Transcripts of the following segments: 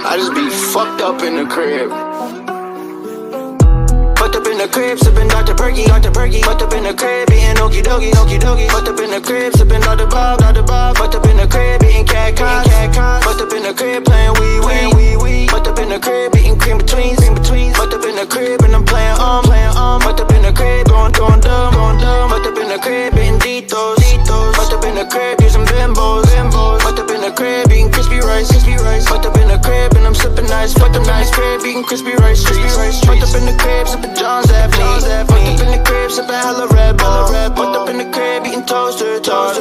I just be fucked up in the crib. Fucked up in the crib, sippin' Dr. Perky. Fucked up in the crib, eatin' okie dokie. Fucked up in the crib, sippin' Dr. Bob. Fucked up in the crib, eating cat cons. Fucked up in the crib, playing wee. Fucked up in the crib, eating cream betweens. Fucked up in the crib, and I'm playing Fucked up in the crib, going dumb. Fucked up in the crib, eating Ditos. Fucked up in the crib, using bimbos. Fucked up in the crib, eating crispy rice. Fucked up in the crib, and I'm sipping nice. Fucked up in the crib, eating crispy rice. Fucked up in the crib, sipping John's Avenue. Fucked up in the crib, sipping hella Red Bull. Fucked up in the crib, eating toaster tarts.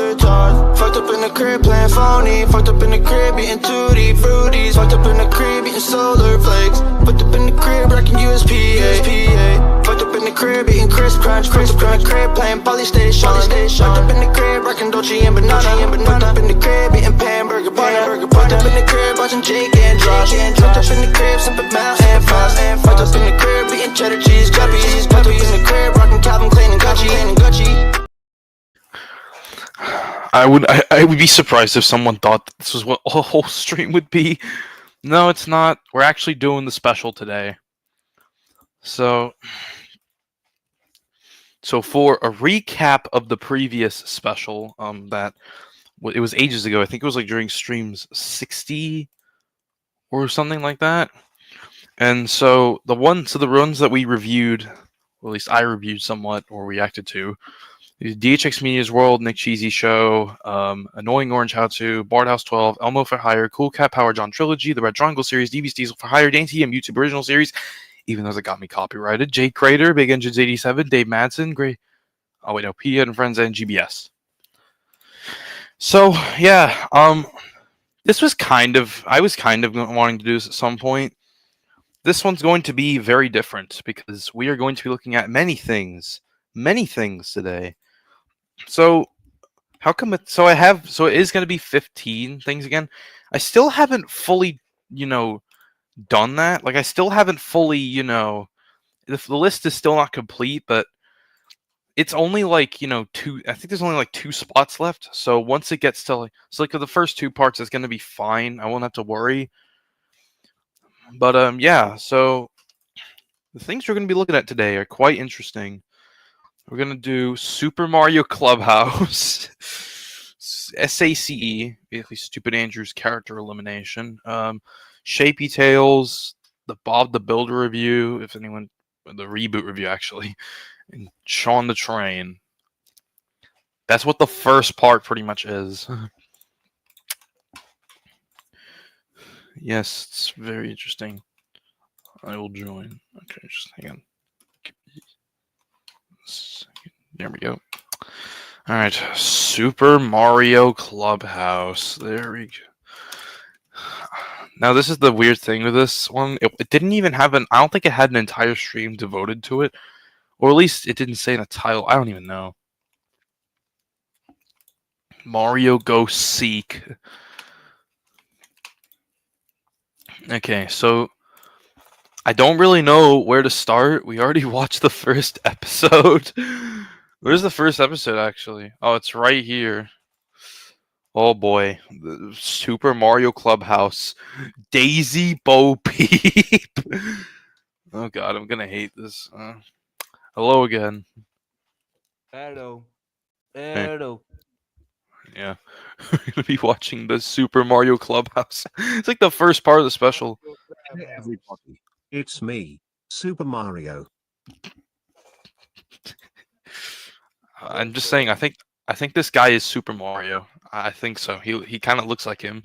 Fucked up in the crib, playing phony. Fucked up in the crib, eating Tutti Fruities. Fucked up in the crib, eating Solar Flakes. Fucked up in the crib, rocking USPA. Fucked up in the crib, eating Crisp Crunch. Fucked up in the crib, playing Polystation. Fucked up in the crib, rocking Dolce and Banana. Fucked up in the crib, eating Hamburger. Fucked up in the crib, watching Jake and Josh. Fucked up in the crib, sipping Mountain Frost. Fucked up in the crib, eating cheddar cheese guppies. Fucked up in the crib, rocking Calvin Klein and Gucci. I would be surprised if someone thought that this was what a whole stream would be. No, it's not. We're actually doing the special today. So for a recap of the previous special, that it was ages ago. I think it was like during streams 60 or something like that. And so the ones that we reviewed, or at least I reviewed somewhat or reacted to, DHX Media's World, Nick Cheesy Show, Annoying Orange How To, Bard House 12, Elmo for Hire, Cool Cat Power John Trilogy, the Red Triangle series, DB Diesel for Hire, Dane TM YouTube original series, even though it got me copyrighted, Jake Crater, Big Engines 87, Dave Madsen, Pia and Friends, and GBS. So yeah, I was kind of wanting to do this at some point. This one's going to be very different because we are going to be looking at many things today. So how come it is going to be 15 things again? I still haven't fully, done that. Like I still haven't fully, the list is still not complete, but it's only like, two, I think there's only like 2 spots left. So once it gets to the first 2 parts, it's going to be fine. I won't have to worry. But yeah, so the things we're going to be looking at today are quite interesting. We're going to do Super Mario Clubhouse, SACE, basically Stupid Andrew's character elimination, Shapey Tales, the Bob the Builder review, the reboot review actually, and Shaun the Train. That's what the first part pretty much is. Yes, it's very interesting. I will join. Okay, just hang on. There we go. Alright, Super Mario Clubhouse. There we go. Now, this is the weird thing with this one. It didn't even have I don't think it had an entire stream devoted to it. Or at least it didn't say in the title. I don't even know. Mario Go Seek. Okay, so I don't really know where to start. We already watched the first episode. Where's the first episode, actually? Oh, it's right here. Oh, boy. The Super Mario Clubhouse. Daisy Bo Peep. Oh, God, I'm going to hate this. Hello again. Hello. Hey. Yeah. We're going to be watching the Super Mario Clubhouse. It's like the first part of the special. Hey everybody, it's me, Super Mario. I'm just saying, I think this guy is Super Mario. I think so. He kind of looks like him.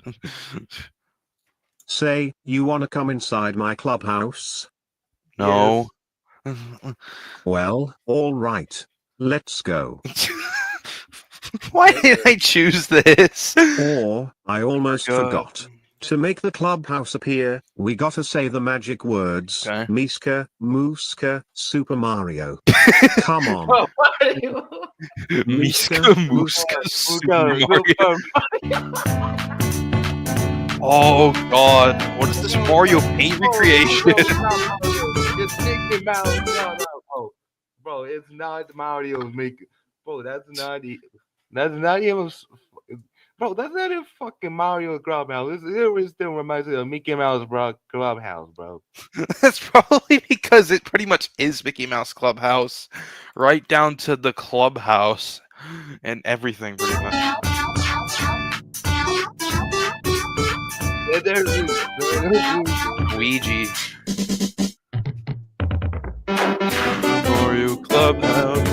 Say, you wanna come inside my clubhouse? No. Yes. Well, alright. Let's go. Why did I choose this? Or, I almost forgot. To make the clubhouse appear, we gotta say the magic words. Okay. Miska, Mooska, Super Mario. Come on. Miska Mooska Super Mario. Oh God, what is this Mario Paint recreation? It's Mickey Mouse. No. Bro, it's not Mario's making. Bro, that's not him. Bro, that's not even fucking Mario Clubhouse. It still reminds me of Mickey Mouse Clubhouse, bro. That's probably because it pretty much is Mickey Mouse Clubhouse, right down to the clubhouse and everything, pretty much. Yeah, there's Luigi. Mario Clubhouse.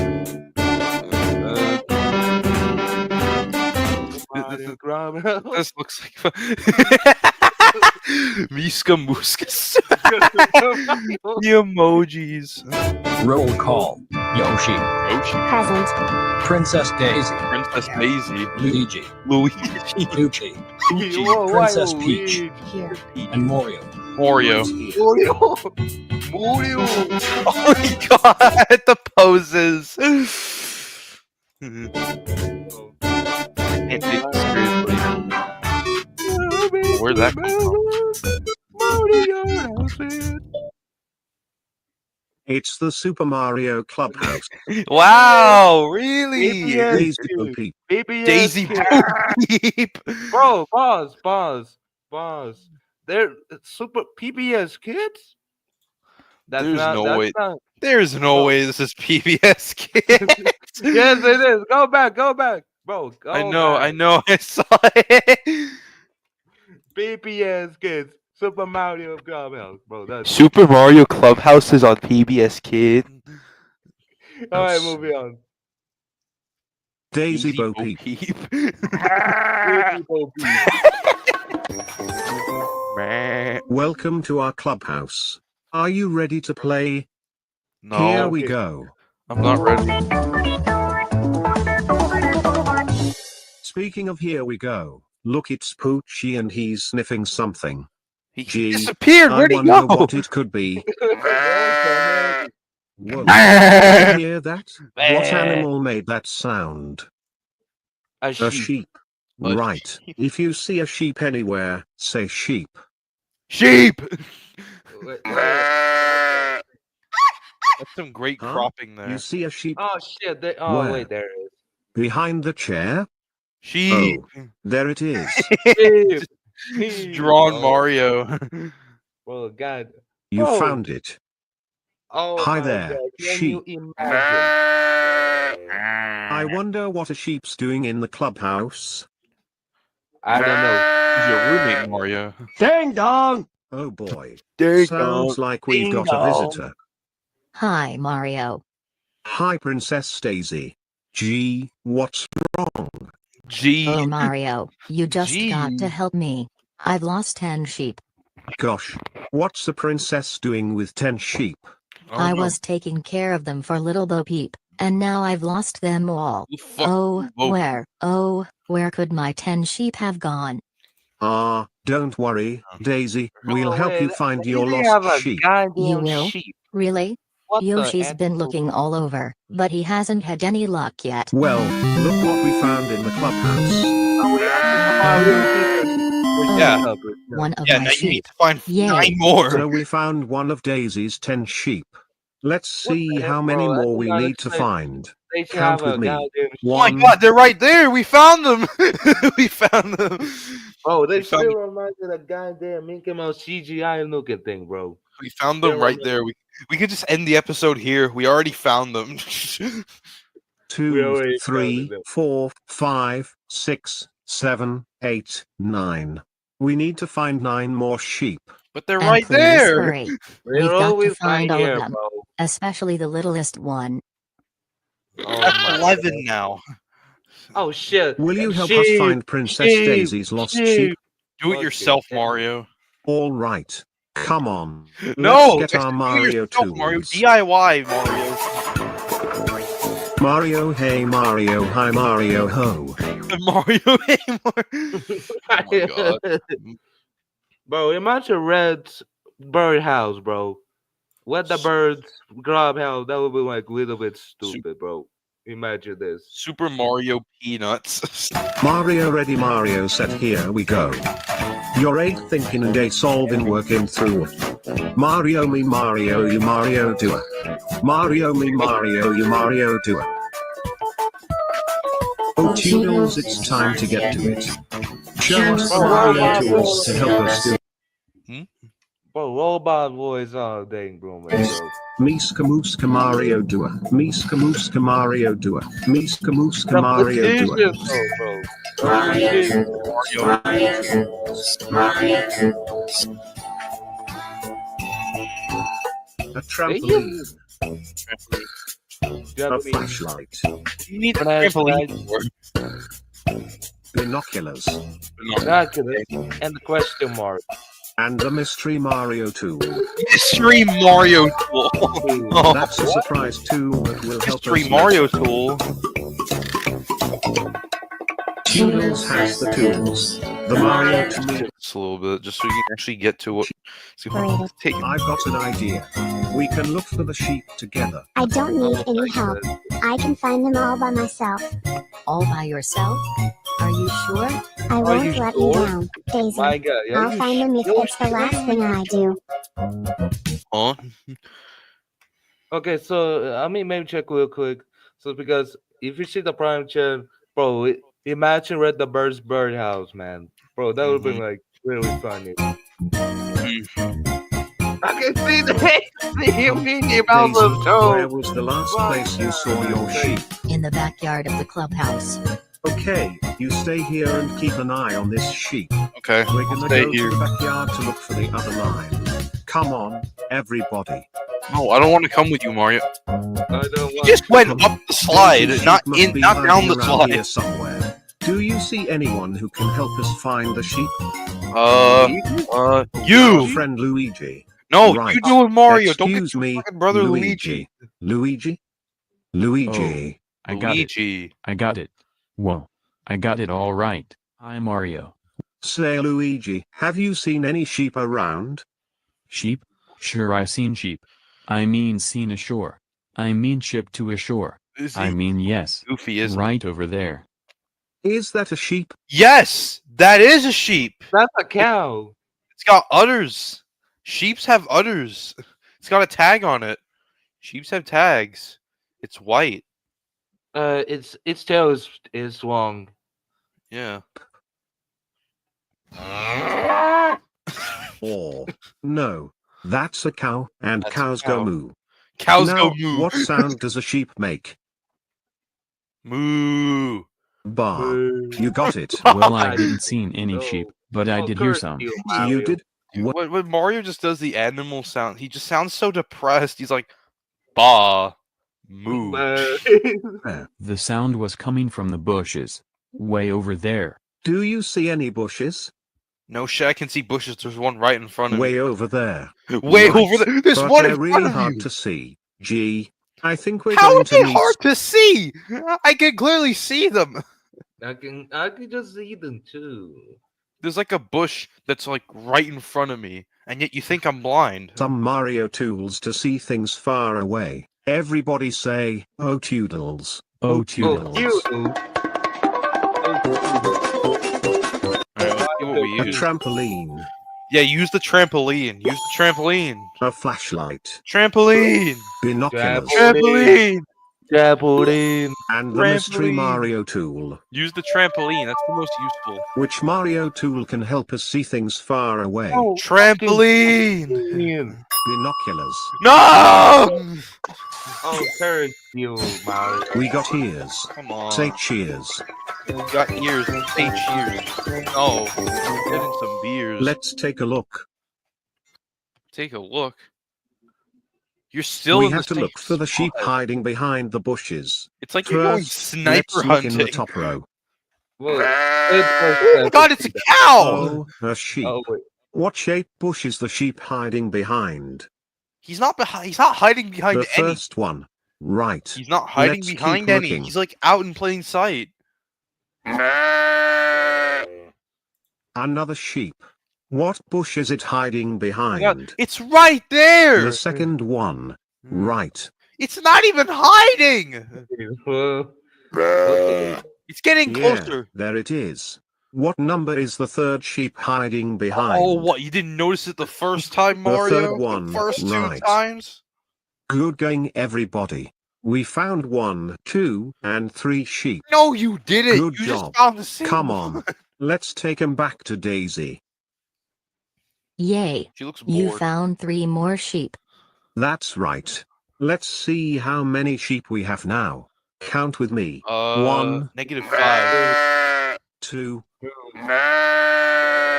Mario Clubhouse. This looks like Miska Muskas. The emojis. Roll call. Yoshi. Yoshi. Present. Princess Daisy. Princess Daisy. Luigi. Luigi. Luigi. Whoa, Princess why Peach. Here. And Mario. Mario. Mario. Mario. Oh my god, the poses. Where'd that come It's the Super Mario Clubhouse. from? Wow, really? Yeah. Daisy Bo Peep. Daisy Peep. Bro, pause. They're super PBS kids? There's no way. not- There's no way this is PBS Kids. Yes, it is. Go back. Bro, go I know, back. I saw it. PBS kids. Super Mario Clubhouse, bro. That's Super Mario Clubhouse is on PBS Kids. all right. Moving on. Daisy Bo Peep. Welcome to our clubhouse. Are you ready to play? No, Here we go. I'm not ready. Speaking of here we go. Look, it's Poochie and he's sniffing something. He Gee, disappeared. I Where'd he wonder go? what it could be. Whoa. Did you hear that? What animal made that sound? A A sheep. sheep. A Right. sheep. If you see a sheep anywhere, say sheep. Sheep. Wait. That's some great Huh? cropping there. You see a sheep Oh shit! Oh Where? wait, there it behind the chair? Sheep. There it is. is. Drawn Oh, Mario. Well, God. You Oh. found it. Oh Hi my there, God. Can sheep. you imagine? I wonder what a sheep's doing in the clubhouse. I don't know. Who's your roommate, Mario? Ding dong! Oh boy. Ding Sounds like we've Ding got a dong. visitor. Hi, Mario. Hi, Princess Daisy. Gee, what's wrong? G. Oh, Mario, you just got Gee. to help me. I've lost 10 sheep. Gosh, what's the princess doing with 10 sheep? Oh, I no. was taking care of them for little Bo Peep, and now I've lost them all. Who the fuck- Oh, where could my 10 sheep have gone? Ah, don't worry, Daisy. We'll Oh, help wait, you find they your didn't have lost a sheep. goddamn You will? sheep. Really? What the Yoshi's been actual- looking all over, but he hasn't had any luck yet. Well, look what we found in the clubhouse. Oh, we actually Yeah. One of Yeah, my now you need sheep. to find Yay. 9 more. So we found one of Daisy's 10 sheep. Let's What the see heck, how many bro? That's more we not need to exciting. find. They should Count have a with me. goddamn Oh my One, god, they're right there. We found them. We found them. Bro, they We found- still remind me of the goddamn Mickey Mouse CGI looking thing, bro. We found them right there. We could just end the episode here. We already found them. We 2, already 3, found them. 4, 5, 6, 7, 8, 9. We need to find 9 more sheep. But they're And right please there. hurry, We're We've got to always find right all of here, them. bro. especially the littlest one. Oh That's my 11 God. now. Oh shit. Will you help us Sheep, find Princess sheep, Daisy's lost sheep? Do it Okay, yourself, okay. Mario. All right. Come on. No, Let's get our do it Mario yourself, Mario. tools. DIY, Mario. Mario, hey Mario, hi Mario, ho. Mario. Oh my God. Bro, imagine Red's birdhouse, bro. What the birds clubhouse, that would be like a little bit stupid, bro. Imagine this. Super Mario Peanuts. Mario ready, Mario set, here we go. Your 8 thinking and 8 solving working through. Mario me Mario, you Mario do it. Mario me Mario, you Mario do it. Toodles, it's time to get to it. Show us the Mario tools to help us do Bro, robot voice all dang bro, man, bro. Miska Muska Mario Dua. Miska Muska Mario Dua. Miska Muska Mario Dua. A trampoline. A flashlight. You need a trampoline. Binoculars. And the question mark. And the Mystery Mario tool. Mystery Mario tool. That's a surprise tool that will help Mystery us. Mario tool. Toodles has the tools. The Mario tool. Just a little bit, just so you can actually get to what. Take. I've got an idea. We can look for the sheep together. I don't need any help. I can find them all by myself. All by yourself? Are you sure? I won't you let you sure? down, Daisy. My God, yeah, I'll find them if it's the last thing I do. Huh? Okay, so I mean, maybe check real quick. So because if you see the prime chat, bro, imagine Red the Bird's birdhouse, man, bro, that would have been like really funny. I can see the thinking about Daisy, them where too. was the last place you saw your sheep? In the backyard of the clubhouse. Okay, you stay here and keep an eye on this sheep. Okay. We're gonna Stay go here. to the backyard to look for the other line. Come on, everybody. No, I don't want to come with you, Mario. I don't You want just went up the slide, Daisy's not sheep must be not down hiding the around here slide. somewhere. Do you see anyone who can help us find the sheep? You. Our friend Luigi. No, Right. you do it, Mario. Don't get Excuse your me, fucking brother Luigi. Luigi? Luigi. I got it. Luigi. I got it. Whoa. I got it all right. I'm Mario. Say, Luigi, have you seen any sheep around? Sheep? Sure, I've seen sheep. I mean seen ashore. I mean shipped to ashore. Is I he mean yes. goofy, isn't Right over there. Is that a sheep? Yes, that is a sheep. That's a cow. It's got udders. Sheeps have udders. It's got a tag on it. Sheeps have tags. It's white. Its tail is long. Yeah. Or, no, that's a cow, and That's a cows cow. go moo. Cows Now, go moo. what sound does a sheep make? Moo. Bar. You got it. Well, I didn't seen any No. sheep, but I Oh, did hear curse some. you, You Mario. did? When Mario just does the animal sound, he just sounds so depressed. He's like, "Bah, moo." The sound was coming from the bushes. Way over there. Do you see any bushes? No shit, I can see bushes. There's one right in front of Way over there. me. Way Right. over there. There's But one they're in really front of hard you. to see. Gee, I think we're How going are to they need... hard to see? I can clearly see them. I can just see them too. There's like a bush that's like right in front of me, and yet you think I'm blind. some Mario tools to see things far away. Everybody say, oh Toodles. Oh, Oh, Toodles. you. Alright, let's see what we A use. trampoline. Yeah, use the trampoline. Use the trampoline. A flashlight. Trampoline. Binoculars. Trampoline. Trampoline. And the Mystery Trampoline. Mario tool. Use the trampoline. That's the most useful. Which Mario tool can help us see things far away? Trampoline. Binoculars. No. Oh, curse you, Mario. We got ears. Come on. Say cheers. We got ears. Say cheers. Oh, we're getting some beers. Let's take a look. Take a look. You're still We in have the to look same for the sheep spot. hiding behind the bushes. It's like you're going First, let's sniper look in hunting. the top row. Well, Oh my god, it's a cow! Oh, a sheep. Oh, wait. What shape bush is the sheep hiding behind? He's not behind. He's not hiding behind The any. first one. Right. He's not hiding Let's keep behind any. looking. He's like out in plain sight. Another sheep. What bush is it hiding Oh my behind? god, it's right there. The second one. Right. It's not even hiding. Okay. It's getting Yeah, closer. there it is. What number is the third sheep hiding behind? Oh, what? You didn't notice it the first time, The Mario? third one, The first right. 2 times? Good going, everybody. We found 1, 2, and 3 sheep. No, you didn't. Good You job. just found the same Come one. on. Let's take him back to Daisy. Yay. She looks You bored. found 3 more sheep. That's right. Let's see how many sheep we have now. Count with me. 1, -5. 2,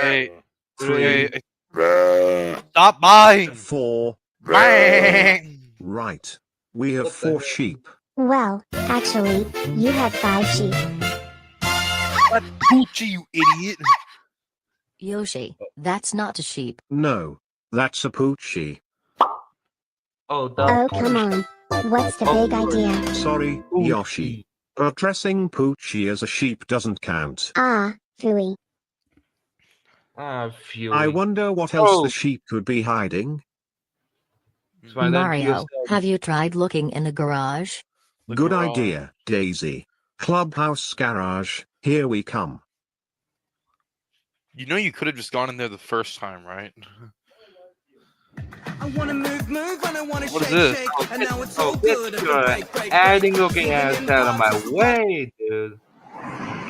Hey, 3, hey, stop buying. 4. Bang. Right. We have What the 4 hell? sheep. Well, actually, you had 5 sheep. That's Poochie, you idiot. Yoshi, that's not a sheep. No, that's a poochie. Oh, that. Oh, come on. What's the big idea? Sorry, Yoshi. Addressing poochie as a sheep doesn't count. Ah, phooey. Ah, phew. I wonder what else Oh. the sheep could be hiding. Mario, have you tried looking in the garage? The Good garage. idea, Daisy. Clubhouse garage, here we come. You know you could have just gone in there the first time, right? I wanna move, and I wanna What is this? and now it's Oh, get your adding looking ass out of my way, dude.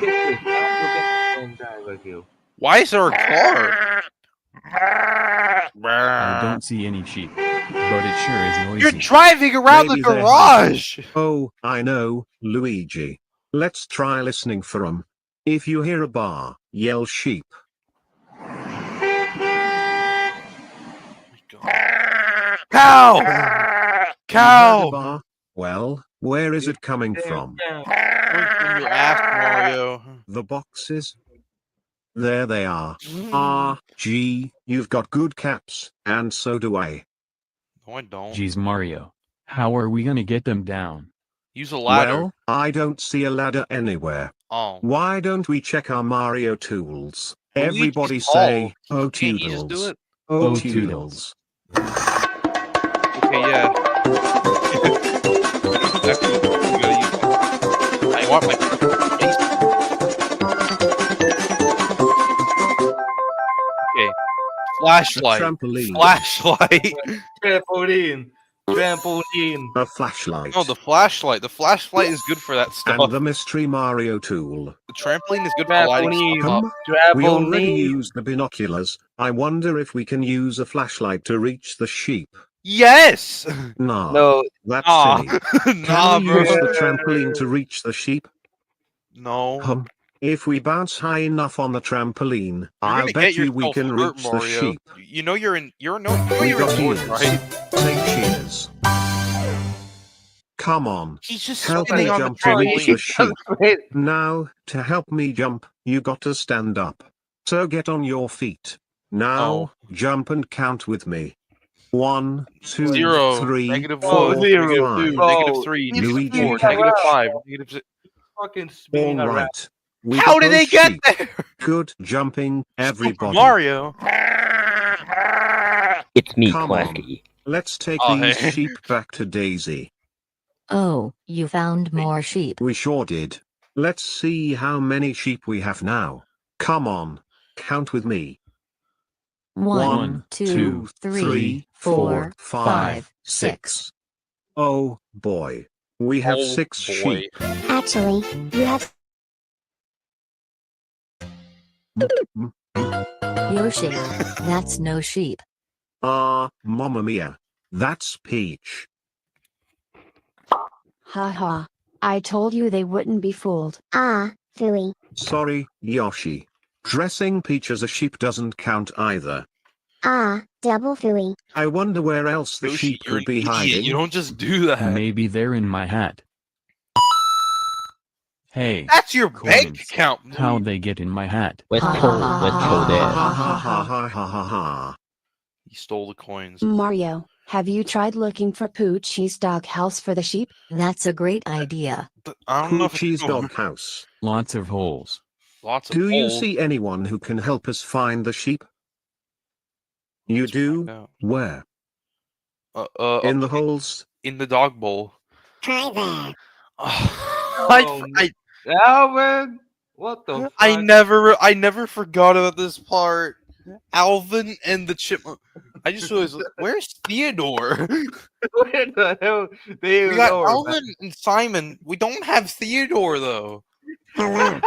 Get this. Stop looking at the guy like you. Why is there a car? I don't see any sheep, but it sure is noisy. You're driving around Maybe the they're garage. Oh, I know, Luigi. Let's try listening for 'em. If you hear a bar, yell sheep. Cow! You heard a Cow! bar? Well, where is it coming from? Coming from your ass, Mario. The boxes? There they are. Gee, you've got good caps, and so do I. No, I don't. Geez, Mario. How are we gonna get them down? Use a ladder. Well, I don't see a ladder anywhere. Oh. Why don't we check our Mario tools? Luigi's Everybody tall. say, oh Can't you just do toodles. it? Oh Oh, toodles. Okay, yeah. I want my face. Okay. Flashlight. Trampoline. Flashlight. Trampoline. Trampoline. A flashlight. No, the flashlight. The flashlight is good for that stuff. And the mystery Mario tool. The trampoline is good for lighting Trampoline. stuff up. We already Trampoline. used the binoculars. I wonder if we can use a flashlight to reach the sheep. Yes. Nah, No, that's Nah. silly. Nah, Can we use bro. the trampoline to reach the sheep? No. If we bounce high enough on the trampoline, You're I'll gonna bet get you we yourself can hurt, reach the Mario. sheep. You know you're in. You're no. We You're got in ears. right? Say cheers. Come on. He's just Help spinning me on the jump to reach the trampoline. sheep. wait. Now, to help me jump, you got to stand up. So get on your feet. Now, Oh. jump and count with me. 1, 2, 0, 3, -1, 4, zero, -2, 5. -3, Luigi. -4, -5, -6. Fucking All spinning around. right. We How got did they those get sheep. there? Good jumping, everybody. Mario. It's me, Come on. Clacky. Let's take Oh, these hey. sheep back to Daisy. Oh, you found more sheep. We sure did. Let's see how many sheep we have now. Come on. Count with me. 1, 2, 3, 4, 5, 6. Oh, boy. We have Oh, 6 boy. sheep. Actually, you have Yoshi, that's no sheep. Mamma mia. That's Peach. Haha. I told you they wouldn't be fooled. ah, phooey. Sorry, Yoshi. Dressing Peach as a sheep doesn't count either. Ah, double phooey. I wonder where else the Yoshi, sheep you're could be an idiot. hiding. You don't just do that. Maybe they're in my hat. Hey, That's your bank Coins. account. how'd they get in my hat? Let's Ha, pull, ha, let's ha, pull ha, that. Ha ha ha ha ha ha ha. He stole the coins. Mario, have you tried looking for Poochie's doghouse for the sheep? That's a great idea. I don't know if it's Poochie's cool. doghouse. Lots of holes. Lots of Do you holes. see anyone who can help us find the sheep? You Let's do? find out. Where? up In the holes? in the dog bowl. Hi there. I Alvin, what the fuck? I never forgot about this part. Alvin and the Chipmunk. I just realized, where's Theodore? Where the hell they We got are, man? Alvin and Simon. We don't have Theodore though. Hello.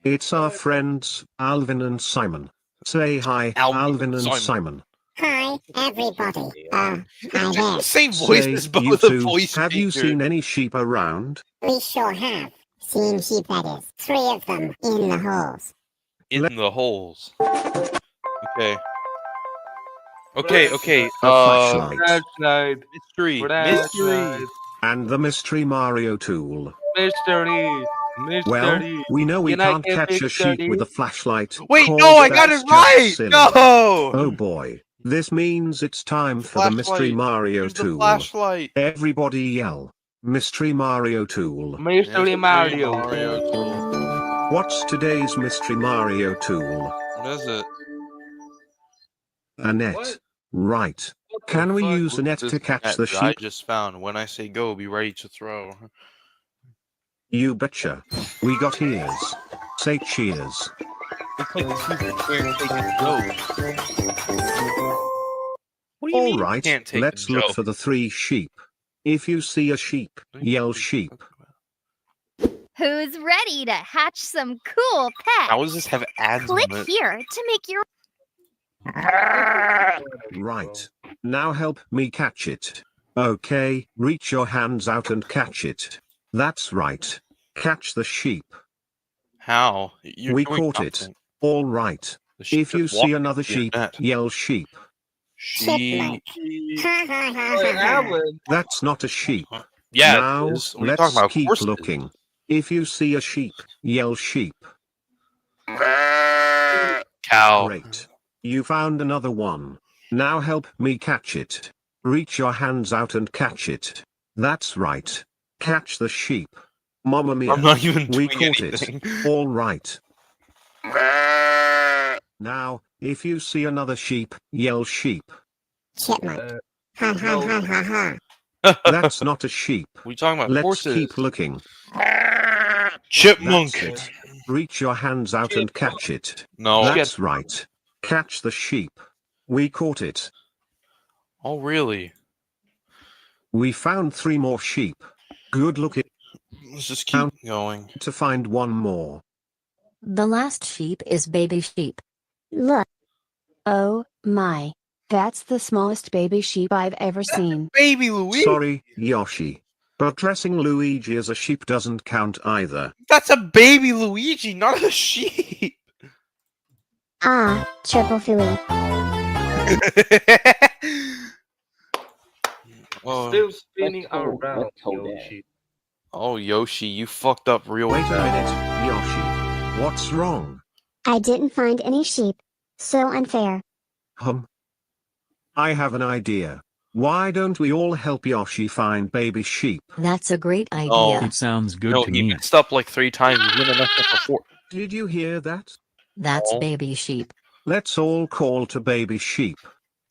It's our friends, Alvin and Simon. Say hi, Alvin and Simon. Hi, everybody. Hi there. Same voice Say, as both you the two, voice have you speakers. seen any sheep around? We sure have. Seen sheep, that is. 3 of them in the holes. In the holes? Okay. Okay. A flashlight. Flashlight. Mystery. Flashlight. And the mystery Mario tool. Mystery. Well, Mystery. we know we Can I can't get catch a mystery? sheep with a flashlight. Wait, 'cause no, I got that's it just right. silly. No. Oh boy, this means it's time for the mystery Flashlight. Mario Use the tool. flashlight. Everybody yell, mystery Mario tool. Mystery Mario. tool. What's today's mystery Mario tool? What is it? A net. What? Right. What the Can we fuck? use a net This to catch net the that I sheep? just found. When I say go, be ready to throw. You betcha. We got ears. Say cheers. It's like can't take a joke. What do you All mean you right, can't take let's a look joke? for the 3 sheep. If you see a sheep, yell sheep. Who's ready to hatch some cool pets? How does this have ads Click on it? here to make your Right. Now help me catch it. Okay, reach your hands out and catch it. That's right. Catch the sheep. How? You're We doing caught it. something. All right. The sheep If you just see walked another into your sheep, net. yell sheep. She. Ha ha ha Wait, ha ha. Alvin. That's not a sheep. Yeah. Now, it is. What are you let's talking about? Of keep course it is. looking. If you see a sheep, yell sheep. Cow. Great. You found another one. Now help me catch it. Reach your hands out and catch it. That's right. Catch the sheep. Mamma mia. I'm not even We doing caught anything. it. All right. Now, if you see another sheep, yell sheep. Chipmunk. Uh, Ha ha ha ha ha. That's not a sheep. What are you talking about? Let's Horses. keep looking. Chipmunk. That's it. Reach your hands out and catch it. No. That's right. Catch the sheep. We caught it. Oh, really? We found 3 more sheep. Good looking Let's just keep going. to find one more. The last sheep is baby sheep. Look. Oh, my. That's the smallest baby sheep I've ever seen. Baby Luigi. Sorry, Yoshi. But dressing Luigi as a sheep doesn't count either. That's a baby Luigi, not a sheep. Ah, triple fooey. Oh. Still spinning Let's go, around. let's go Yoshi. Oh, Yoshi, you fucked up real Wait a bad. minute, Yoshi. What's wrong? I didn't find any sheep. So unfair. I have an idea. Why don't we all help Yoshi find baby sheep? That's a great idea. Oh. It sounds good No, to he me. messed up like 3 times. He didn't mess up before. Did you hear that? That's Oh. baby sheep. Let's all call to baby sheep.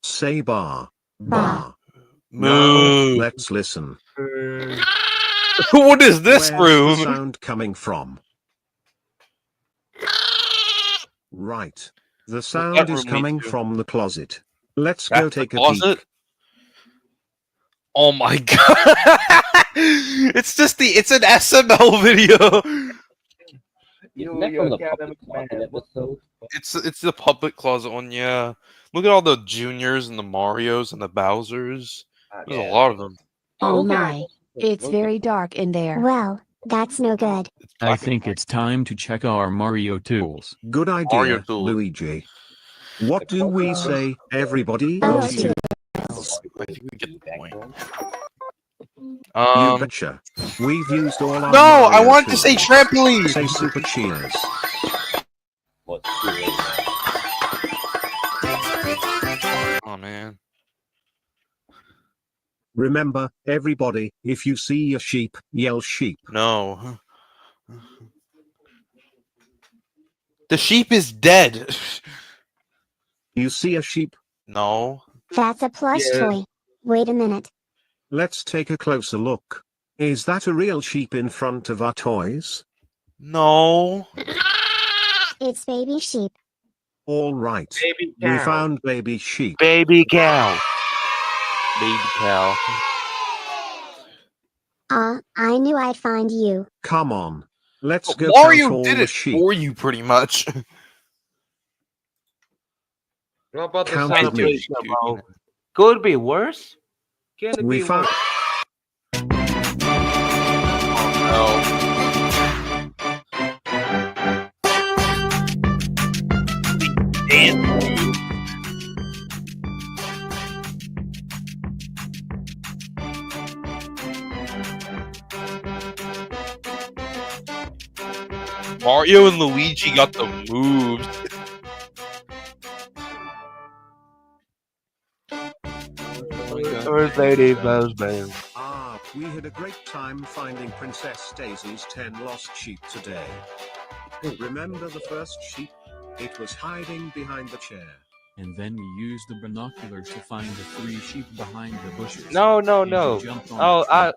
Say bar. Bah. Moo. Now, let's listen. What is this Where's room? the sound coming from? Right. The sound that is room coming needs to- from the closet. Let's That's go the take a closet? peek. Oh my god! It's an SML video. Isn't that from the Academic Puppet Closet Man. episode? It's the public closet one, yeah. Look at all the juniors and the Marios and the Bowsers. There's a lot of them. Oh Okay. my. It's very dark in there. Well, that's no good. It's I black and think white. it's time to check our Mario tools. Good Mario idea, tools. Luigi. What do we say, everybody? Oh, You dear. I think we get the point. betcha. We've used all our No, I Mario wanted to say tools. trampoline. Say super cheers. What's too late now? Oh man. Remember, everybody, if you see a sheep, yell sheep. No. The sheep is dead. You see a sheep? No. That's a plush Yeah. toy. Wait a minute. Let's take a closer look. Is that a real sheep in front of our toys? No. It's baby sheep. All right. Baby We cow. found baby sheep. Baby cow. Baby cow. I knew I'd find you. Come on. Let's go Mario count all did the it sheep. for you, pretty much. What about the Count with me. celebration, bro? Could be worse? Can it We be found. worse? Mario and Luigi got the moves. First lady blows, man. We had a great time finding Princess Daisy's 10 lost sheep today. Remember the first sheep? It was hiding behind the chair. And then we used the binoculars to find the 3 sheep behind the bushes. No. And we jumped on Oh, the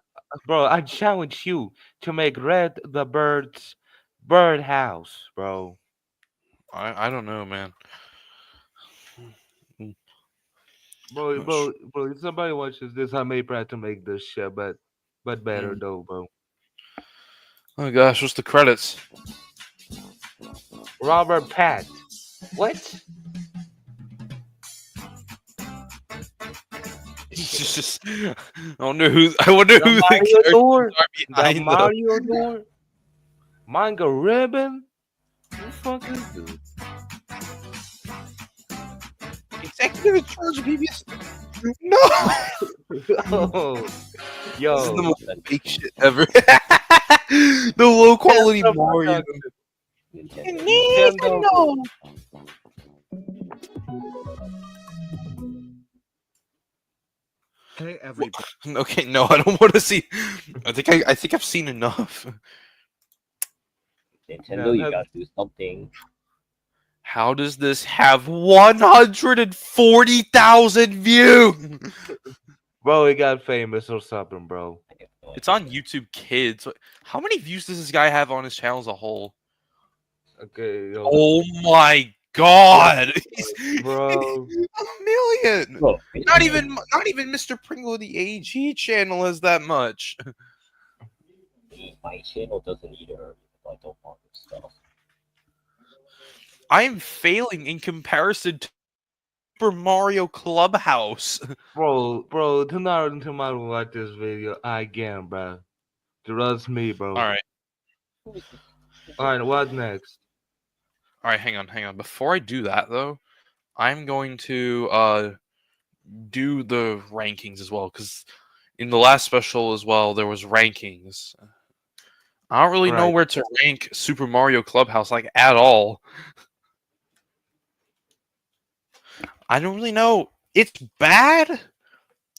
tree. I challenge you to make Red the bird's birdhouse, bro. I don't know, man. Bro, if somebody watches this, I may try to make this shit, but better though, bro. Oh gosh, what's the credits? Robert Pat. What? It's just I wonder who the Mario characters door? are The behind them. Mario door? Manga ribbon? Who the fuck is this? Executive in charge of PBS. No! Oh, This is yo. the most fake shit ever. The low quality Nintendo Mario. Nintendo. Hey everybody. Okay, no, I don't want to see. I think I've seen enough. Nintendo, you gotta do something. How does this have 140,000 views? Bro, he got famous or something, bro. It's on YouTube Kids. How many views does this guy have on his channel as a whole? Okay, yo. Oh my god! He's- Bro. a million. Bro, Not even Mr. Pringle the AG channel has that much. my channel doesn't either. I don't want this stuff. I am failing in comparison to Super Mario Clubhouse. Bro, tomorrow watch this video again, bro. Trust me, bro. Alright, Alright, what next? hang on. Before I do that though, I'm going to do the rankings as well, because in the last special as well there was rankings. I don't really know Right. where to rank Super Mario Clubhouse like at all. I don't really know. It's bad.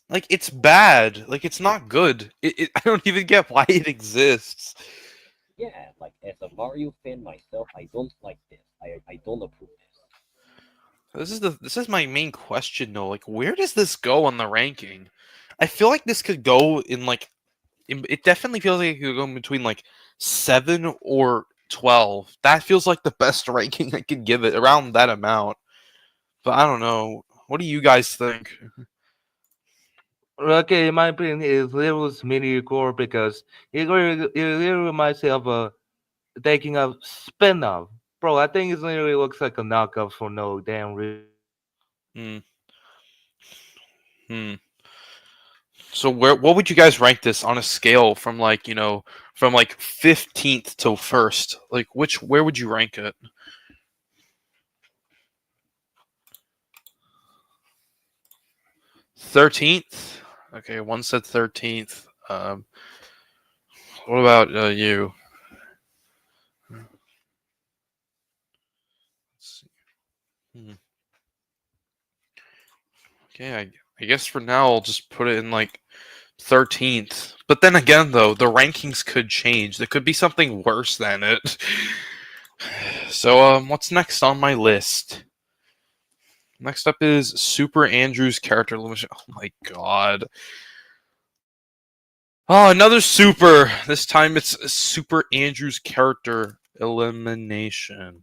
Like it's bad. Like it's not good. I don't even get why it exists. Yeah, like as a Mario fan myself, I don't like this. I don't approve this. This is my main question though. Like where does this go on the ranking? I feel like this could go in like it definitely feels like it could go in between like 7 or 12. That feels like the best ranking I could give it, around that amount. But I don't know. What do you guys think? Okay, in my opinion, it was mini core because it really reminds me of taking a spin-off. Bro, I think it literally looks like a knockoff for no damn reason. So what would you guys rank this on a scale from like, from like 15th to 1st? Like where would you rank it? 13th? Okay, one said 13th. What about you? Let's see. Okay, I guess for now I'll just put it in like 13th. But then again, though, the rankings could change. There could be something worse than it. So, what's next on my list? Next up is Super Andrew's character elimination. Oh my god. Oh, another Super! This time it's Super Andrew's character elimination.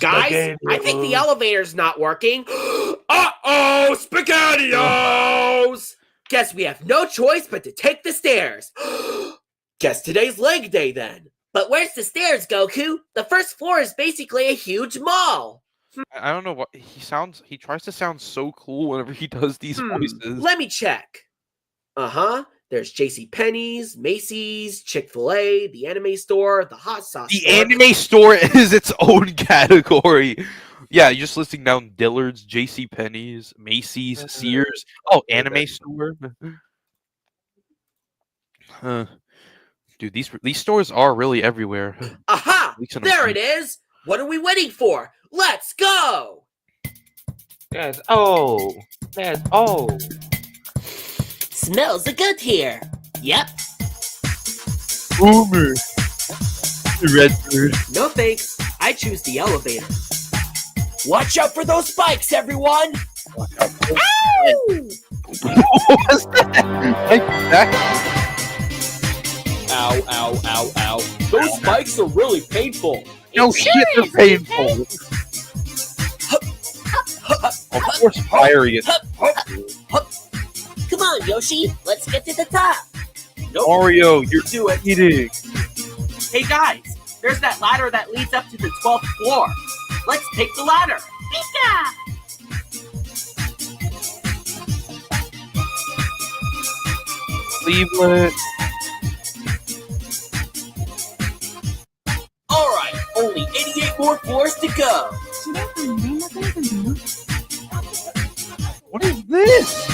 Guys, I think the elevator's not working. Uh-oh, SpaghettiOs! Guess we have no choice but to take the stairs. Guess today's leg day then. But where's the stairs, Goku? The first floor is basically a huge mall. I don't know what he tries to sound so cool whenever he does these voices. Let me check. There's JCPenney's, Macy's, Chick-fil-A, the anime store, the hot sauce The store. anime store is its own category. Yeah, you're just listing down Dillard's, JCPenney's, Macy's, Sears. Oh, anime store. Dude, these stores are really everywhere. Aha! At least in There it America. is! What are we waiting for? Let's go! Yes. Oh. Yes. Oh. Smells good here. Yep. Boomer. Redbird. No thanks. I choose the elevator. Watch out for those spikes, everyone! Ow! What was that? Like that? Ow, ow, ow, ow. Those spikes are really painful. No shit, they're painful. Of course, fiery is. Come on, Yoshi. Let's get to the top. Mario, you're Do it. eating. Hey, guys. There's that ladder that leads up to the 12th floor. Let's take the ladder. Pika! Cleveland. Alright, only 88 more floors to go. What is this?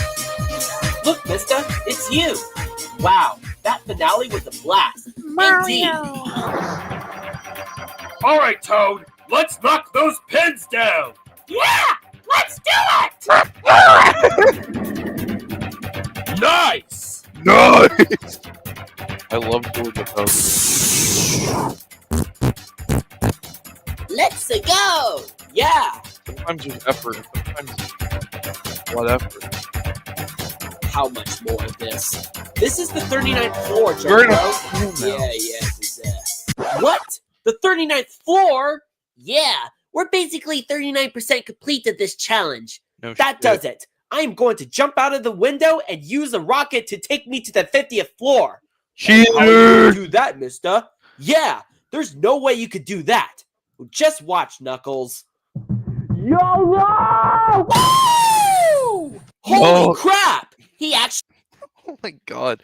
Look, mister, it's you. Wow, that finale was a blast. Indeed. Alright, Toad, let's knock those pins down! Yeah! Let's do it! Nice! Nice! I love doing the Let's go! Yeah! Sometimes there's effort. Sometimes a lot of effort. How much more of this? This is the 39th floor, We're in a Joe. school now. Yeah. What? The 39th floor? Yeah, we're basically 39% complete to this challenge. No That shit. does it. I am going to jump out of the window and use a rocket to take me to the 50th floor. How are you Cheater! gonna do that, mister? Yeah, there's no way you could do that. Just watch, Knuckles. YOLO! Woo! Holy Oh. crap! He actually Oh my god.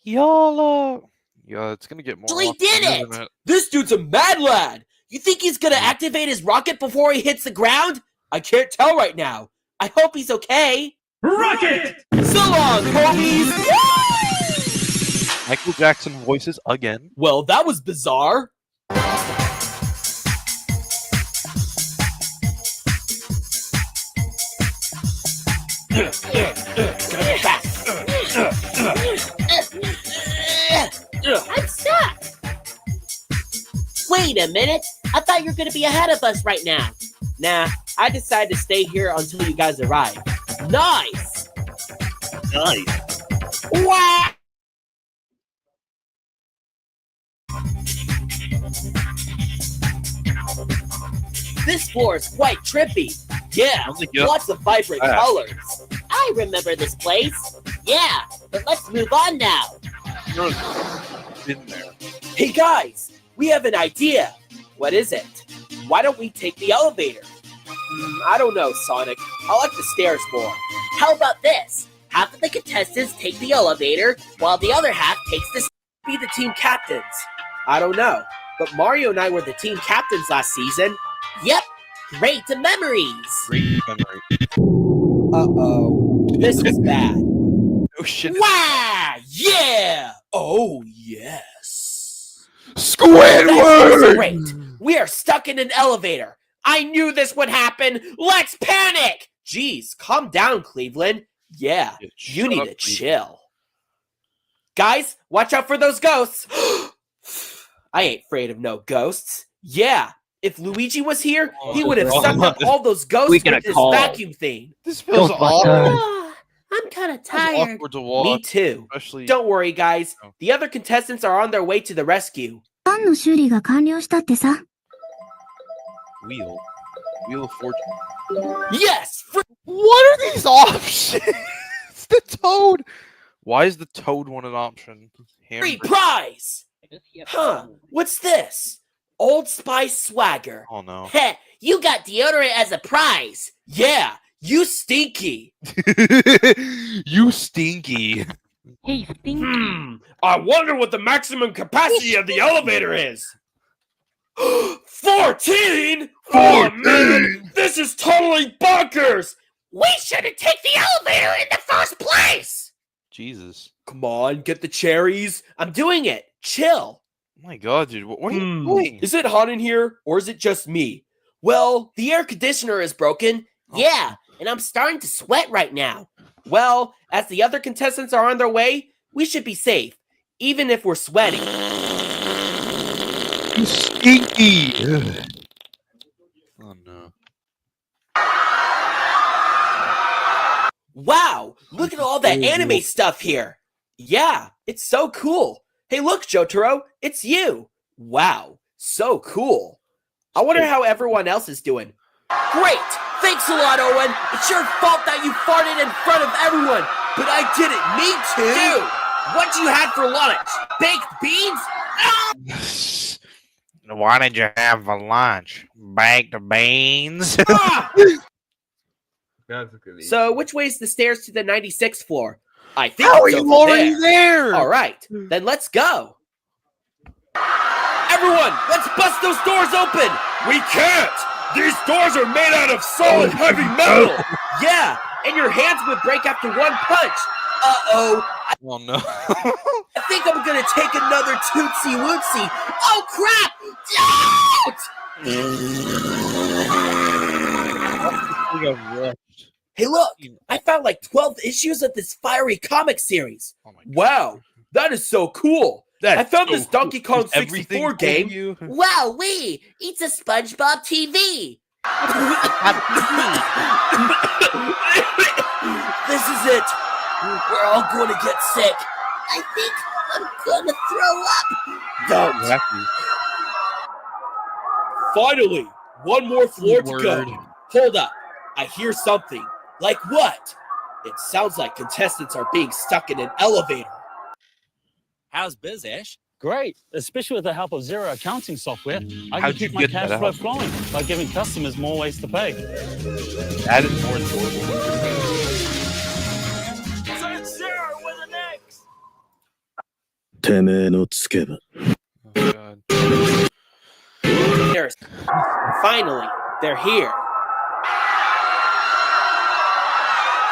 YOLO! Yeah, it's gonna get more. did awesome, isn't it! This dude's a mad lad! You think he's gonna activate his rocket before he hits the ground? I can't tell right now. I hope he's okay. Rocket! So long, homies! Michael Jackson voices again. Well, that was bizarre. I'm stuck. Wait a minute. I thought you were going to be ahead of us right now. Nah, I decided to stay here until you guys arrive. Nice. Nice. Wah! This floor is quite trippy. Yeah, Sounds like you- lots of vibrant Ah. colors. I remember this place. Yeah, but let's move on now. You're been there. Hey guys, we have an idea. What is it? Why don't we take the elevator? I don't know, Sonic. I like the stairs more. How about this? Half of the contestants take the elevator, while the other half takes the be the team captains. I don't know, but Mario and I were the team captains last season. Yep, great memories. Great memory. Uh-oh, this is bad. Oh shit. Wow! Yeah! Oh, yes. That's Squidward! great. We are stuck in an elevator. I knew this would happen. Let's panic. Jeez, calm down, Cleveland. Yeah, Yeah, you shut need up, to Cleveland. chill. Guys, watch out for those ghosts. I ain't afraid of no ghosts. Yeah, if Luigi was here, he would have Oh, sucked up all those ghosts We gonna with his call. vacuum thing. This feels awkward. Ah, I'm kind of It's tired. awkward to watch. Me too. Especially. Don't worry, guys. Oh. The other contestants are on their way to the rescue. Wheel of Fortune. Yes! What are these options? The Toad. Why is the Toad one an option? Free prize! Huh, what's this? Old Spice swagger. Oh no. Heh, you got deodorant as a prize. Yeah, you stinky. You stinky. Hey, Stinky. I wonder what the maximum capacity of the elevator is. 14? Oh man, this is totally bonkers. We shouldn't take the elevator in the first place. Jesus. Come on, get the cherries. I'm doing it. Chill. Oh my god, dude. What are you doing? Is it hot in here, or is it just me? Well, the air conditioner is broken. Yeah, and I'm starting to sweat right now. Well, as the other contestants are on their way, we should be safe, even if we're sweating. You stinky. Ugh. Oh no. Wow, look at all that anime stuff here. Yeah, it's so cool. Hey, look, Jotaro, it's you. Wow, so cool. I wonder how everyone else is doing. Great, thanks a lot, Owen. It's your fault that you farted in front of everyone, but I didn't mean to. Dude, what you had for lunch? Baked beans? Why did you have for lunch? Baked beans? So, which way is the stairs to the 96th floor? I think How are it's you over already there? All right, then let's go. Everyone, let's bust those doors open. We can't. These doors are made out of solid heavy metal. Yeah, and your hands would break after one punch. Uh-oh. Oh no. I think I'm gonna take another Tootsie Wootsie. Oh crap! Don't! Hey look! I found like 12 issues of this fiery comic series. Oh Wow, that is so cool. I found this Donkey Kong Is everything 64 game. for you? Wow, it's a SpongeBob TV. This is it. We're all going to get sick. I think I'm gonna throw up. Don't. Finally, one more floor to Word. go. Hold up. I hear something. Like what? It sounds like contestants are being stuck in an elevator. How's biz, Ash? Great, especially with the help of Zero accounting software. I How'd can you keep my get cash that flow out? flowing by giving customers more ways to pay. Added more enjoyable. Zero with an X. Oh god. There's finally, they're here.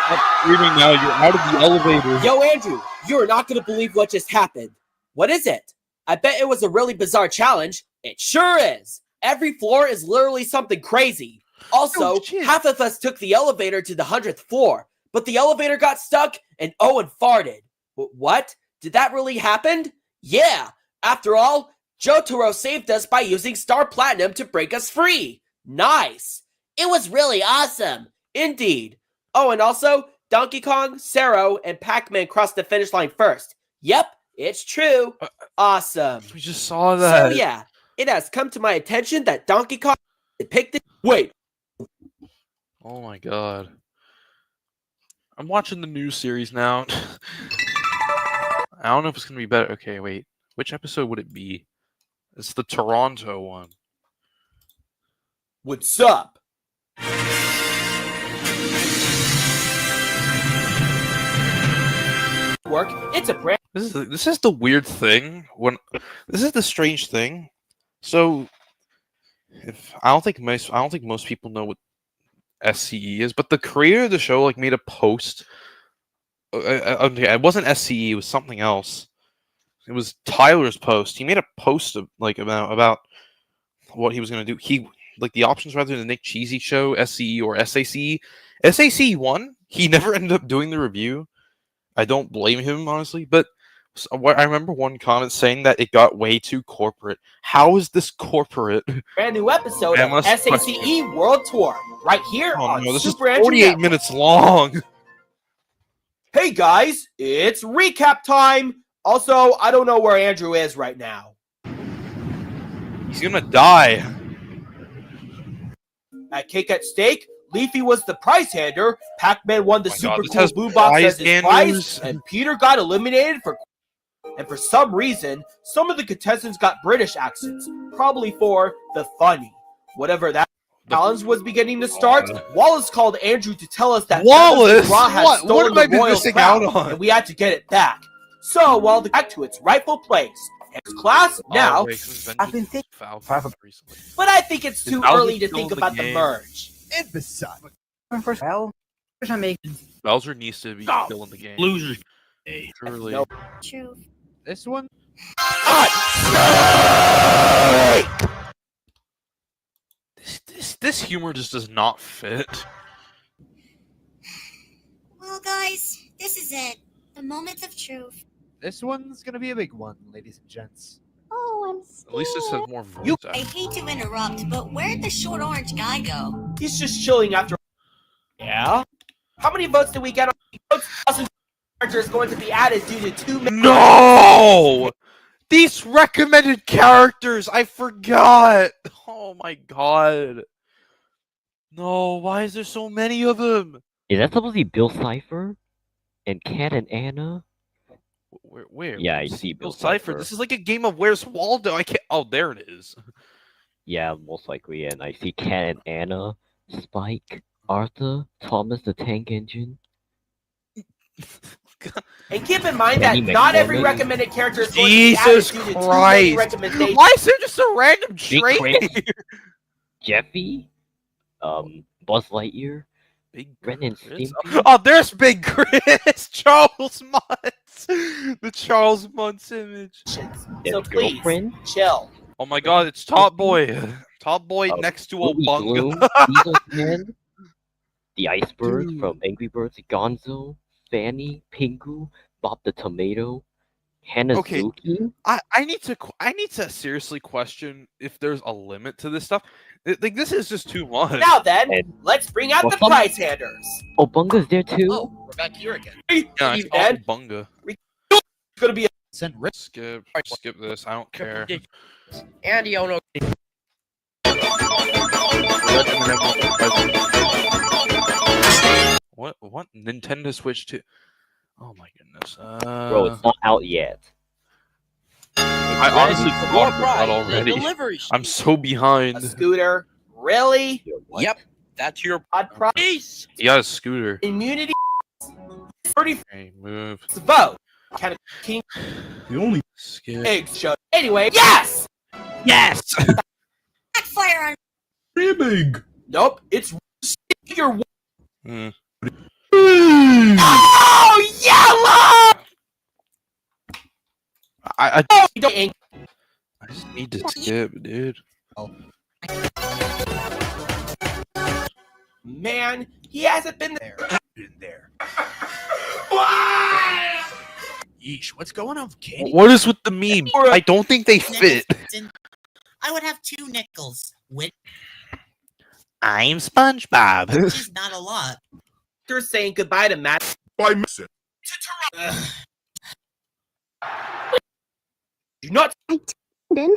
Stop screaming now. You're out of the elevator. Yo, Andrew, you are not gonna believe what just happened. What is it? I bet it was a really bizarre challenge. It sure is. Every floor is literally something crazy. Also, Oh, shit. half of us took the elevator to the 100th floor, but the elevator got stuck and Owen farted. What? Did that really happen? Yeah. After all, Jotaro saved us by using Star Platinum to break us free. Nice. It was really awesome. Indeed. Oh, and also, Donkey Kong, Sero, and Pac-Man crossed the finish line first. Yep, it's true. Awesome. We just saw that. So yeah, it has come to my attention that Donkey Kong depicted. Wait. Oh my god. I'm watching the new series now. I don't know if it's gonna be better. Okay, wait. Which episode would it be? It's the Toronto one. What's up? Work. It's a brand. This is the weird thing. This is the strange thing. So, if I don't think most people know what SCE is, but the creator of the show like made a post. Okay, it wasn't SCE. It was something else. It was Tyler's post. He made a post of like about what he was gonna do. He like the options rather than the Nick Cheesy show, SCE or SACE. SACE won. He never ended up doing the review. I don't blame him honestly, but I remember one comment saying that it got way too corporate. How is this corporate? Brand new episode Man, of let's SACE World Tour right here Oh on no, this is Super Entry 48 Network. minutes long. Hey guys, it's recap time. Also, I don't know where Andrew is right now. He's gonna die. At Cake at Stake, Leafy was the prize hander, Pac-Man won the Oh my super God, this cool has boombox as his prize prize, handers? and Peter got eliminated for. And for some reason, some of the contestants got British accents, probably for the funny. Whatever that challenge was beginning to start, Wallace called Andrew to tell us that Wallace? Feathers Raw had What stolen have I the been royal missing crown, out on? and we had to get it back. So, while the back to its rightful place, and class now. I've been thinking recently. But I think it's too Bowser early to still think in the about the game? merge. And besides, Bowser needs to be still in the game. Loser. Truly. Nope. True. this one, This humor just does not fit. Well, guys, this is it. The moment of truth. this one's gonna be a big one, ladies and gents. Oh, I'm At least this has more voice I hate to interrupt, but where'd the short orange guy go? He's just chilling after. Yeah? How many votes did we get on votes? Character is going to be added due to 2 minutes. No! These recommended characters, I forgot. Oh my god. No, why is there so many of them? Is that supposed to be Bill Cipher? And Cat and Anna? Where? Yeah, I see Bill Cipher. This is like a game of Where's Waldo. I can't. Oh, there it is. Yeah, most likely. And I see Cat and Anna, Spike, Arthur, Thomas the Tank Engine. And keep in mind that Benny not every McMorgan. recommended character is going Jesus to be added due to 2 Christ. many recommendations. Why is there just a random Big train Chris, here? Jeffy, Buzz Lightyear, Big Ren and Chris? Stimpy. Oh, there's Big Chris! Charles Muntz! The Charles Muntz image. So His please, girlfriend, chill. Oh my god, it's Top Boy. Top Boy next to Movie Gloom, Obunga. Diesel Man, the Iceberg from Angry Birds, Gonzo, Fanny, Pingu, Bob the Tomato, Hanazuki. I need to seriously question if there's a limit to this stuff. Like this is just too much. Now then, And- let's bring out Well, the some- prize handers. Obunga's there too. Oh, we're back here again. Yeah, it's You called dead? Obunga. It's gonna be a Send Rick Skip this. I don't care. Andy Ono. What? Nintendo Switch 2? Oh my goodness. Bro, it's not out yet. I honestly forgot about that already. Delivery. I'm so behind. a scooter. Really? Yep, that's your Odd prize. He got a scooter. Immunity. 30 Okay, move. vote. Can King The only skip. Eggs show. Anyway, yes. Yes. Backfire on Big. Nope. It's your. Hmm. Oh, yellow. I Oh, you don't ink. just need to skip, dude. Man, he hasn't been there. in there. Yeesh, what's going on with Katie? What is with the meme? I don't think they fit. I would have 2 nickels, which I'm SpongeBob. is not a lot. They're saying goodbye to Matt. By missing. Do not. Then.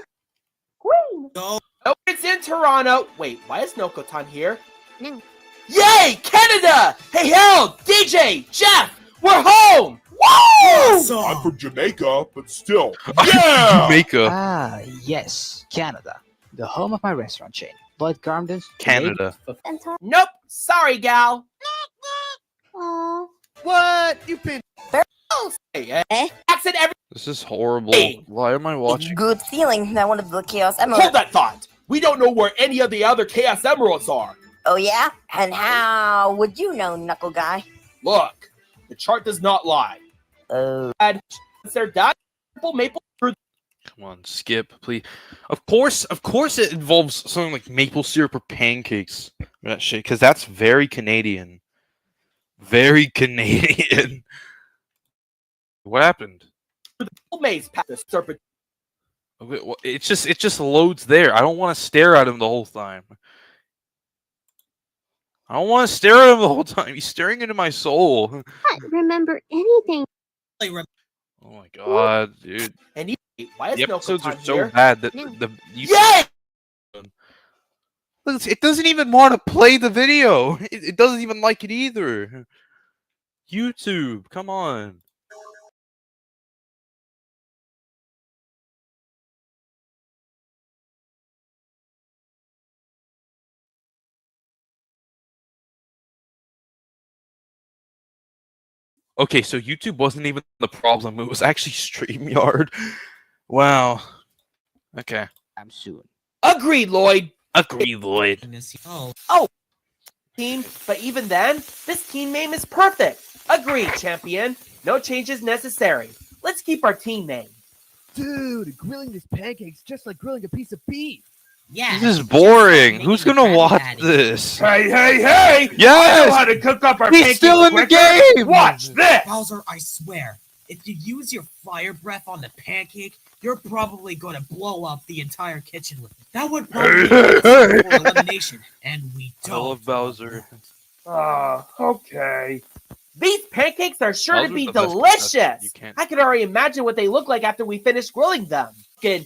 Go. Oh, it's in Toronto. Wait, why is Nokotan here? No. Yay, Canada! Hey, hell, DJ, Jeff, we're home! Woo! I'm from Jamaica, but still. Yeah! Jamaica, Ah, yes, Canada, the home of my restaurant chain, Blood Gardens. Canada. Nope, sorry, gal. Aww. What? You've been. Hey, accent every. This is horrible. Hey. Why am I watching? Good feeling that one of the Chaos Hold that thought. We don't know where any of the other Chaos Emeralds are. Oh yeah? And how would you know, Knuckle Guy? Look, the chart does not lie. Oh. They're that maple fruit. Come on, skip, please. Of course, it involves something like maple syrup or pancakes. That shit, because that's very Canadian. Very Canadian. What happened? Maze past the serpent. Okay, well, it just loads there. I don't want to stare at him the whole time. I don't want to stare at him the whole time. He's staring into my soul. I don't remember anything. Oh my god, dude. And why is The episodes are Nokotan so here? bad that No. the you Yay! Look, it doesn't even want to play the video. It doesn't even like it either. YouTube, come on. Okay, so YouTube wasn't even the problem. It was actually StreamYard. Wow. Okay. I'm soon. Agreed, Lloyd. Agreed, Lloyd. Oh, team, but even then, this team name is perfect. Agreed, champion. No changes necessary. Let's keep our team name. Dude, grilling these pancakes just like grilling a piece of beef. Yeah. This is boring. Who's gonna watch this? Hey, hey, hey! Yes! I know how to cook up our He's pancakes still in the quicker. game! Watch this! Bowser, I swear, if you use your fire breath on the pancake, you're probably going to blow up the entire kitchen with it. That would probably be a for elimination, and we I don't. love Bowser. Okay. These pancakes are sure to Bowser's be the best delicious. contestant. You can't- I can already imagine what they look like after we finish grilling them. Good.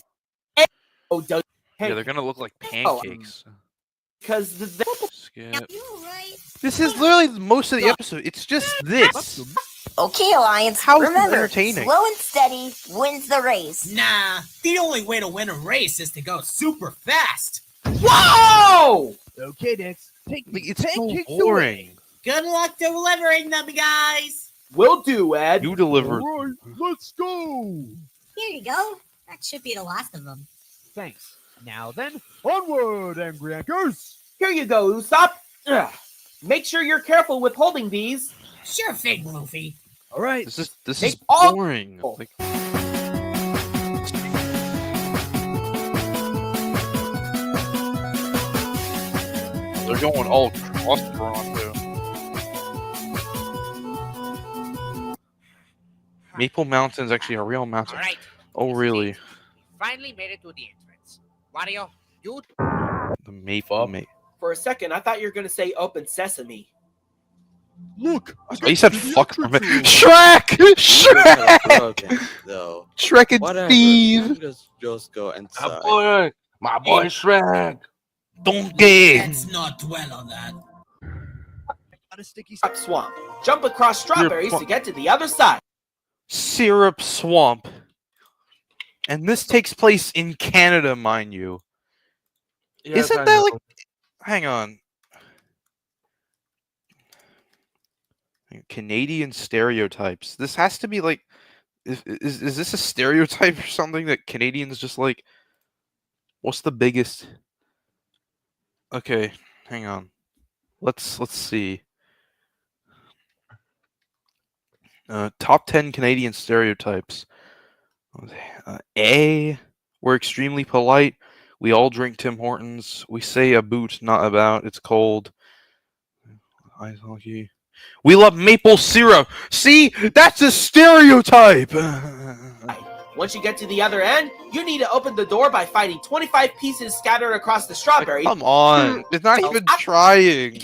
Oh, those Yeah, they're pancakes, gonna look like pancakes. because Skip. This is literally most of the episode. It's just this. Okay, Alliance. How is this Remember, entertaining? slow and steady wins the race. Nah, the only way to win a race is to go super fast. Whoa! Okay, Dex, take the It's so pancakes away. boring. Good luck delivering them, guys. Will do, Ed. You delivered. All right, let's go. Here you go. That should be the last of them. Thanks. Now then, onward, Angry Anchors. Here you go, Usopp. Ugh. Make sure you're careful with holding these. Sure thing, Luffy. All right. This is Take all- boring. Like, they're going all cross Toronto. Maple Mountain's actually a real mountain. Alright. Oh, really? Finally made it to the entrance. Wario, you. The Maple. For a second, I thought you were going to say open sesame. Look. Oh, you said fuck for me. Shrek! Shrek! though. Shrek and Whatever. Steve! Just go inside. My boy Shrek. Donkey! Let's not dwell on that. Got a sticky Up swamp. Jump across strawberries to get to the other side. Syrup Swamp. And this takes place in Canada, mind you. Yes, Isn't I that know. like... Hang on. Canadian stereotypes. This has to be like... Is this a stereotype or something that Canadians just like... What's the biggest... Okay, hang on. Let's see. Top 10 Canadian stereotypes. A. We're extremely polite. We all drink Tim Hortons. We say a boot, not about. It's cold. Ice hockey. We love maple syrup. See, that's a stereotype. Once you get to the other end, you need to open the door by finding 25 pieces scattered across the strawberry. Come on, it's not even trying.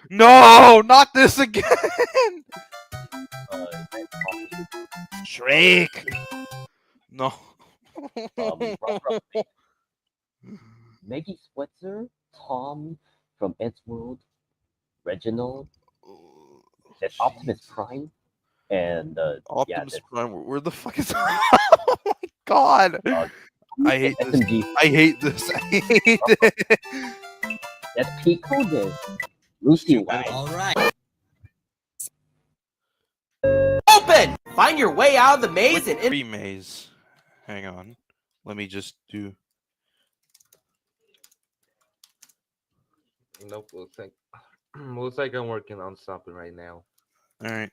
No, not this again. Shrek. No. Maggie Switzer, Tom from Edgeworld, Reginald, there's Optimus Prime, and Optimus Prime. Where the fuck is? Oh my god! I hate this. I hate this. I hate it. That's Pico there. Lucy guy. All right. Open! Find your way out of the maze and in. Free maze. Hang on. Let me just do. Nope. Looks like I'm working on something right now. All right.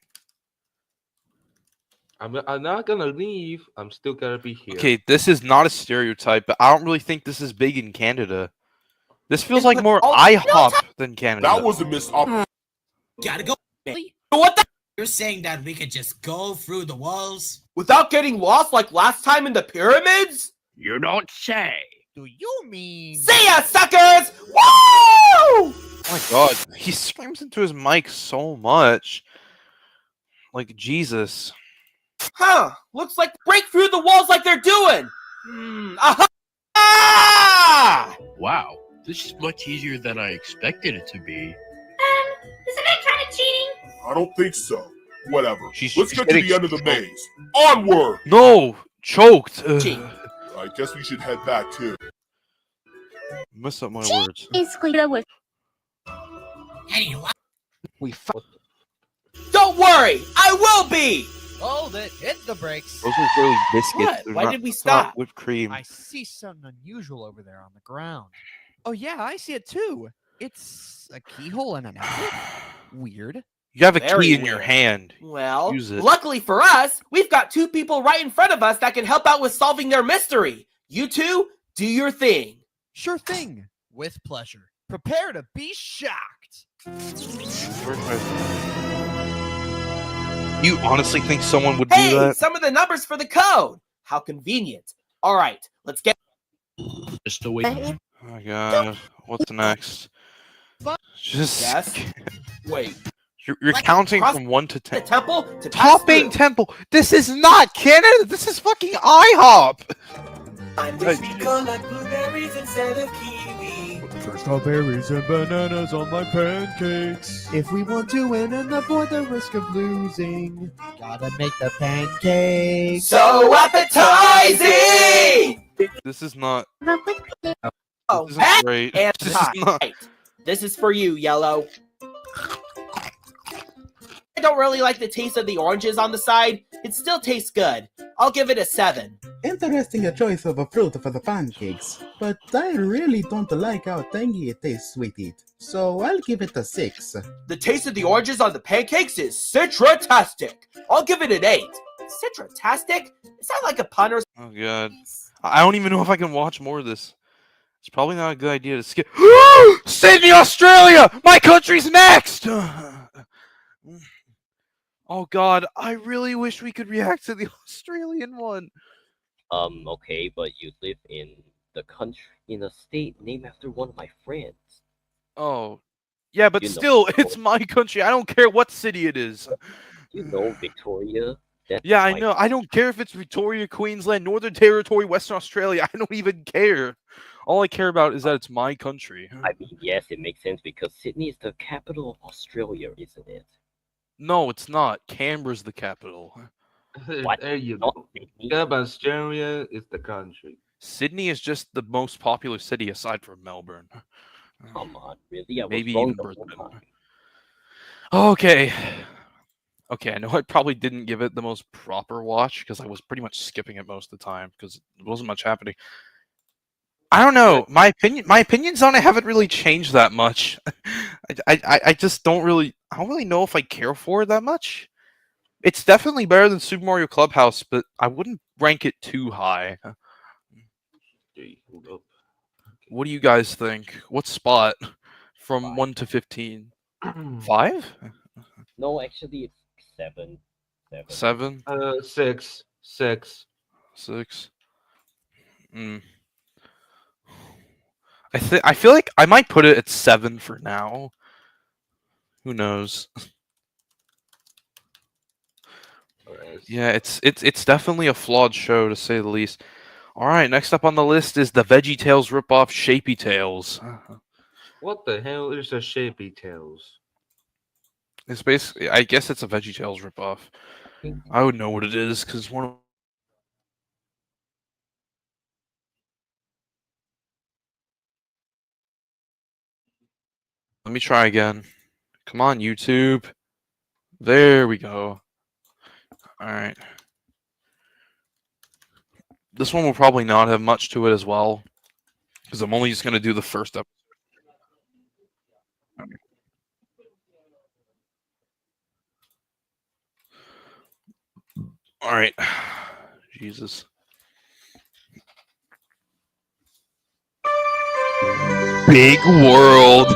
I'm not gonna leave. I'm still gonna be here. Okay, this is not a stereotype, but I don't really think this is big in Canada. This feels like more IHOP than Canada. That was a missed opportunity. Gotta go. What the? You're saying that we could just go through the walls? Without getting lost like last time in the pyramids? You don't say. Do you mean? See ya, suckers! Woo! Oh my god, he screams into his mic so much. Like Jesus. Huh? Looks like break through the walls like they're doing. Aha! Wow, This is much easier than I expected it to be. Isn't that kind of cheating? I don't think so. Whatever. Let's she's get to getting the end of the maze. Onward! No! Choked! I guess we should head back too. Mess up my words. We Don't worry, I will be. Hold it. Hit the brakes. Those are really biscuits. What? They're Why not- did we it's not stop? Whipped cream. I see something unusual over there on the ground. Oh yeah, I see it too. It's a keyhole and an outlet. Weird. You have a Very key in your weird. hand. Well, Use it. luckily for us, we've got two people right in front of us that can help out with solving their mystery. You two, do your thing. Sure thing. With pleasure. Prepare to be shocked. You honestly think someone would Hey, do that? some of the numbers for the code. How convenient. All right, let's get. Just the way. Oh my god. What's next? Just Yes. Wait. You're Let's counting cross from 1 to The 10. temple to pass Topping through. temple. This is not Canada. This is fucking IHOP. I'm Like- like blueberries instead of kiwi. Strawberries and bananas on my pancakes. If we want to win and avoid the risk of losing, gotta make the pancakes So appetizing. This is not. Oh, This isn't great. and This is hot. not. This is for you, Yellow. I don't really like the taste of the oranges on the side. It still tastes good. I'll give it a 7. Interesting choice of a fruit for the pancakes, but I really don't like how tangy it tastes with it, so I'll give it a 6. The taste of the oranges on the pancakes is citratastic. I'll give it an 8. Citratastic? Is that like a pun or Oh god. I don't even know if I can watch more of this. It's probably not a good idea to skip. Sydney, Australia! My country's next! Oh god, I really wish we could react to the Australian one. Okay, but you live in the country, in a state named after one of my friends. Oh. Yeah, but You know still, Victoria. it's my country. I don't care what city it is. You know Victoria? That's Yeah, I my- know. I don't care if it's Victoria, Queensland, Northern Territory, Western Australia. I don't even care. All I care about is that it's my country. I mean, yes, it makes sense because Sydney is the capital of Australia, isn't it? No, it's not. Canberra's the capital. What? There you Not go. Sydney? Yeah, but Australia is the country. Sydney is just the most popular city aside from Melbourne. Come on, really? I was Maybe wrong even the whole Brisbane. time. Okay. Okay, I know I probably didn't give it the most proper watch because I was pretty much skipping it most of the time because there wasn't much happening. I don't know. My opinions on it haven't really changed that much. I just don't really know if I care for it that much. It's definitely better than Super Mario Clubhouse, but I wouldn't rank it too high. Okay, hold up. What do you guys think? What spot from 1 to 15? 5? No, actually, it's 7. 7? 6. 6. 6. I feel like I might put it at 7 for now. Who knows? Yeah, it's definitely a flawed show to say the least. All right, next up on the list is the VeggieTales ripoff Shapy Tales. What the hell is a Shapy Tales? It's basically, I guess it's a VeggieTales ripoff. I would know what it is because one of Let me try again. Come on, YouTube. There we go. Alright. This one will probably not have much to it as well. Because I'm only just going to do the first episode. Alright. Jesus. Big world.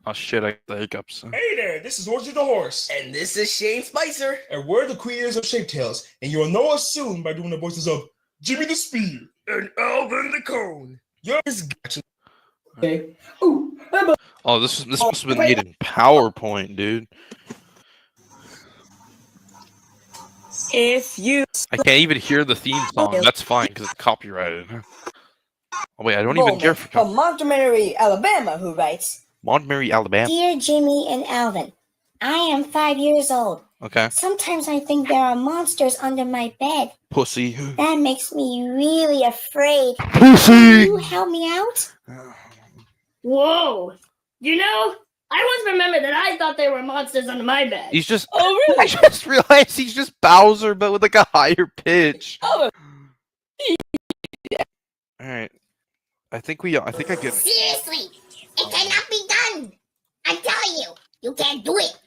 Oh shit, I got the hiccups. Hey there, this is Orchard the Horse. And this is Shane Spicer. And we're the creators of Shape Tales. And you'll know us soon by doing the voices of Jimmy the Spear and Alvin the Cone. Yes, gotcha. Okay. Oh, this must have been made in PowerPoint, dude. If you I can't even hear the theme song. That's fine because it's copyrighted. Oh wait, I don't even care for from Montgomery, Alabama, who writes, Montgomery, Alabama. Dear Jimmy and Alvin, I am 5 years old. Okay. Sometimes I think there are monsters under my bed. Pussy. That makes me really afraid. Pussy! Can you help me out? Whoa. You know, I once remember that I thought there were monsters under my bed. He's just. Oh, really? I just realized he's just Bowser, but with like a higher pitch. Oh. All right. I think I get it. Seriously, it cannot be done. I tell you, you can't do it.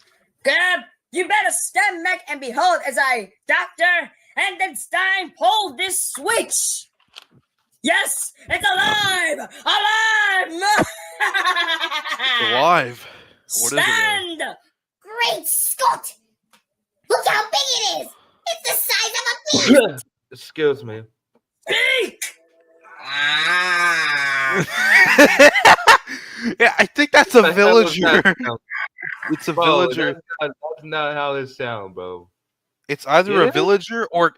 Gab, you better stand back and behold as I, Dr. Endenstein, pull this switch. Yes, it's alive! Alive! Alive. What is it? Stand! Great Scott! Look how big it is. It's the size of a beast. Excuse me. Speak! Yeah, I think that's a What the hell was villager. that sound? It's a Bro, villager. That's not how it sounds, bro. It's either a Yeah? villager or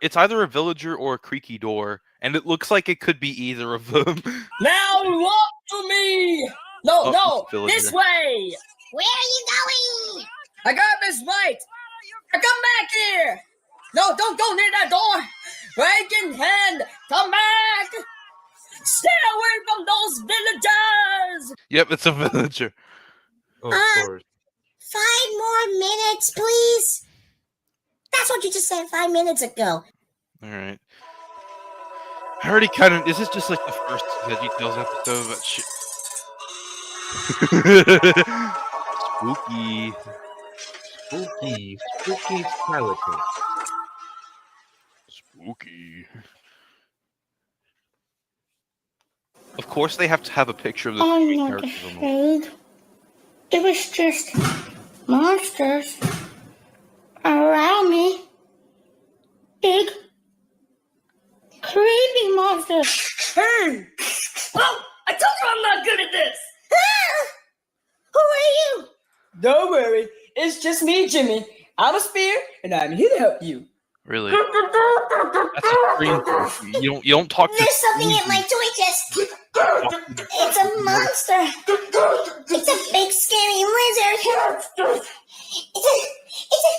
a creaky door, and it looks like it could be either of them. Now walk to me! No, Oh, no, villager. this way! Where are you going? I got this right! Now come back here! No, don't go near that door! Break in hand! Come back! Stay away from those villagers! Yep, it's a villager. Of course. 5 more minutes, please. That's what you just said 5 minutes ago. All right. I already kind of. This is just like the first VeggieTales episode, but shit. Spooky. Spooky skeleton. Spooky. Of course, they have to have a picture of the I'm three not characters on the afraid. It was just monsters around me. Big, creepy monsters. Hey! Oh, I told you I'm not good at this! Who are you? Don't worry, it's just me, Jimmy. I'm a spear, and I'm here to help you. Really? That's a screen. You don't talk to. There's something in my toy chest. It's a monster. It's a big scary lizard.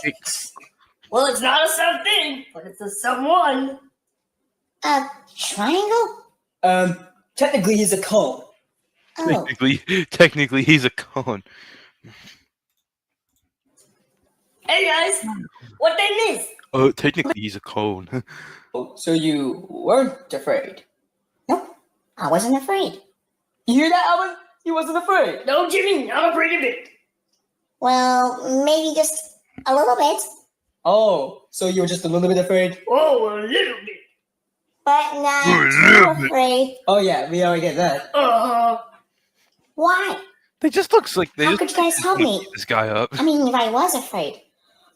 It's Well, it's not a something, but it's a someone. a triangle? Technically, he's a cone. Oh, Technically, he's a cone. Hey guys, what they miss? Oh, technically, he's a cone. So you weren't afraid? I wasn't afraid. You hear that, Alvin? He wasn't afraid. No, Jimmy, I'm afraid of it. Well, maybe just a little bit, Oh, so you were just a little bit afraid? Oh, a little bit. but not too afraid. Oh yeah, we already get that. Why? They just looks like they How just could you guys help me? beat this guy up. I mean, if I was afraid.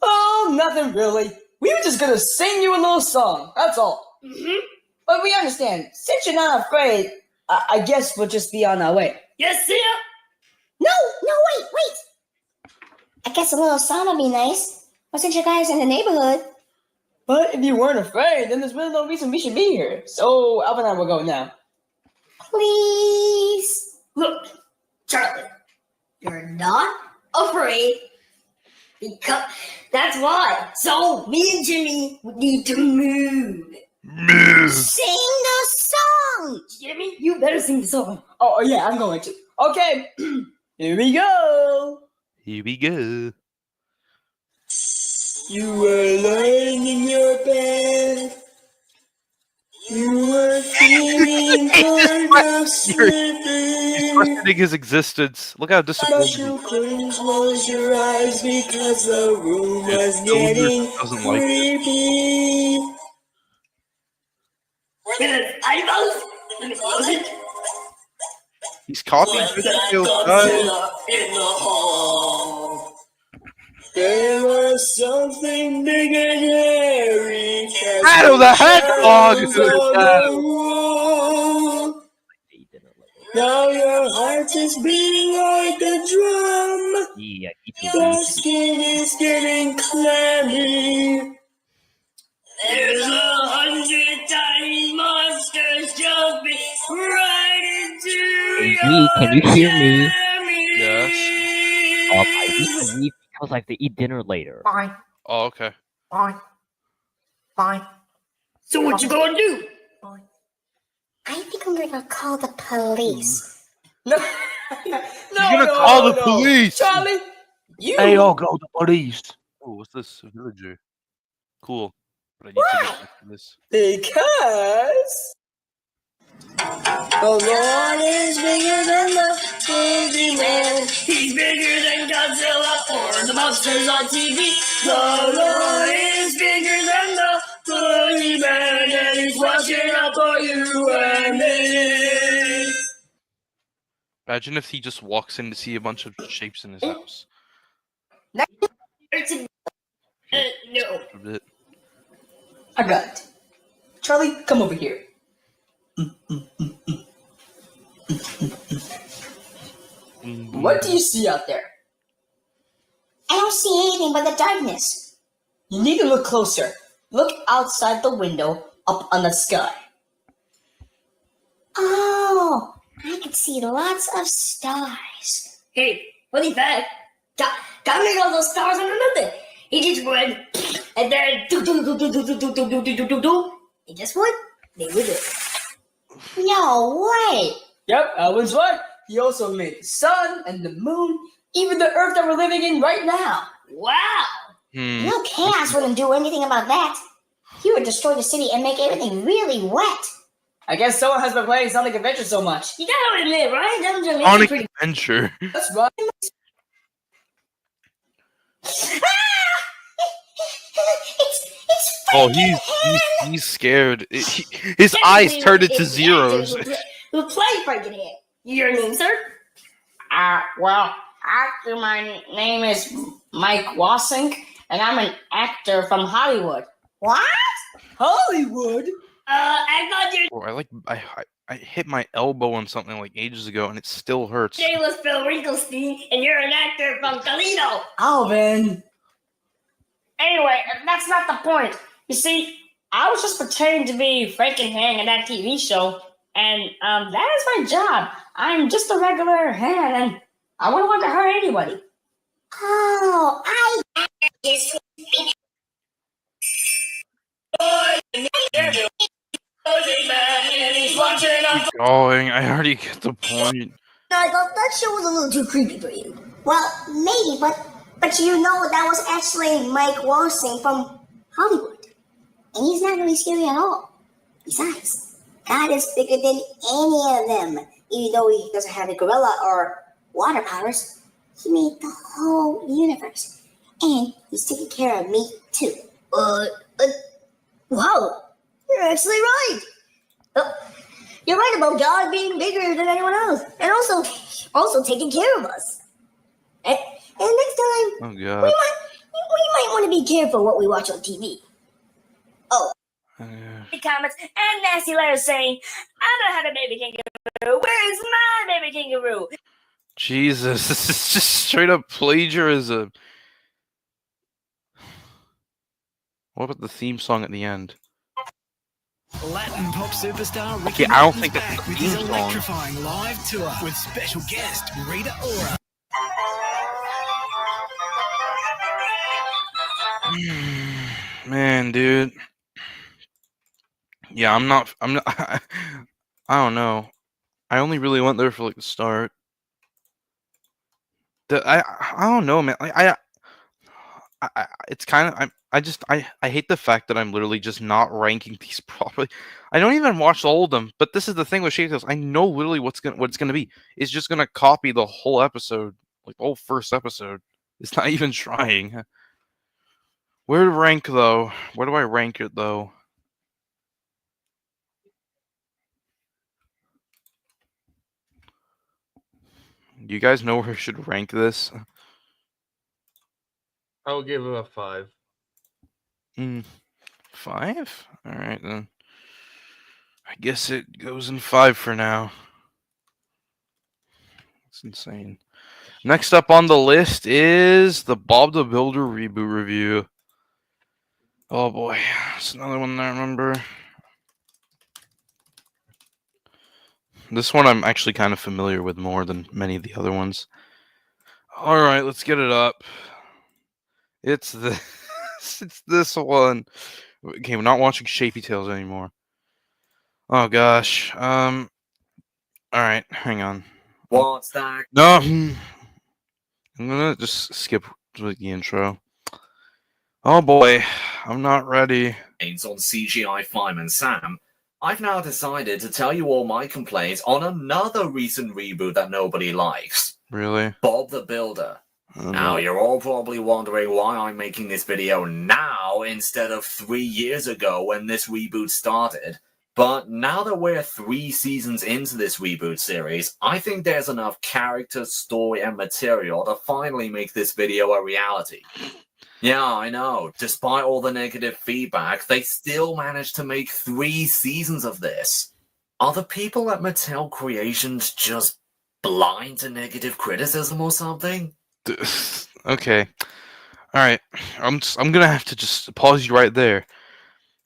Oh, nothing really. We were just gonna sing you a little song, that's all. Mm-hmm. But we understand. Since you're not afraid, I guess we'll just be on our way. Yes, see ya! No, wait. I guess a little song would be nice. Well, since you guys in the neighborhood. But if you weren't afraid, then there's really no reason we should be here. So, Alvin and I will go now. Please. Look, Charlie, you're not afraid. Because that's why. So, me and Jimmy need to move. Sing the song. Jimmy, you better sing the song. Oh, yeah, I'm going to. Okay, here we go. Here we go. You were lying in your bed. You were feeling kind of sleepy. He's questioning his existence. Look how But disappointed. you couldn't close your eyes because the room was getting Doesn't like it. creepy. Look at his eyeballs. Let me close it. He's copying VeggieTales, guys. In the hall. There was something big and hairy. Shadow the Hedgehog! Now your heart is beating like a drum. Yeah, Your skin is getting clammy. There's 100 tiny monsters jumping right into Hey, can you hear me? Yes. I need to leave because I have to eat dinner later. Fine, Oh, okay. fine, fine. So what you gonna do? I think I'm gonna call the police. No, You're gonna call the police. Charlie, you. Hey, yo, go the police. Oh, what's this? A villager. Cool. But I need to get back to this. Because the Lord is bigger than the boogeyman. He's bigger than Godzilla or the monsters on TV. The Lord is bigger than the boogeyman, and he's watching out for you and me. Imagine if he just walks in to see a bunch of shapes in his house. No. A bit. I got it. Charlie, come over here. What do you see out there? I don't see anything but the darkness. You need to look closer. Look outside the window, up on the sky. Oh, I can see lots of stars. Hey, what is that? God made all those stars under nothing. He just went, and then do. And guess what? They were there. No way. Yep, Alvin's right. He also made the sun and the moon, even the earth that we're living in right now. Wow. No chaos wouldn't do anything about that. He would destroy the city and make everything really wet. I guess someone has been playing Sonic Adventure so much. You gotta admit, right? That was amazing. Sonic Pretty. Adventure. That's right. Oh, he's scared. His eyes turned into zeros. Who played Frankenhead? Your name, sir? Well, actually, my name is Mike Wassink, and I'm an actor from Hollywood. What? Hollywood? I thought you Oh, I hit my elbow on something like ages ago, and it still hurts. Shameless Bill Wrinklestein, and you're an actor from Toledo. Alvin. Anyway, that's not the point. You see, I was just pretending to be Frankenhang in that TV show, and that is my job. I'm just a regular hand, and I wouldn't want to hurt anybody. Oh, I just. Keep going. I already get the point. I thought that show was a little too creepy for you. Well, maybe, but you know that was actually Mike Wassink from Hollywood. And he's not really scary at all. Besides, God is bigger than any of them. Even though he doesn't have a gorilla or water powers, he made the whole universe. And he's taking care of me, too. Wow, you're actually right. You're right about God being bigger than anyone else. And also taking care of us. And next time, Oh we god. might want to be careful what we watch on TV. Oh. Comments and nasty letters saying, I don't have a baby kangaroo. Where's my baby kangaroo? Jesus, this is just straight up plagiarism. What about the theme song at the end? Latin pop superstar Okay, Ricky I don't Martin's think that's back the with his theme song. electrifying live tour with special guest Rita Ora. Man, dude. Yeah, I'm not. I don't know. I only really went there for like the start. I don't know, man. Like it's kind of I hate the fact that I'm literally just not ranking these properly. I don't even watch all of them, but this is the thing with Shake Tales. I know literally what it's gonna be. It's just gonna copy the whole episode, like the whole first episode. It's not even trying. Where to rank though? Where do I rank it though? Do you guys know where I should rank this? I will give it a 5. 5? All right then. I guess it goes in 5 for now. It's insane. Next up on the list is the Bob the Builder reboot review. Oh boy, it's another one that I remember. This one I'm actually kind of familiar with more than many of the other ones. All right, let's get it up. It's this. It's this one. Okay, we're not watching Shapy Tales anymore. Oh gosh. All right, hang on. What's that? No, I'm gonna just skip the intro. Oh boy, I'm not ready. On CGI Fireman Sam, I've now decided to tell you all my complaints on another recent reboot that nobody likes. Really? Bob the Builder. Now, you're all probably wondering why I'm making this video now instead of 3 years ago when this reboot started. But now that we're 3 seasons into this reboot series, I think there's enough character, story, and material to finally make this video a reality. Yeah, I know. Despite all the negative feedback, they still managed to make 3 seasons of this. Are the people at Mattel Creations just blind to negative criticism or something? Okay. Alright. I'm gonna have to just pause you right there.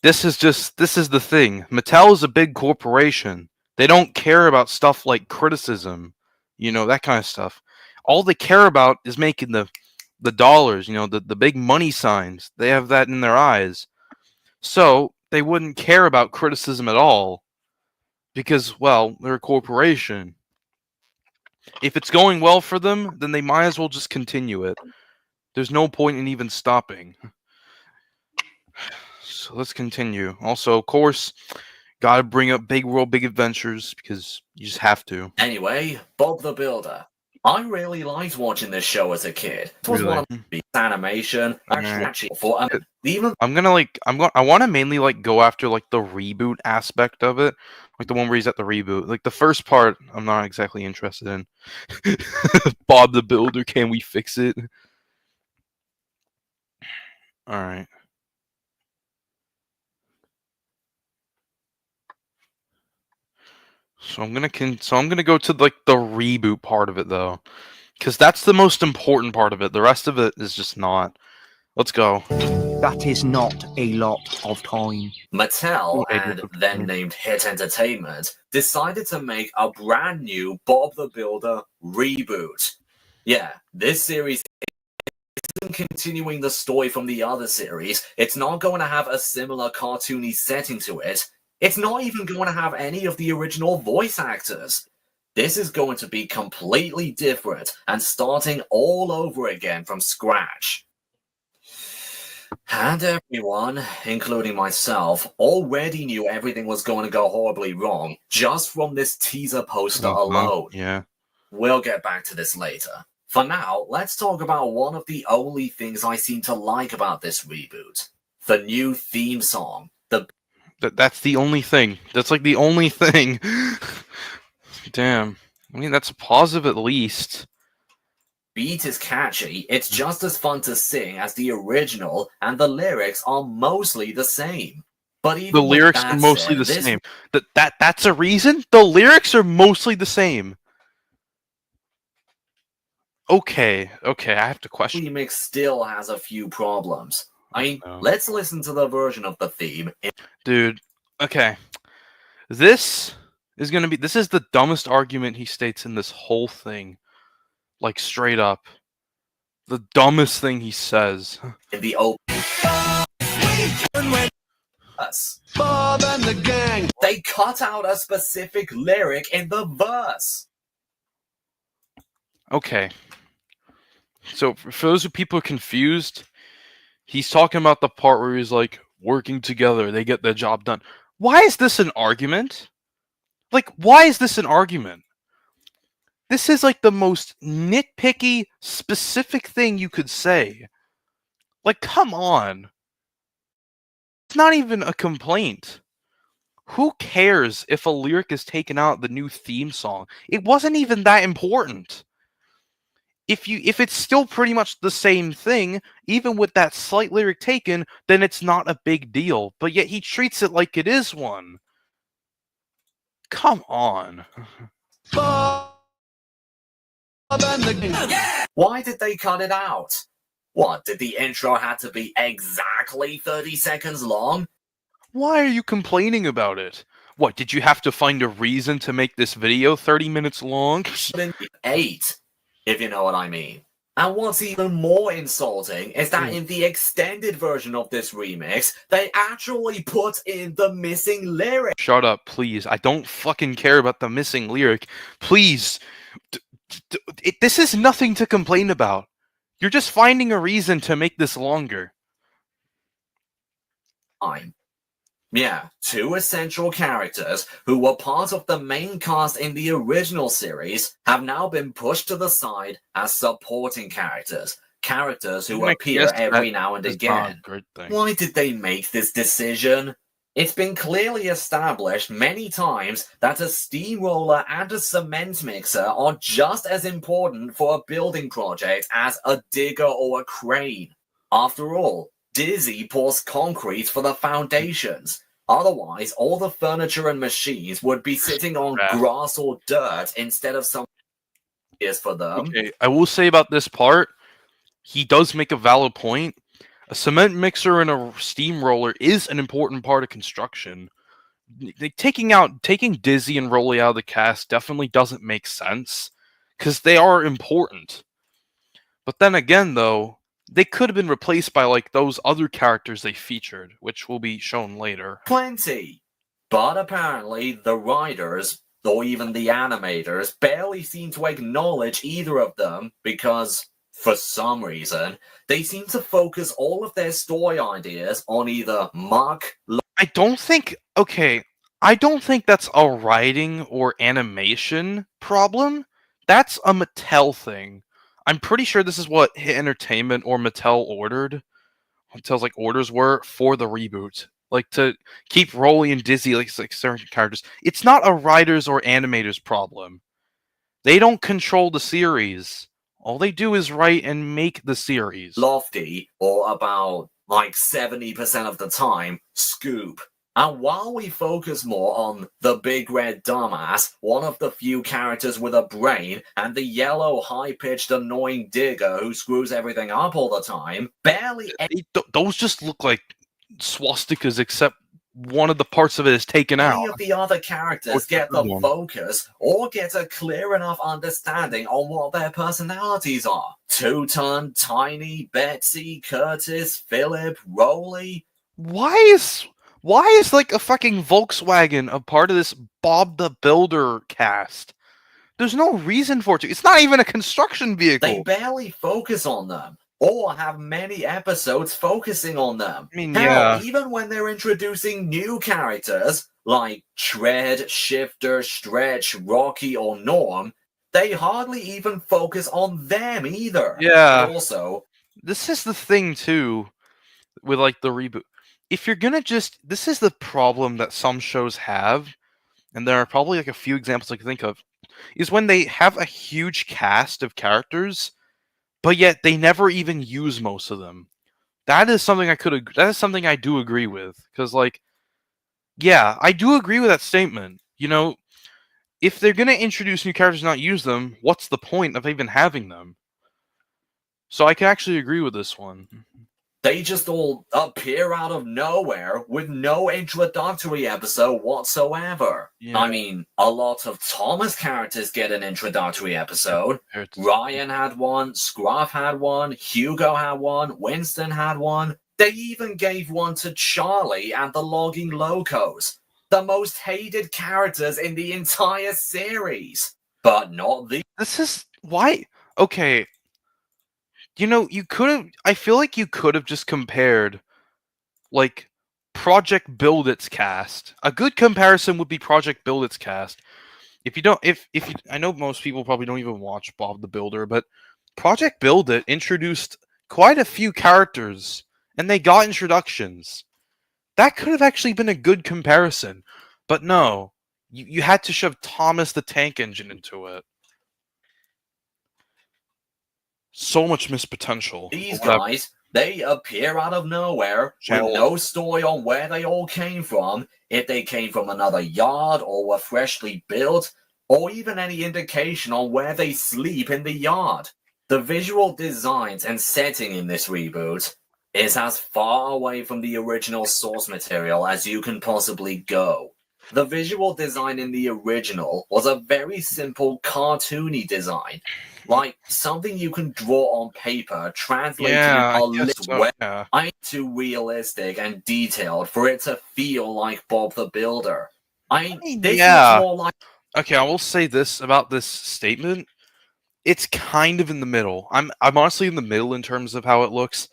This is the thing. Mattel is a big corporation. They don't care about stuff like criticism, you know, that kind of stuff. All they care about is making the dollars, you know, the big money signs. They have that in their eyes. So they wouldn't care about criticism at all. Because, well, they're a corporation. If it's going well for them, then they might as well just continue it. There's no point in even stopping. So let's continue. Also, of course, gotta bring up Big World, Big Adventures, because you just have to. Anyway, Bob the Builder. I really liked watching this show as a kid. It was one of the animation, actually for even I want to mainly like go after like the reboot aspect of it, like the one where he's at the reboot. Like the first part, I'm not exactly interested in. Bob the Builder, can we fix it? All right. So I'm gonna go to like the reboot part of it though, because that's the most important part of it. The rest of it is just not. Let's go. That is not a lot of time. Mattel, and then named Hit Entertainment, decided to make a brand new Bob the Builder reboot. Yeah, this series isn't continuing the story from the other series. It's not going to have a similar cartoony setting to it. It's not even going to have any of the original voice actors. This is going to be completely different and starting all over again from scratch. And everyone, including myself, already knew everything was going to go horribly wrong just from this teaser poster alone. Yeah. We'll get back to this later. For now, let's talk about one of the only things I seem to like about this reboot. The new theme song. That's the only thing. That's like the only thing. Damn. I mean, that's a positive at least. Beat is catchy, it's just as fun to sing as the original, and the lyrics are mostly the same. But even the lyrics are mostly the same. That's a reason? The lyrics are mostly the same. Okay, I have to question. The remix still has a few problems. I mean, let's listen to the version of the theme. Dude, okay. This is the dumbest argument he states in this whole thing. Like, straight up. The dumbest thing he says. In the open. Bob and the gang. They cut out a specific lyric in the verse. Okay. So, for those people confused, he's talking about the part where he's like, working together, they get the job done. Why is this an argument? Like, why is this an argument? This is like the most nitpicky, specific thing you could say. Like, come on. It's not even a complaint. Who cares if a lyric is taken out the new theme song? It wasn't even that important. If it's still pretty much the same thing, even with that slight lyric taken, then it's not a big deal. But yet he treats it like it is one. Come on. Why did they cut it out? What, did the intro have to be exactly 30 seconds long? Why are you complaining about it? What, did you have to find a reason to make this video 30 minutes long? 8, if you know what I mean. And what's even more insulting is that in the extended version of this remix, they actually put in the missing lyric. Shut up, please. I don't fucking care about the missing lyric. Please. This is nothing to complain about. You're just finding a reason to make this longer. Yeah, 2 essential characters who were part of the main cast in the original series have now been pushed to the side as supporting characters. Characters who appear every now and again. Why did they make this decision? It's been clearly established many times that a steamroller and a cement mixer are just as important for a building project as a digger or a crane. After all, Dizzy pours concrete for the foundations. Otherwise, all the furniture and machines would be sitting on grass or dirt instead of some is for them. Okay, I will say about this part, he does make a valid point. A cement mixer and a steamroller is an important part of construction. Taking Dizzy and Rolly out of the cast definitely doesn't make sense, because they are important. But then again, though, they could have been replaced by, like, those other characters they featured, which will be shown later. Plenty! But apparently, the writers, or even the animators, barely seem to acknowledge either of them because, for some reason, they seem to focus all of their story ideas on either Mark... I don't think that's a writing or animation problem. That's a Mattel thing. I'm pretty sure this is what Hit Entertainment or Mattel ordered. Mattel's like orders were for the reboot, like to keep Rolly and Dizzy like certain characters. It's not a writers or animators problem. They don't control the series. All they do is write and make the series. Lofty, or about like 70% of the time, Scoop. And while we focus more on the big red dumbass, one of the few characters with a brain, and the yellow high-pitched annoying digger who screws everything up all the time, barely... Those just look like swastikas, except one of the parts of it is taken out. Any of the other characters get the focus, or get a clear enough understanding on what their personalities are. Two-Ton, Tiny, Betsy, Curtis, Philip, Rolly... Why is like a fucking Volkswagen a part of this Bob the Builder cast? There's no reason for it to. It's not even a construction vehicle. They barely focus on them, or have many episodes focusing on them. I mean, hell, even when they're introducing new characters, like Tread, Shifter, Stretch, Rocky, or Norm, they hardly even focus on them either. Yeah. And also, this is the thing, too, with like the reboot. If you're gonna this is the problem that some shows have, and there are probably like a few examples I can think of, is when they have a huge cast of characters, but yet they never even use most of them. That is something I do agree with, because like, yeah, I do agree with that statement. You know, if they're gonna introduce new characters and not use them, what's the point of even having them? So I can actually agree with this one. they just all appear out of nowhere with no introductory episode whatsoever. Yeah. I mean, a lot of Thomas characters get an introductory episode. Ryan had one, Scruff had one, Hugo had one, Winston had one. They even gave one to Charlie and the Logging Locos, the most hated characters in the entire series. But not the... This is... Why? Okay. You know, you could have... I feel like you could have just compared, like, Project Build It's cast. A good comparison would be Project Build It's cast. If you don't... If you, I know most people probably don't even watch Bob the Builder, but Project Build It introduced quite a few characters, and they got introductions. That could have actually been a good comparison. But no. You had to shove Thomas the Tank Engine into it. So much missed potential. These guys, they appear out of nowhere with no story on where they all came from, if they came from another yard or were freshly built, or even any indication on where they sleep in the yard. The visual designs and setting in this reboot is as far away from the original source material as you can possibly go. The visual design in the original was a very simple cartoony design, like something you can draw on paper, translated Yeah, in a I guess little so, way, yeah. too realistic and detailed for it to feel like Bob the Builder. This Yeah. looks more like Okay, I will say this about this statement. It's kind of in the middle. I'm honestly in the middle in terms of how it looks.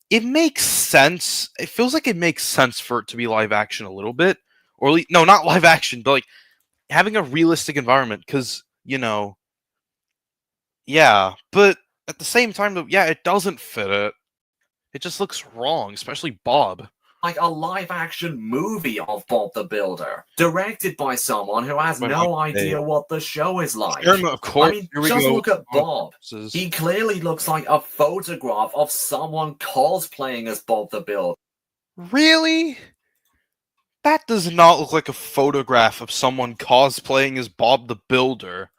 It makes sense. It feels like it makes sense for it to be live action a little bit, or no, not live action, but like having a realistic environment. Because yeah, but at the same time, though, yeah, it doesn't fit it. It just looks wrong, especially Bob. a live-action movie of Bob the Builder, directed by someone who has But no okay. idea what the show is like. Sure, of course. I mean, Here we just go. look at Bob. This is- He clearly looks like a photograph of someone cosplaying as Bob the Builder. Really? That does not look like a photograph of someone cosplaying as Bob the Builder.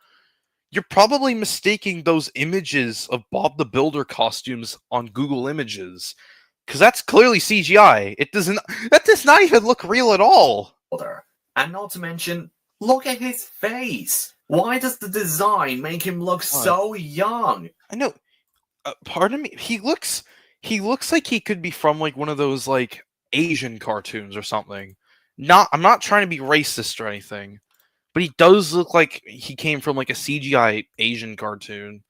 You're probably mistaking those images of Bob the Builder costumes on Google Images, because that's clearly CGI. That does not even look real at all. And not to mention, look at his face. Why does the design make him look so young? I know. Pardon me. He looks like he could be from like one of those like Asian cartoons or something. I'm not trying to be racist or anything, but he does look like he came from like a CGI Asian cartoon.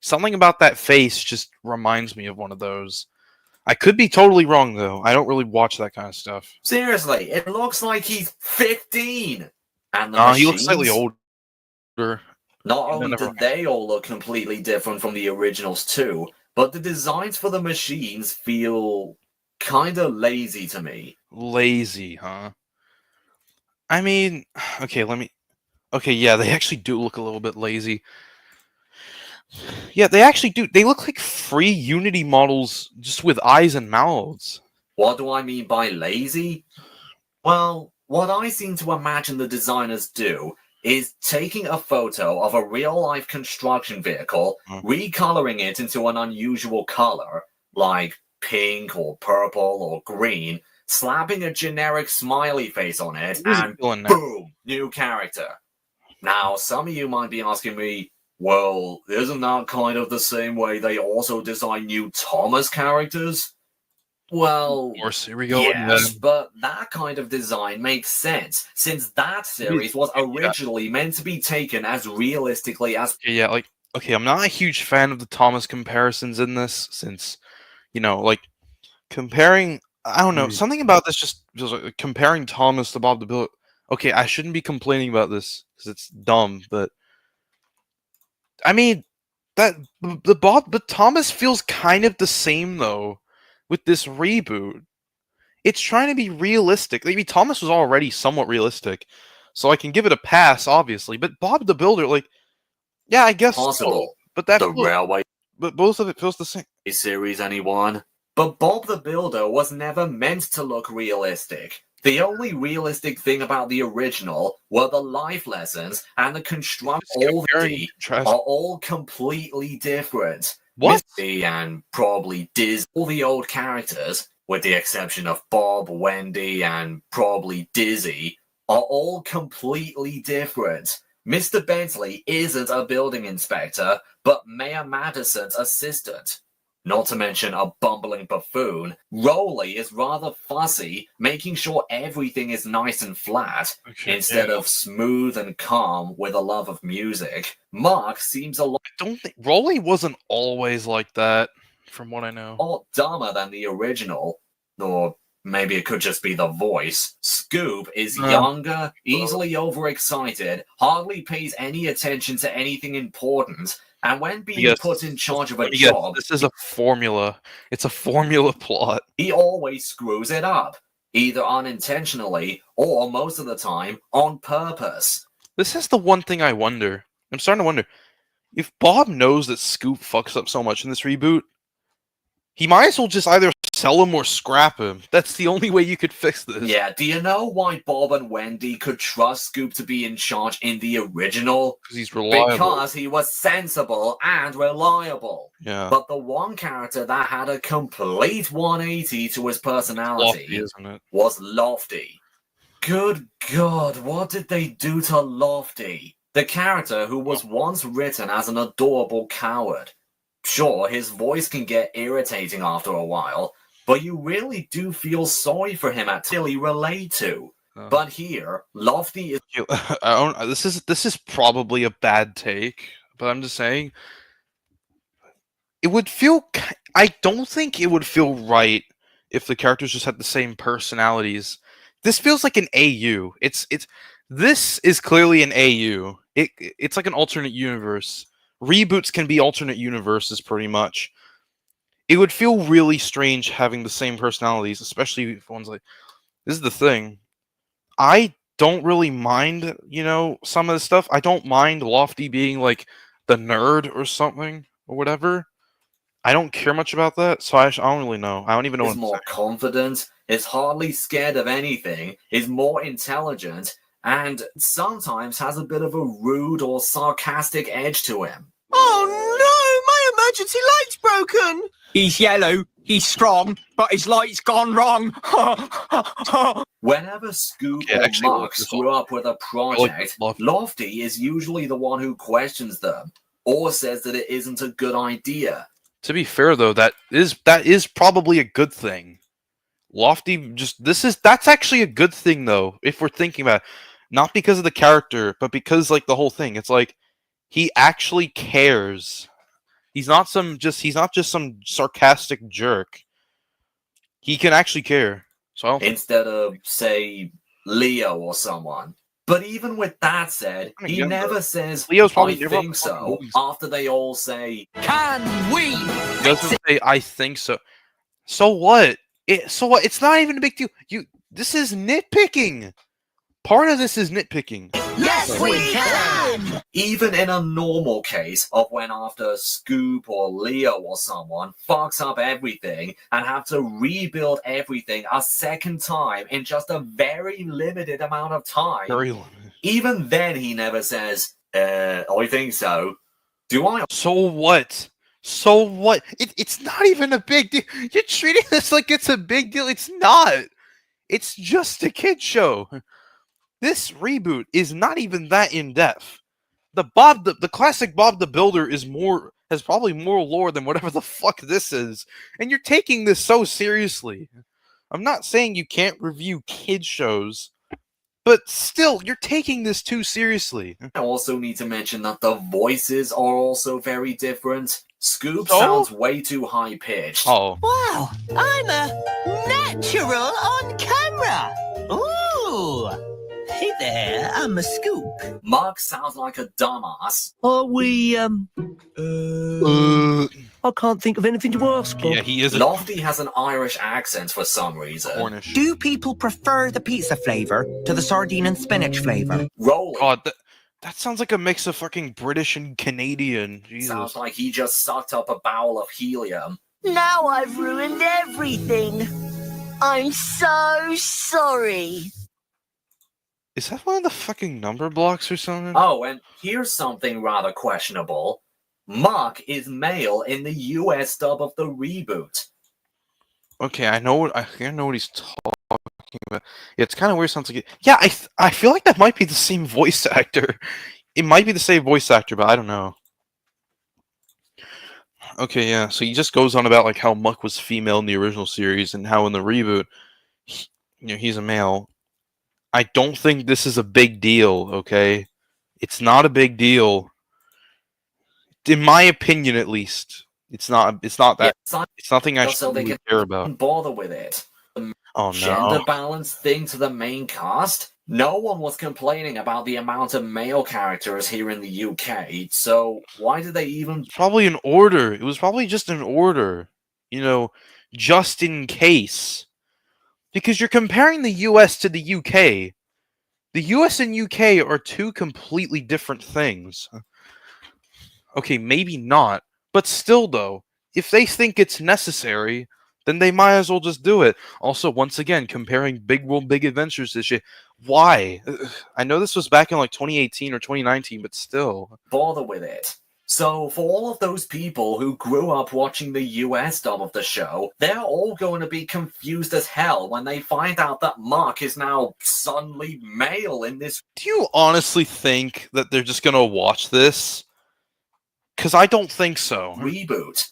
Something about that face just reminds me of one of those. I could be totally wrong though. I don't really watch that kind of stuff. Seriously, it looks like he's 15. And the He looks slightly machines? older. Not Yeah, only never did they all look completely different from the originals too, but the designs for the machines feel kinda lazy to me. Lazy, huh? I mean, okay, yeah, they actually do look a little bit lazy. Yeah, they actually do. They look like free Unity models just with eyes and mouths. What do I mean by lazy? Well, what I seem to imagine the designers do is taking a photo of a real-life construction vehicle, recoloring it into an unusual color, like pink or purple or green, slapping a generic smiley face on it, and boom, new character. Now, some of you might be asking me, well, isn't that kind of the same way they also design new Thomas characters? Well, Of course, here we go yes, again. but that kind of design makes sense, since that series was originally meant to be taken as realistically as Yeah, like, okay, I'm not a huge fan of the Thomas comparisons in this, since, like, comparing, I don't know, something about this just like, comparing Thomas to Bob the Builder. Okay, I shouldn't be complaining about this, because it's dumb, but, I mean, but Thomas feels kind of the same, though, with this reboot. It's trying to be realistic. Maybe Thomas was already somewhat realistic, so I can give it a pass, obviously. But Bob the Builder, like, yeah, I guess possible. so, but that the railway but both of it feels the same. series, anyone? But Bob the Builder was never meant to look realistic. The only realistic thing about the original were the life lessons and the construction. Are all completely different. What? Misty and probably Diz, all the old characters, with the exception of Bob, Wendy, and probably Dizzy, are all completely different. Mr. Bentley isn't a building inspector, but Mayor Madison's assistant. Not to mention a bumbling buffoon, Rolly is rather fussy, making sure everything is nice and flat, instead of smooth and calm with a love of music. Mark seems a lot Rolly wasn't always like that, from what I know. dumber than the original, or maybe it could just be the voice. Scoop is No. younger, easily overexcited, hardly pays any attention to anything important, and when being Yes. put in charge of a Yes, job, this is a formula. It's a formula plot. he always screws it up, either unintentionally or most of the time on purpose. This is the one thing I wonder. I'm starting to wonder if Bob knows that Scoop fucks up so much in this reboot. He might as well just either sell him or scrap him. That's the only way you could fix this. Yeah, do you know why Bob and Wendy could trust Scoop to be in charge in the original? Because he's reliable. Because he was sensible and reliable. Yeah. But the one character that had a complete 180 to his personality Lofty, isn't it? was Lofty. Good God, what did they do to Lofty? The character who was once written as an adorable coward. Sure, his voice can get irritating after a while, but you really do feel sorry for him at till you relate to. But here, Lofty is... I don't, this is probably a bad take, but I'm just saying it would feel... I don't think it would feel right if the characters just had the same personalities. This feels like an AU. This is clearly an AU. It's like an alternate universe. Reboots can be alternate universes, pretty much. It would feel really strange having the same personalities, especially if one's like... This is the thing. I don't really mind, some of the stuff. I don't mind Lofty being, like, the nerd or something, or whatever. I don't care much about that, so I don't really know. I don't even know what is more confident, is hardly scared of anything, is more intelligent, and sometimes has a bit of a rude or sarcastic edge to him. Oh no, my emergency light's broken! He's yellow, he's strong, but his light's gone wrong. Whenever Scoop or Mark screw up with a project, Lofty is usually the one who questions them, or says that it isn't a good idea. To be fair, though, that is probably a good thing. Lofty that's actually a good thing, though, if we're thinking about it. Not because of the character, but because, like, the whole thing. It's like he actually cares. He's not just some sarcastic jerk. He can actually care. So I don't instead of, say, Leo or someone. But even with that said, he never says, Leo's probably I never think so, after they all say, Can we? He doesn't say, I think so. So what? It's not even a big deal. This is nitpicking. Part of this is nitpicking. Yes, we can! Even in a normal case of when after Scoop or Leo or someone fucks up everything and have to rebuild everything a second time in just a very limited amount of time, Very limited. Even then he never says, I think so. Do I? So what? So what? It's not even a big deal. You're treating this like it's a big deal. It's not. It's just a kid show. This reboot is not even that in depth. The classic Bob the Builder has probably more lore than whatever the fuck this is, and you're taking this so seriously. I'm not saying you can't review kid shows, but still, you're taking this too seriously. I also need to mention that the voices are also very different. Scoop sounds way too high pitched. Oh. Wow, I'm a natural on camera. Ooh. Hey there, I'm a Scoop. Mark sounds like a dumbass. Are we, I can't think of anything to ask. Yeah, he is. Lofty has an Irish accent for some reason. Cornish. Do people prefer the pizza flavor to the sardine and spinach flavor? Rolling. God, that sounds like a mix of fucking British and Canadian. Jesus. Sounds like he just sucked up a barrel of helium. Now I've ruined everything. I'm so sorry. Is that one of the fucking number blocks or something? Oh, and here's something rather questionable. Mark is male in the US dub of the reboot. Okay, I know what he's talking about. Yeah, it's kind of weird. Sounds like it. Yeah, I feel like that might be the same voice actor. It might be the same voice actor, but I don't know. Okay, yeah. So he just goes on about like how Muck was female in the original series and how in the reboot, he's a male. I don't think this is a big deal. Okay, it's not a big deal. In my opinion, at least, it's not. It's not that. Yeah, it's nothing I so should they really can care about. Bother with it. The Oh gender no. balance thing to the main cast. No one was complaining about the amount of male characters here in the UK. So why did they even? Probably an order. It was probably just an order. Just in case. Because you're comparing the US to the UK. The US and UK are two completely different things. Okay, maybe not. But still, though, if they think it's necessary, then they might as well just do it. Also, once again, comparing Big World Big Adventures this shit. Why? I know this was back in like 2018 or 2019, but still. Bother with it. So, for all of those people who grew up watching the US dub of the show, they're all going to be confused as hell when they find out that Mark is now suddenly male in this. Do you honestly think that they're just gonna watch this? Because I don't think so. Reboot.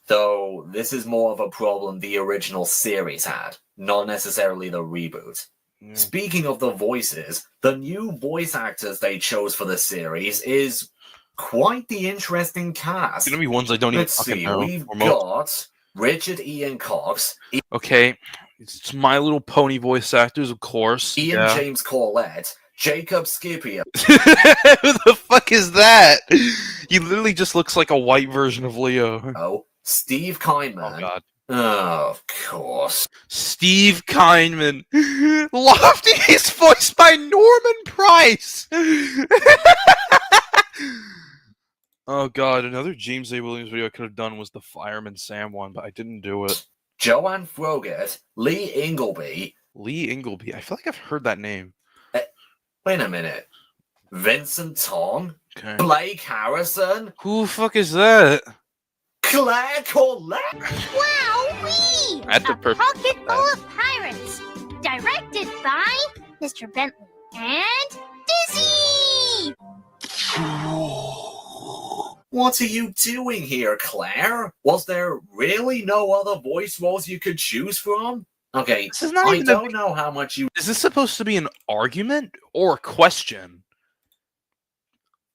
Though this is more of a problem the original series had, not necessarily the reboot. Speaking of the voices, the new voice actors they chose for the series is quite the interesting cast. It's gonna be ones I don't even Let's fucking see, know. we've or most. got Richard Ian Cox, Okay, it's My Little Pony voice actors, of course. Ian Yeah. James Corlett, Jacob Scipio, Who the fuck is that? He literally just looks like a white version of Leo. Steve Kindman. Oh god. Of course. Steve Kindman. Lofty is voiced by Norman Price. Oh god, another James A. Williams video I could have done was the Fireman Sam one, but I didn't do it. Joanne Froggatt, Lee Ingleby. Lee Ingleby. I feel like I've heard that name. Wait a minute. Vincent Tong? Okay. Blake Harrison? Who the fuck is that? Claire Collette? Wowee! That's a perfect Pocket full of pirates. Directed by Mr. Bentley and Dizzy! What are you doing here, Claire? Was there really no other voice roles you could choose from? Okay, This is not I even don't know how much you... Is this supposed to be an argument or a question?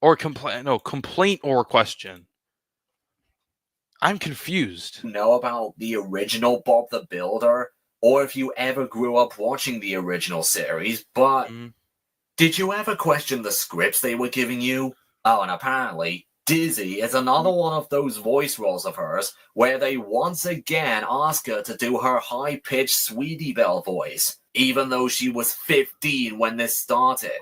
Or complaint? No, complaint or a question. I'm confused. know about the original Bob the Builder, or if you ever grew up watching the original series, but did you ever question the scripts they were giving you? Oh, and apparently, Dizzy is another one of those voice roles of hers where they once again ask her to do her high-pitched Sweetie Belle voice, even though she was 15 when this started.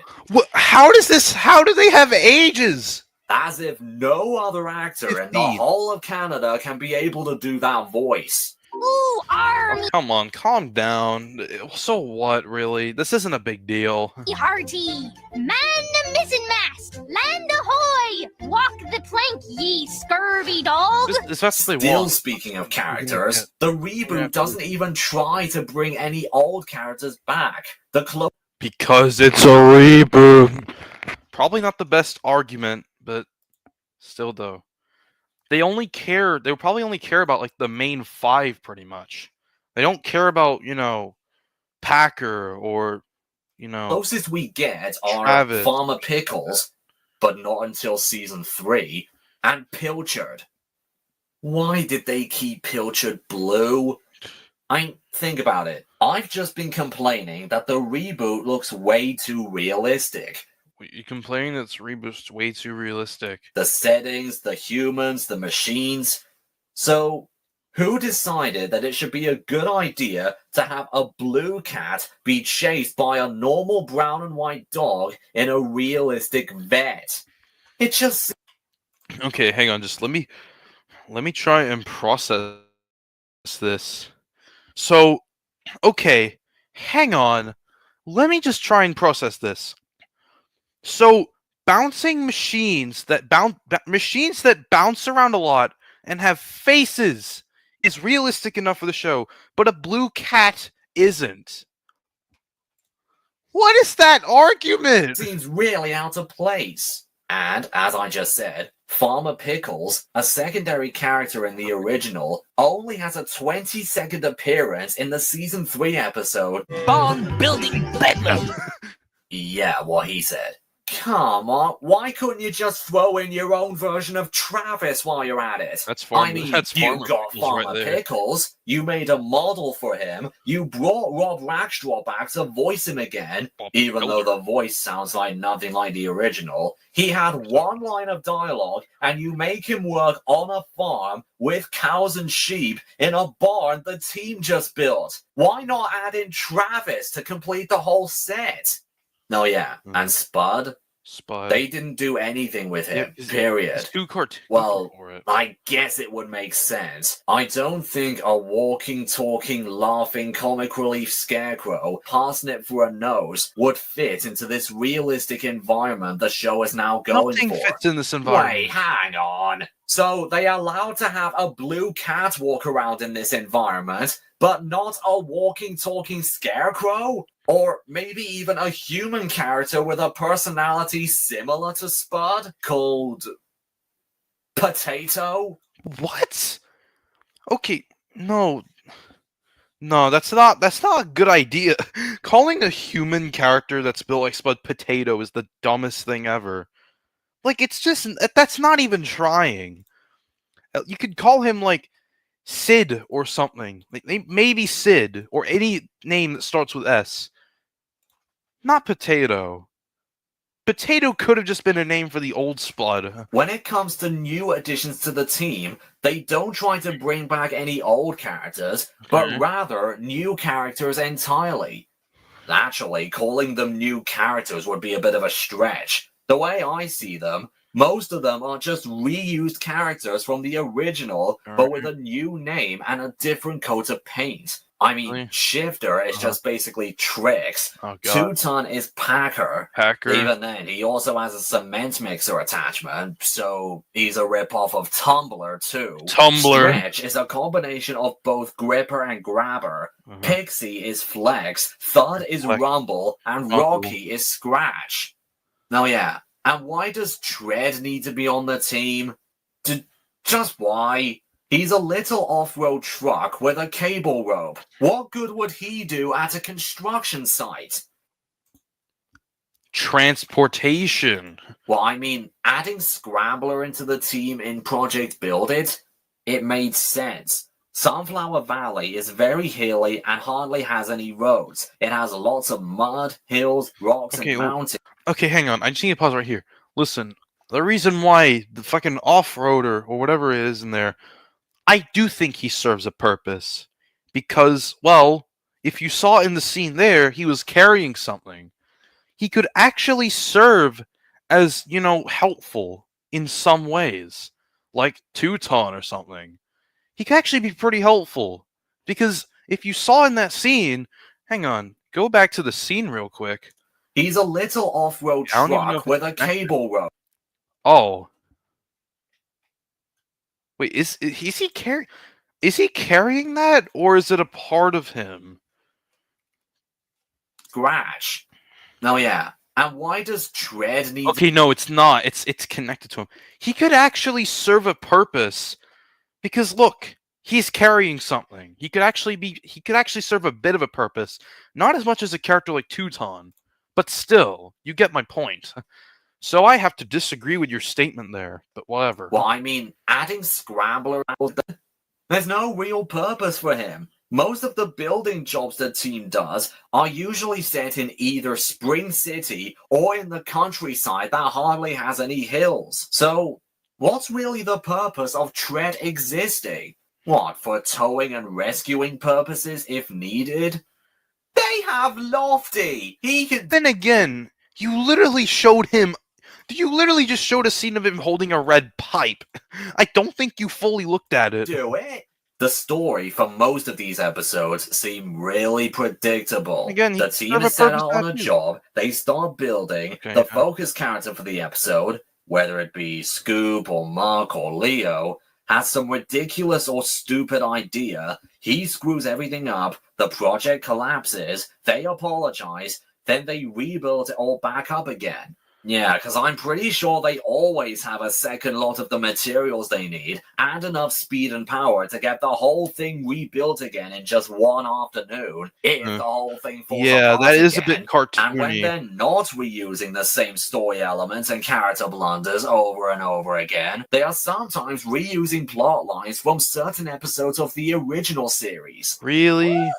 How do they have ages? As if no other actor in the 15. whole of Canada can be able to do that voice. Ooh, army Come on, calm down. So what, really? This isn't a big deal. hearty! Man the mizzen mast! Land ahoy! Walk the plank, ye scurvy dog! This has to say Still what? speaking of characters, the reboot doesn't even try to bring any old characters back. The Because it's a reboot. Probably not the best argument, but still though. They probably only care about like the main 5 pretty much. They don't care about, Packer or, closest we get are Travis. Farmer Pickles, but not until season 3, and Pilchard. Why did they keep Pilchard blue? Think about it. I've just been complaining that the reboot looks way too realistic. You complaining that this reboot's way too realistic. The settings, the humans, the machines. So, who decided that it should be a good idea to have a blue cat be chased by a normal brown and white dog in a realistic vet? It just... Okay, hang on. Just let me try and process this. So, okay, hang on. Let me just try and process this. So, bouncing machines that bounce around a lot and have faces is realistic enough for the show, but a blue cat isn't. What is that argument? Seems really out of place. And, as I just said, Farmer Pickles, a secondary character in the original, only has a 20-second appearance in the season 3 episode Barn Building Bedlam. Yeah, what he said. Come on, why couldn't you just throw in your own version of Travis while you're at it? That's you Farmer got Pickles Farmer right there. Pickles, you made a model for him, you brought Rob Rackstraw back to voice him again, even though the voice sounds like nothing like the original. He had one line of dialogue, and you make him work on a farm with cows and sheep in a barn the team just built. Why not add in Travis to complete the whole set? No, yeah, and Spud? Spud. They didn't do anything with him, It's period. too cartoon Well, for it. I guess it would make sense. I don't think a walking, talking, laughing, comic relief scarecrow, parsnip for a nose, would fit into this realistic environment the show is now going Nothing for. fits in this environment. Wait, hang on. So they allowed to have a blue cat walk around in this environment, but not a walking, talking scarecrow? Or maybe even a human character with a personality similar to Spud, called Potato? What? Okay, no. No, that's not a good idea. Calling a human character that's built like Spud Potato is the dumbest thing ever. Like, it's just, that's not even trying. You could call him, like, Sid or something. Like, maybe Sid, or any name that starts with S. Not Potato. Potato could have just been a name for the old Spud. When it comes to new additions to the team, they don't try to bring back any old characters, but rather new characters entirely. Actually, calling them new characters would be a bit of a stretch. The way I see them, most of them are just reused characters from the original, but with a new name and a different coat of paint. I mean, Shifter is just basically Trix. Two-Ton is Packer. Even then, he also has a cement mixer attachment, so he's a ripoff of Tumbler, too. Stretch is a combination of both Gripper and Grabber. Pixie is Flex. Thud is Rumble. And Rocky is Scratch. Now, yeah. And why does Tread need to be on the team? Just why? He's a little off-road truck with a cable rope. What good would he do at a construction site? Transportation. Well, I mean, adding Scrambler into the team in Project Build It, it made sense. Sunflower Valley is very hilly and hardly has any roads. It has lots of mud, hills, rocks, and mountains. Okay, hang on. I just need to pause right here. Listen, the reason why the fucking off-roader, or whatever it is in there, I do think he serves a purpose. Because, well, if you saw in the scene there, he was carrying something. He could actually serve as, you know, helpful in some ways. Like Two-Ton or something. He could actually be pretty helpful. Because if you saw in that scene... Hang on. Go back to the scene real quick. He's a little off-road truck with a cable rope. Oh. Wait, is he carrying that, or is it a part of him? Scratch. No, yeah. And why does Tread need? Okay, no, it's not. It's connected to him. He could actually serve a purpose, because look, he's carrying something. He could actually serve a bit of a purpose, not as much as a character like Two-Ton, but still, you get my point. So I have to disagree with your statement there, but whatever. Well, I mean, adding Scrambler, there's no real purpose for him. Most of the building jobs the team does are usually set in either Spring City or in the countryside that hardly has any hills. So, what's really the purpose of Tread existing? What, for towing and rescuing purposes if needed? They have Lofty! He can... Then again, you literally just showed a scene of him holding a red pipe. I don't think you fully looked at it. Do it? The story for most of these episodes seem really predictable. Again, the team is set out on a job, they start building, the focus character for the episode, whether it be Scoop or Mark or Leo, has some ridiculous or stupid idea, he screws everything up, the project collapses, they apologize, then they rebuild it all back up again. Yeah, because I'm pretty sure they always have a second lot of the materials they need and enough speed and power to get the whole thing rebuilt again in just one afternoon if the whole thing falls apart that is again. a bit cartoony. And when they're not reusing the same story elements and character blunders over and over again, they are sometimes reusing plot lines from certain episodes of the original series. Really?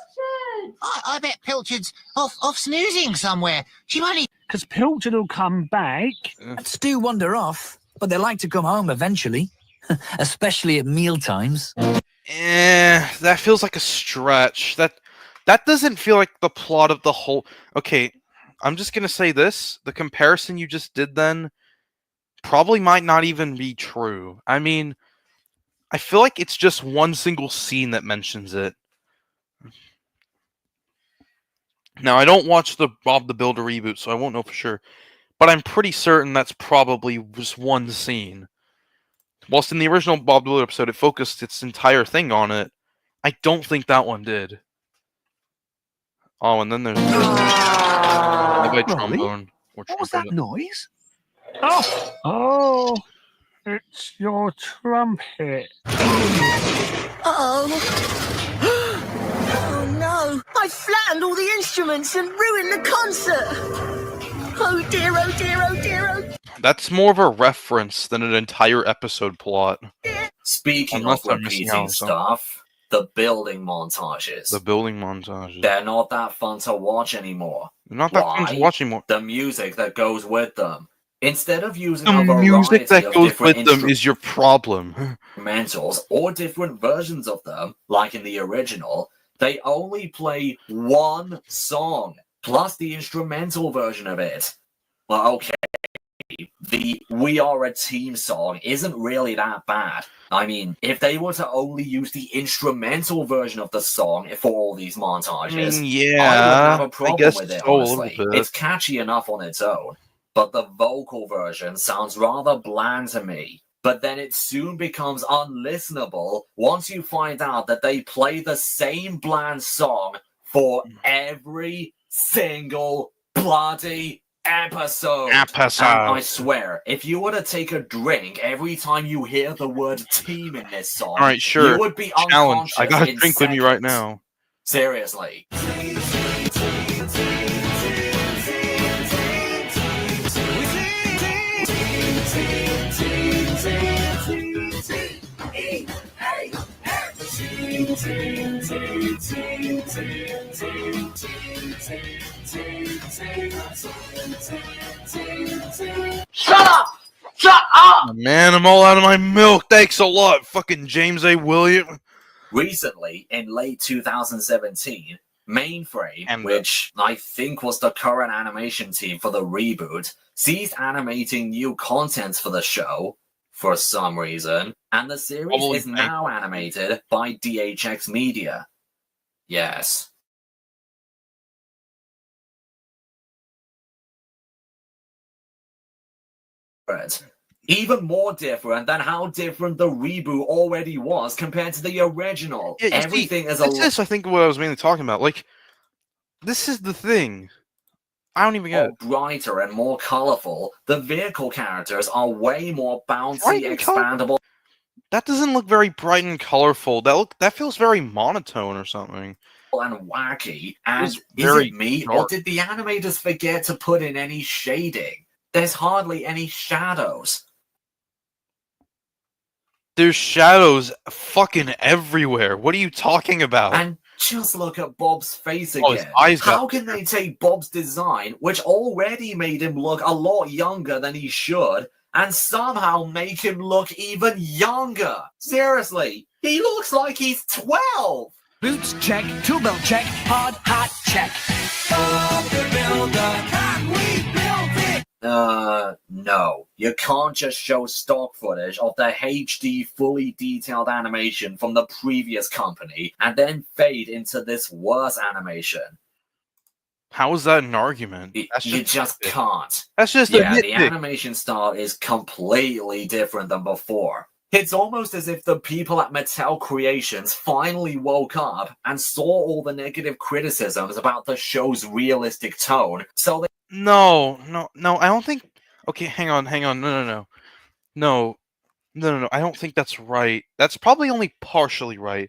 I bet Pilchard's off snoozing somewhere. She might... Because Pilchard will come back. Cats do wander off, but they like to come home eventually. Especially at meal times. That feels like a stretch. That doesn't feel like the plot of the whole... Okay, I'm just gonna say this: the comparison you just did then probably might not even be true. I mean, I feel like it's just one single scene that mentions it. Now, I don't watch the Bob the Builder reboot, so I won't know for sure. But I'm pretty certain that's probably just one scene. Whilst in the original Bob the Builder episode, it focused its entire thing on it, I don't think that one did. Oh, and then there's maybe trombone. Or What was that trumpet. noise? Oh, it's your trumpet. Oh. Oh no! I flattened all the instruments and ruined the concert! Oh dear, oh dear, oh dear, oh. That's more of a reference than an entire episode plot. Speaking Unless of I'm missing out repeating on something. stuff, the building montages. The building montages. They're not that fun to watch anymore. Not that fun to Why? watch anymore. The music that goes with them. Instead of using The a variety music that of goes different with them is your problem. instrumentals or different versions of them, like in the original, they only play one song plus the instrumental version of it. Well, okay, the "We Are a Team" song isn't really that bad. I mean, if they were to only use the instrumental version of the song for all these montages, I wouldn't have a problem guess with it, so, a little honestly. bit. It's catchy enough on its own, but the vocal version sounds rather bland to me. But then it soon becomes unlistenable once you find out that they play the same bland song for every single bloody episode. And I swear, if you were to take a drink every time you hear the word team in this song, Alright, sure. you would be Challenge. unconscious I got a in drink with me right seconds. now. Seriously. Shut up! Shut up! Man, I'm all out of my milk. Thanks a lot, fucking James A. Williams. Recently, in late 2017, Mainframe, which I think was the current animation team for the reboot, ceased animating new content for the show for some reason, and the series Probably is now animated by DHX Media. Yes. Even more different than how different the reboot already was compared to the original. Yeah, you see, Everything is a that's this, I think, what I was mainly talking about. Like, this is the thing. I don't even get it. brighter and more colorful. The vehicle characters are way more bouncy, Bright and expandable. That doesn't look very bright and colorful. That feels very monotone or something. And wacky. And It's is very it me, or dark. did the animators forget to put in any shading? There's hardly any shadows. There's shadows fucking everywhere. What are you talking about? And just look at Bob's face Oh, his again. eyes got How can they take Bob's design, which already made him look a lot younger than he should, and somehow make him look even younger? Seriously, he looks like he's 12! Boots check, tool belt check, hard hat check. Bob the Builder, can we build it? No. You can't just show stock footage of the HD fully detailed animation from the previous company and then fade into this worse animation. How is that an argument? You just can't. That's just Yeah, a the nitpick. animation style is completely different than before. It's almost as if the people at Mattel Creations finally woke up and saw all the negative criticisms about the show's realistic tone, so they No, I don't think. Okay, hang on. No. I don't think that's right. That's probably only partially right.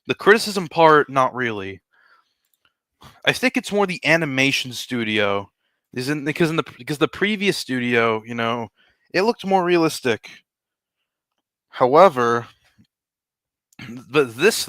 The criticism part, not really. I think it's more the animation studio. Because the previous studio, it looked more realistic. However, but this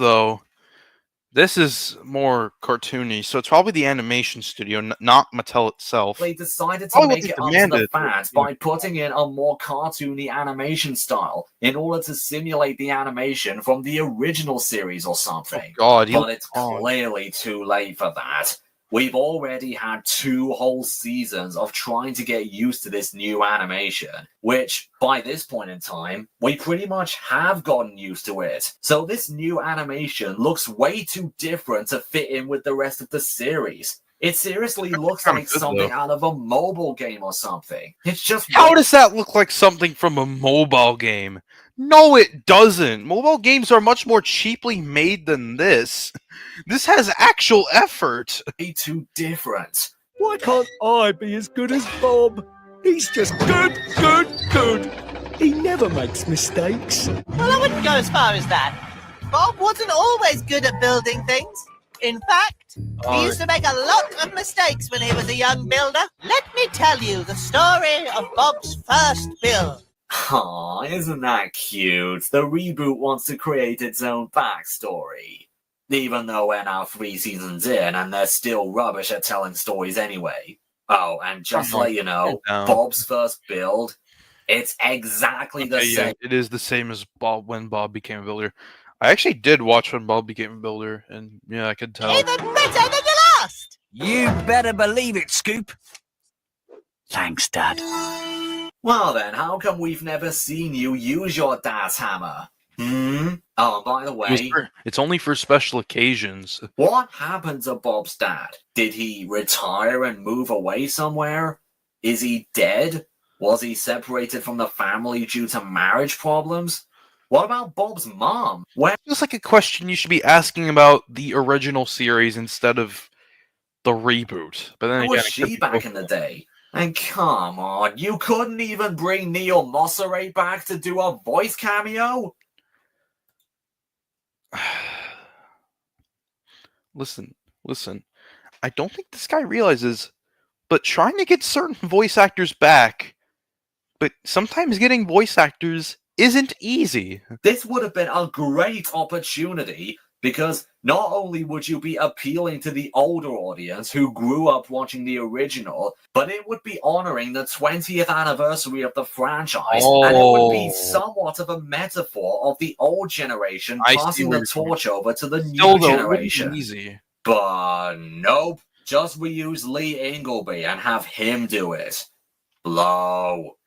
is more cartoony, so it's probably the animation studio, not Mattel itself. They decided to Probably what make they it up to the demanded. fans by putting in a more cartoony animation style in order to simulate the animation from the original series or something. God, but it's clearly too late for that. we've already had 2 whole seasons of trying to get used to this new animation, which by this point in time, we pretty much have gotten used to it. So this new animation looks way too different to fit in with the rest of the series. It seriously looks like something out of a mobile game or something. It's just... How does that look like something from a mobile game? No, it doesn't. Mobile games are much more cheaply made than this. This has actual effort. Way too different. Why can't I be as good as Bob? He's just good, good, good. He never makes mistakes. Well, I wouldn't go as far as that. Bob wasn't always good at building things. In fact, he used to make a lot of mistakes when he was a young builder. Let me tell you the story of Bob's first build. Aw, isn't that cute? The reboot wants to create its own backstory. Even though we're now 3 seasons in and they're still rubbish at telling stories anyway. Oh, and just to let you know, Bob's first build, it's exactly the same. Yeah, it is the same as Bob when Bob became a builder. I actually did watch when Bob became a builder, and yeah, I could tell. Even better than your last! You better believe it, Scoop. Thanks, Dad. Well then, how come we've never seen you use your dad's hammer? Hmm? Oh, and by the way... It's only for special occasions. What happened to Bob's dad? Did he retire and move away somewhere? Is he dead? Was he separated from the family due to marriage problems? What about Bob's mom? It's like a question you should be asking about the original series instead of the reboot. But then Where again, was she back in the day? And come on, you couldn't even bring Neil Mosserate back to do a voice cameo? Listen. I don't think this guy realizes, but trying to get certain voice actors back, but sometimes getting voice actors isn't easy. This would have been a great opportunity because not only would you be appealing to the older audience who grew up watching the original, but it would be honoring the 20th anniversary of the franchise, and it would be somewhat of a metaphor of the old generation passing the torch over to the new generation. Easy. But nope, just reuse Lee Ingleby and have him do it. Blow.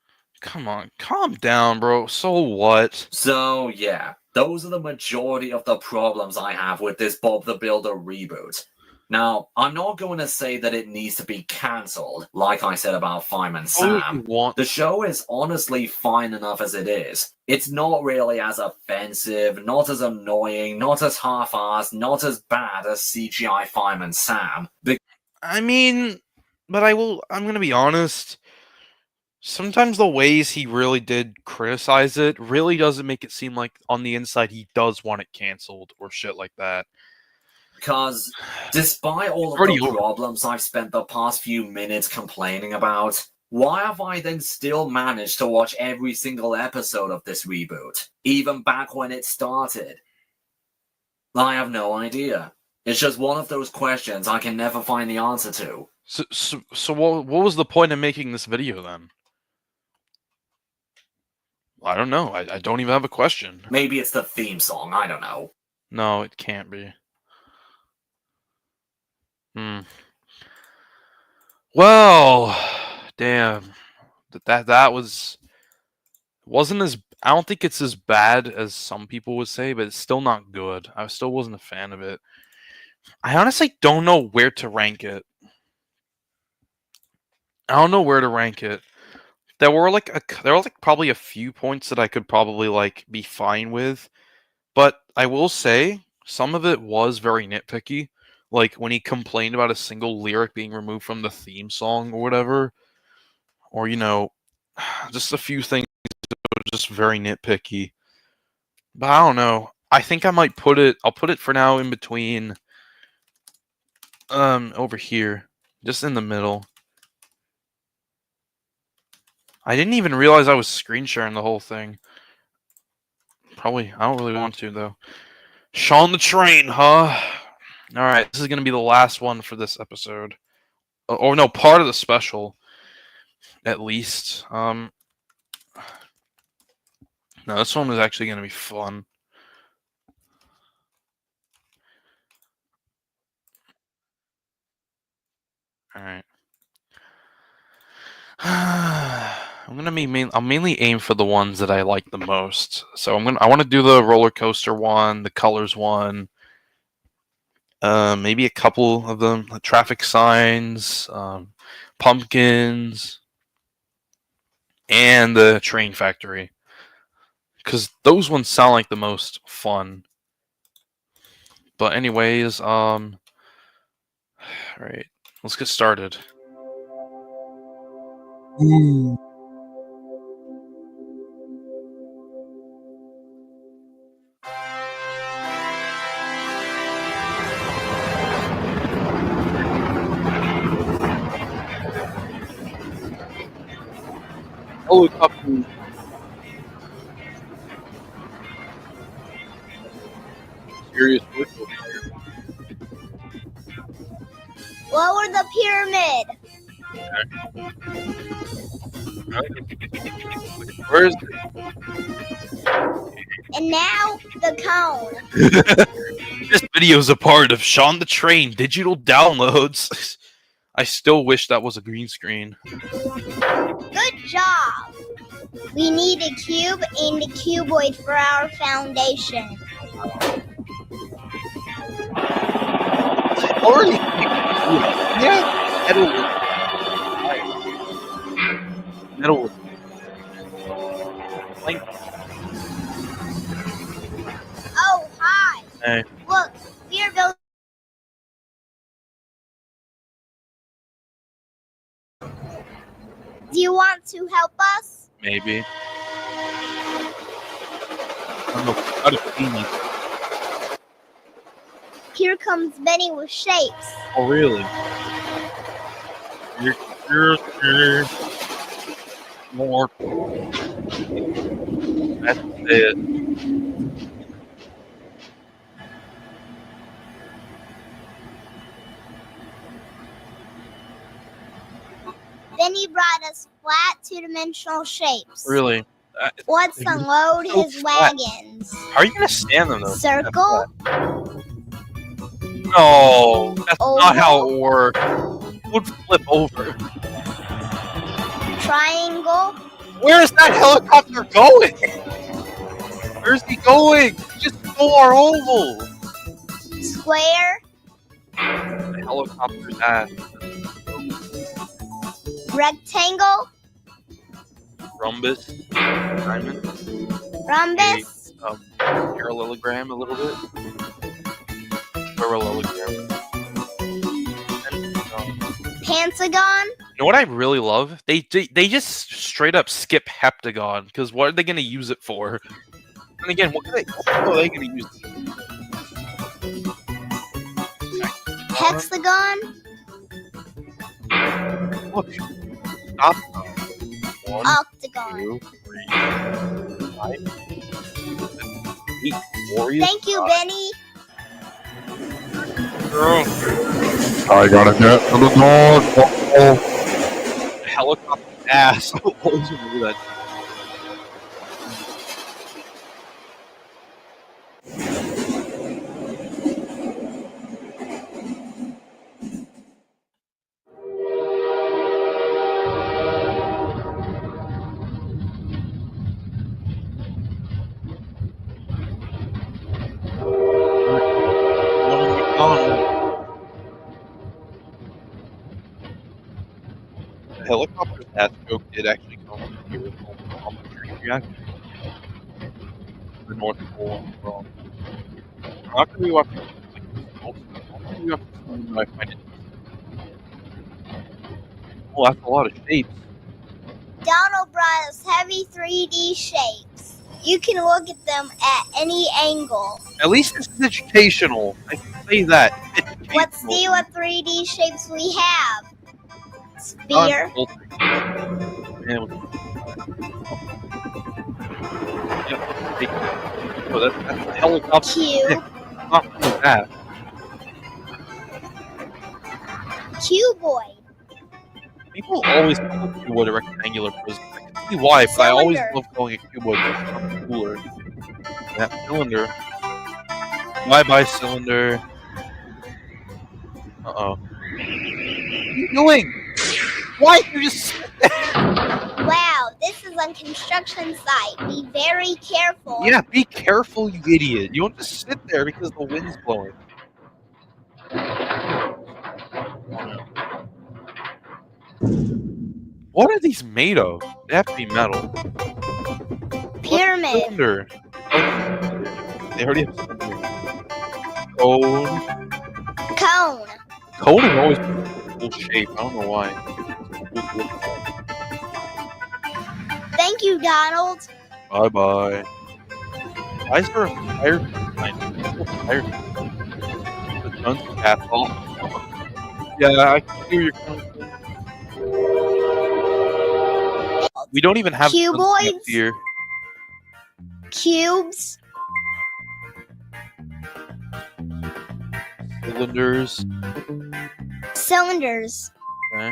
Come on, calm down, bro. So what? So, yeah, those are the majority of the problems I have with this Bob the Builder reboot. Now, I'm not going to say that it needs to be cancelled, like I said about Fireman Sam. The show is honestly fine enough as it is. It's not really as offensive, not as annoying, not as half-assed, not as bad as CGI Fireman Sam. I mean, but I'm going to be honest. Sometimes the ways he really did criticize it really doesn't make it seem like on the inside he does want it canceled or shit like that. Because despite all of the problems I've spent the past few minutes complaining about, why have I then still managed to watch every single episode of this reboot, even back when it started? I have no idea. It's just one of those questions I can never find the answer to. So what was the point of making this video then? I don't know. I don't even have a question. Maybe it's the theme song. I don't know. No, it can't be. Well, damn. That wasn't as... I don't think it's as bad as some people would say, but it's still not good. I still wasn't a fan of it. I honestly don't know where to rank it. There were probably a few points that I could probably be fine with, but I will say some of it was very nitpicky. Like when he complained about a single lyric being removed from the theme song or whatever, or just a few things that were just very nitpicky. But I don't know. I think I might put it. I'll put it for now in between. Over here, just in the middle. I didn't even realize I was screen sharing the whole thing. Probably, I don't really want to, though. Shaun the Train, huh? Alright, this is going to be the last one for this episode. Or no, part of the special. At least. No, this one is actually going to be fun. All right. I'll mainly aim for the ones that I like the most. So I want to do the roller coaster one, the colors one, maybe a couple of them, like traffic signs, pumpkins, and the train factory, because those ones sound like the most fun. But anyways, all right, let's get started. Helicopter. Serious. Lower the pyramid. Where is it? And now the cone. This video is a part of Sean the Train digital downloads. I still wish that was a green screen. Good job. We need a cube and a cuboid for our foundation. Already. Yeah. Metal. Oh, hi. Hey. Look, we are building. Do you want to help us? Maybe. I don't know how to feed. Here comes Benny with shapes. Oh, really? More. That's it. Benny brought us flat two-dimensional shapes. Really? Let's unload so his flat. wagons. How are you gonna stand them though? Circle. No, that's not how it works. It would flip over. Triangle. Where is that helicopter going? Where's he going? He just stole our oval. Square. The helicopter's ass. Rectangle. Rhombus. Diamond. Rhombus. Parallelogram a little bit. Parallelogram. Pentagon. You know what I really love? They just straight up skip heptagon, because what are they going to use it for? And again, what are they going to use it for? Hexagon. Look. Stop. 1, Octagon. 2, 3, 5, 8. Warriors. Thank you, Benny. I gotta get to the North Pole. Helicopter ass. I'll always remember that. Helicopter's ass joke did actually come from the original Tree reactor. The North Pole from. I'm not gonna be watching like I find it. Well, that's a lot of shapes. Donald brought us heavy 3D shapes. You can look at them at any angle. At least this is educational. I can say that. Let's see what 3D shapes we have. Sphere. Oh, that's a helicopter. Cube. Not like that. Cuboid. People always call a cuboid a rectangular prism. I can see why, but I always Cylinder. love calling it cuboid. It's something cooler. That cylinder. Bye-bye, cylinder. Uh-oh. you doing? Why did you just sit there? Wow, this is a construction site. Be very careful. Yeah, be careful, you idiot. You don't just sit there because the wind's blowing. What are these made of? They have to be metal. Pyramid. Cylinder. They already have cylinder. Cone. Cone. Cone is always a cool shape. I don't know why. Thank you, Donald. Bye bye. Why is there a fire behind me? The gun's castle. Yeah, I can hear your coming. We don't even have Cuboids? here. Cubes. Cylinders. Cylinders. Okay.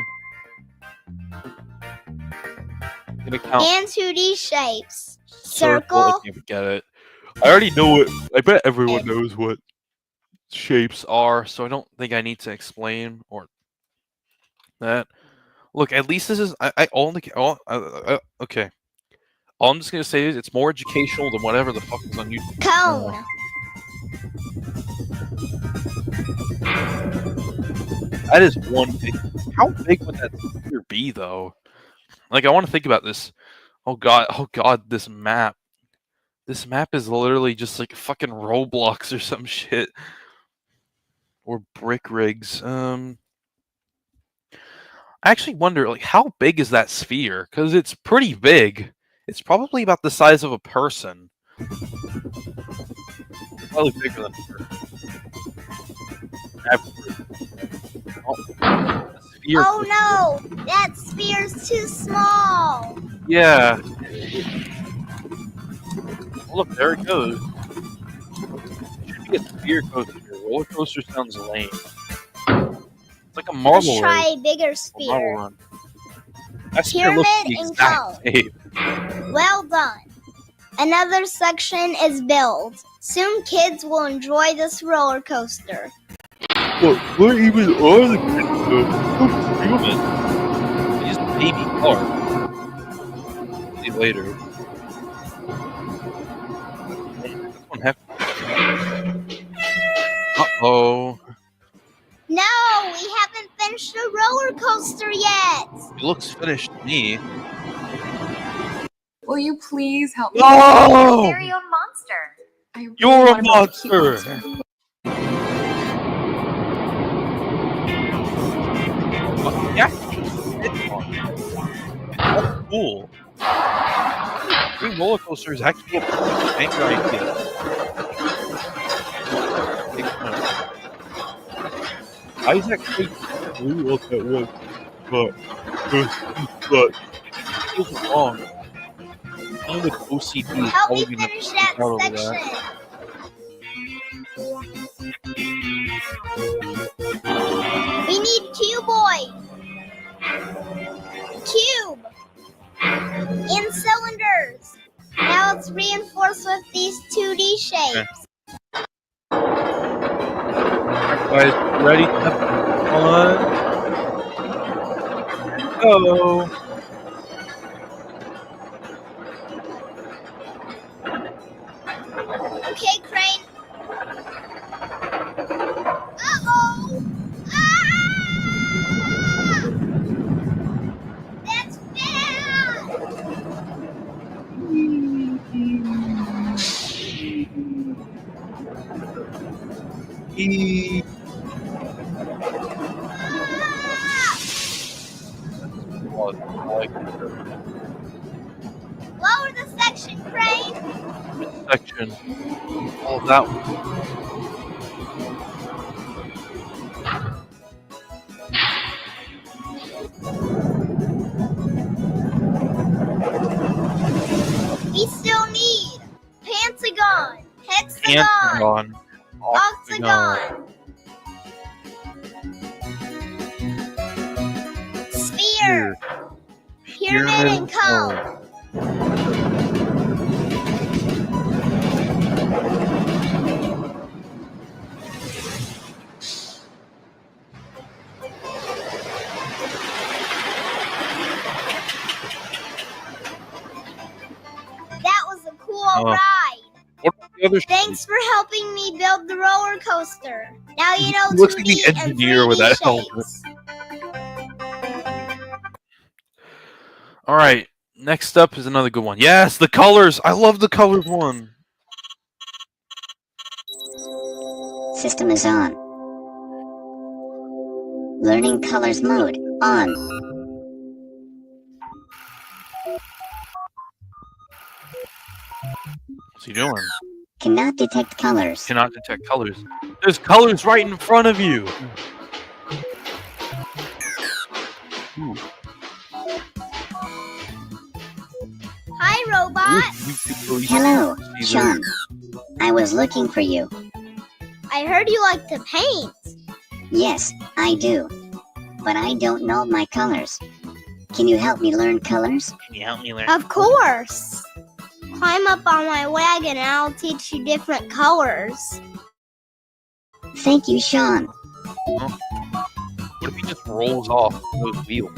Gonna count. And 2D shapes. Circle. Circle. I can't get it. I already know it. I bet everyone knows what shapes are, so I don't think I need to explain or that. Look, at least this is. I only. Okay. All I'm just gonna say is it's more educational than whatever the fuck is on YouTube. Cone. That is one big. How big would that sphere be, though? Like, I want to think about this. Oh god, this map. This map is literally just like fucking Roblox or some shit. Or brick rigs. I actually wonder, like, how big is that sphere? Because it's pretty big. It's probably about the size of a person. Probably bigger than a person. Oh no! That sphere's too small! Yeah. Oh, look, there it goes. It should be a sphere coaster. Roller coaster sounds lame. It's like a marble Let's try run. a bigger Marble sphere. run. That sphere looks Pyramid the and exact cone. same. Well done. Another section is built. Soon kids will enjoy this roller coaster. What even are the kids though? Human. They just baby car. See you later. Uh-oh. No, we haven't finished the roller coaster yet. It looks finished to me. Will you please help me? No! You're your own monster. You're a monster! Yeah. That's cool. Doing roller coasters actually a banger idea. Isaac we look at one, but feels wrong. Someone with OCD is Help me probably gonna finish that freak out over section. that. We need cuboid. Cube. And cylinders. Now it's reinforced with these 2D shapes. Guys, ready to have fun? Go. Okay, Crane. Uh-oh. Ah! That's bad. Lower the section, Crane. Section. Oh, that one. We still need pentagon, hexagon, Pentagon. octagon, sphere, pyramid and cone. other. Thanks for helping me build the roller coaster. Now you know He looks like 2D the and engineer with 3D that helmet. All right, next up is another good one. Yes, the colors. I love the colors one. System is on. Learning colors mode on. What's he doing? Cannot detect colors. Cannot detect colors. There's colors right in front of you. Ooh. Hi, robot. Hello, Sean. I was looking for you. I heard you like to paint. Yes, I do. But I don't know my colors. Can you help me learn colors? Can you help me learn? Of course. Climb up on my wagon and I'll teach you different colors. Thank you, Sean. What if he just rolls off those wheels?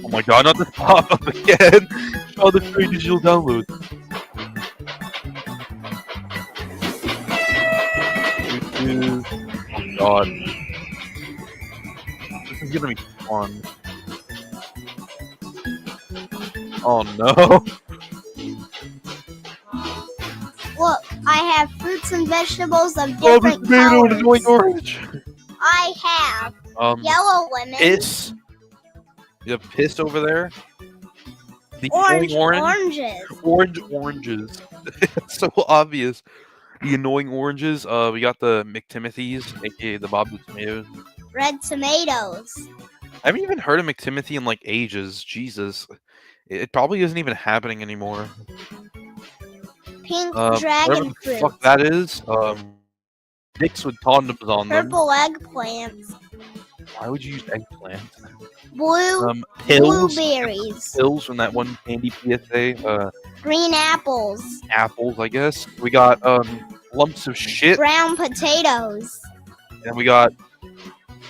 Oh my god, not this pop-up again! All the free digital downloads. Oh my god. This is gonna be fun. Oh no! Look, I have fruits and vegetables of Oh, different this tomato colors. is going orange! I have yellow lemon, Piss. You have piss over there. The orange annoying oranges, oranges. It's so obvious. The annoying oranges. We got the McTimothys, aka the Bob the Tomatoes. red tomatoes, I haven't even heard of McTimothy in like ages. Jesus, it probably isn't even happening anymore. pink Whatever dragon the fruit, fuck that is. Dicks with condoms on them. purple eggplants, Why would you use eggplant? blue Pills. blueberries, Pills from that one candy PSA. green apples, Apples, I guess. We got lumps of shit, brown potatoes, and we got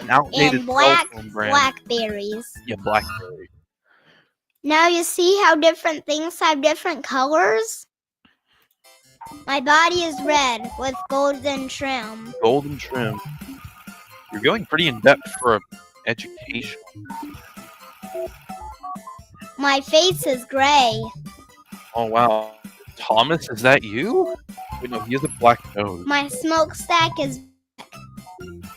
an outdated and black cell phone brand. blackberries. Yeah, blackberry. Now you see how different things have different colors? My body is red with golden trim. Golden trim. You're going pretty in depth for education. My face is gray. Oh wow, Thomas, is that you? Wait, no, he has a black nose. My smokestack is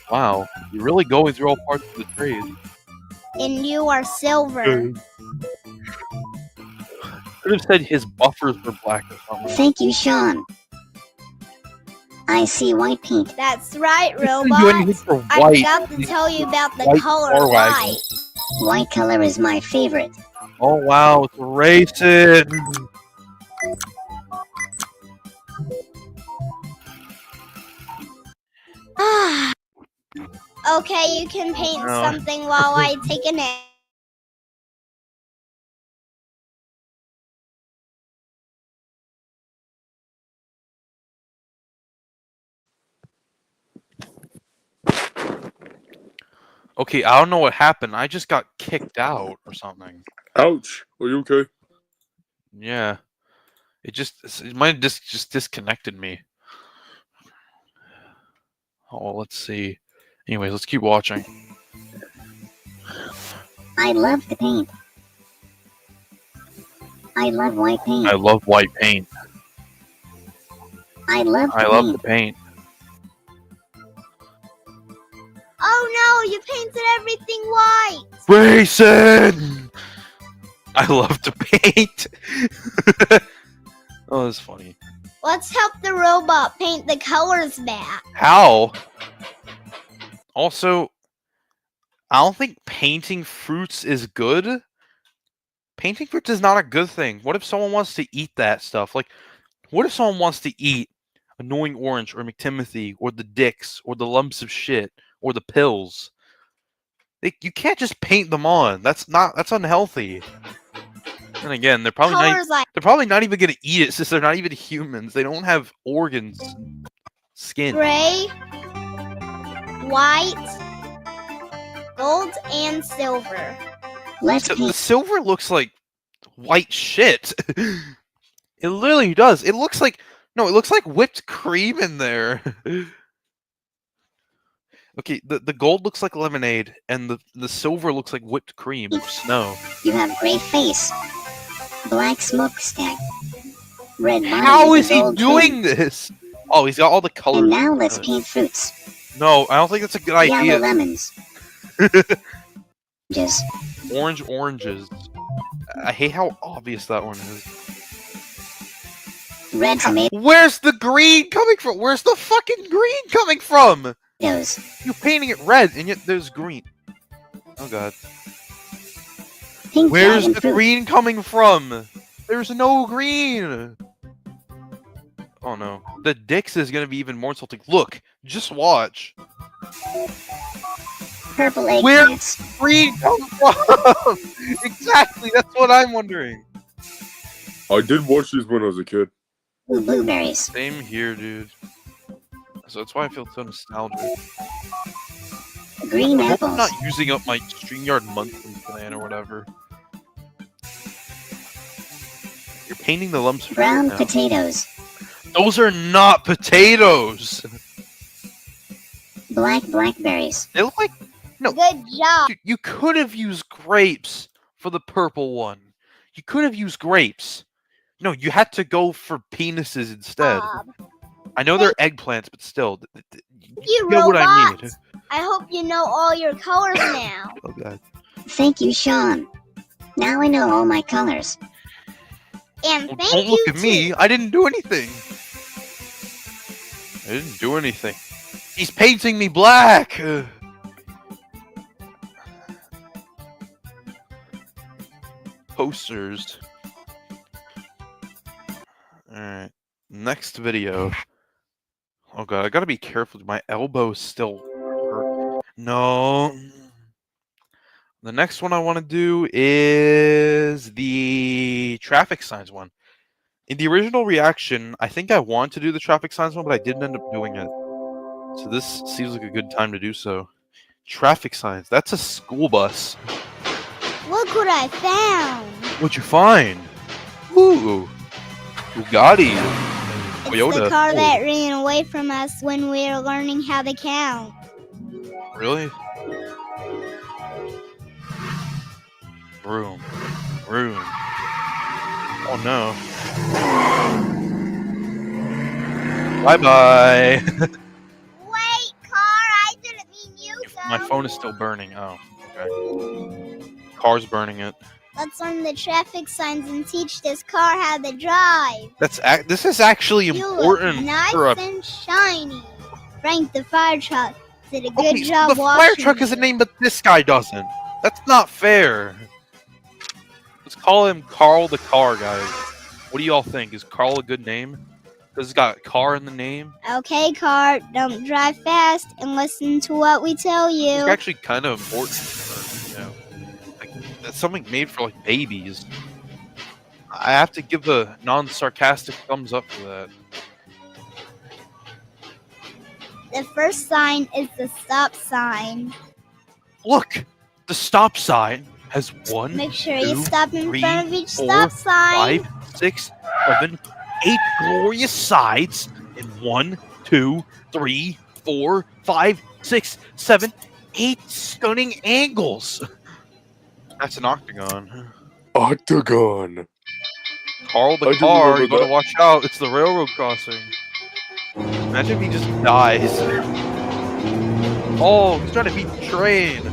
Wow, you're really going through all parts of the trade. and you are silver. Could have said his buffers were black or something. Thank you, Sean. I see white paint. That's right, He didn't do robot. anything for I white. forgot to tell you about the White color car wagon. white. White color is my favorite. Oh wow, it's racing. Okay, you can paint No. something while I take a nap. Okay, I don't know what happened. I just got kicked out or something. Ouch. Are you okay? Yeah. It might have just disconnected me. Oh, let's see. Anyways, let's keep watching. I love the paint. I love white paint. I love white paint. I love the I love paint. the paint. Oh no, you painted everything white. Racing! I love to paint. Oh, that's funny. Let's help the robot paint the colors back. How? Also, I don't think painting fruits is good. Painting fruits is not a good thing. What if someone wants to eat that stuff? Like, what if someone wants to eat Annoying Orange or McTimothy or the dicks or the lumps of shit or the pills? You can't just paint them on. That's unhealthy. And again, they're probably Colors like not even gonna eat it since they're not even humans. They don't have organs, Skin. Gray, white, gold, and silver. The silver looks like white shit. It literally does. It looks like it looks like whipped cream in there. Okay, the gold looks like lemonade, and the silver looks like whipped cream or snow. You have gray face, black smokestack, red body. How with is a he gold doing trim. this? Oh, he's got all the colors. And now let's paint fruits. No, I don't think that's a good idea. Yellow lemons. Just Oranges. I hate how obvious that one is. red tomato. Where's the green coming from? Where's the fucking green coming from? Those. You're painting it red, and yet there's green. Oh god. Pink Where's dragon the fruit. green coming from? There's no green. Oh no. The Dix is gonna be even more insulting. Look, just watch. Purple Where's eggplants. green come from? Exactly, that's what I'm wondering. I did watch these when I was a kid. Blueberries. Same here, dude. So that's why I feel so nostalgic. Green I hope I'm apples. not using up my StreamYard monthly plan or whatever. You're painting the lumps. Brown now. potatoes. Those are not potatoes. Black blackberries. They look like Good job. Dude, you could have used grapes for the purple one. You could have used grapes. No, you had to go for penises instead. I know they're eggplants, but still, You know what I mean. I hope you know all your colors now. Oh god. Thank you, Sean. Now I know all my colors. And Well, thank don't you look at me. I didn't do anything. I didn't do anything. He's painting me black. Posters. Alright. Next video. Oh god, I gotta be careful. My elbow's still hurt. No. The next one I want to do is the traffic signs one. In the original reaction, I think I wanted to do the traffic signs one, but I didn't end up doing it. So this seems like a good time to do so. Traffic signs. That's a school bus. Look what I found. What'd you find? Ooh. Bugatti. Toyota. It's the car Ooh. that ran away from us when we were learning how to count. Really? Room. Oh no. Bye-bye. Wait, car, I didn't mean you, My phone is still burning. Oh, okay. Car's burning it. Let's learn the traffic signs and teach this car how to drive. This is actually You look important nice for a. and shiny. Frank the fire truck did a good Okay, so job the fire washing truck has a name, but this guy doesn't. That's not fair. Let's call him Carl the Car, guys. What do y'all think? Is Carl a good name? Because it's got car in the name. Okay, car, don't drive fast and listen to what we tell you. It's actually kind of important. For, you know, like, that's something made for like babies. I have to give a non-sarcastic thumbs up for that. The first sign is the stop sign. Look, the stop sign has 1, Make sure you 2, stop in 3, front of each 4, stop sign. 5, 6, 7, 8 glorious sides, and 1, 2, 3, 4, 5, 6, 7, 8 stunning angles. That's an octagon. Octagon. Carl the I didn't Car, remember you gotta that. watch out. It's the railroad crossing. Imagine if he just dies. Oh, he's trying to beat the train.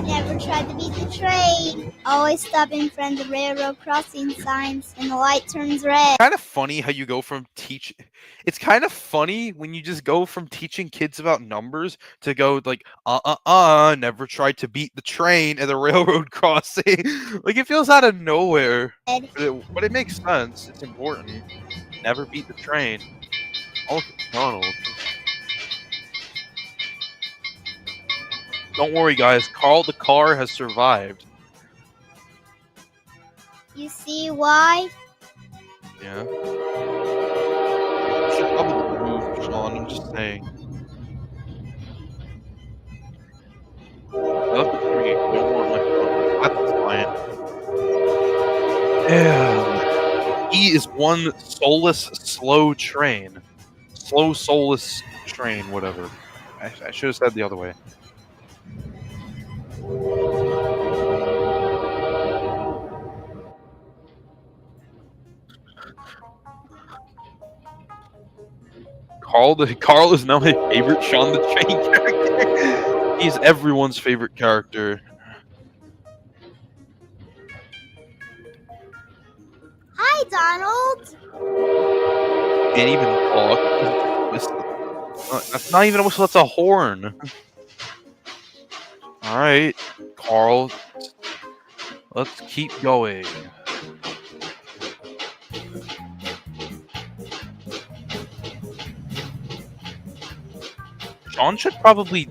Never tried to beat the train. Always stop in front of the railroad crossing signs when the light turns red. Kind of funny how you go from teach. It's kind of funny when you just go from teaching kids about numbers to go like, never tried to beat the train at the railroad crossing. Like it feels out of nowhere. But it makes sense. It's important. Never beat the train. Oh, Donald. Don't worry, guys. Carl the Car has survived. You see why? Yeah. Should probably move saying. I love the three. That's fine. Yeah. He is one soulless, slow train. Slow, soulless train, whatever. I should have said the other way. Carl is now my favorite Shaun the Train character. He's everyone's favorite character. Hi, Donald. Can't even talk. That's not even a whistle, that's a horn. Alright, Carl. Let's keep going. Shaun should probably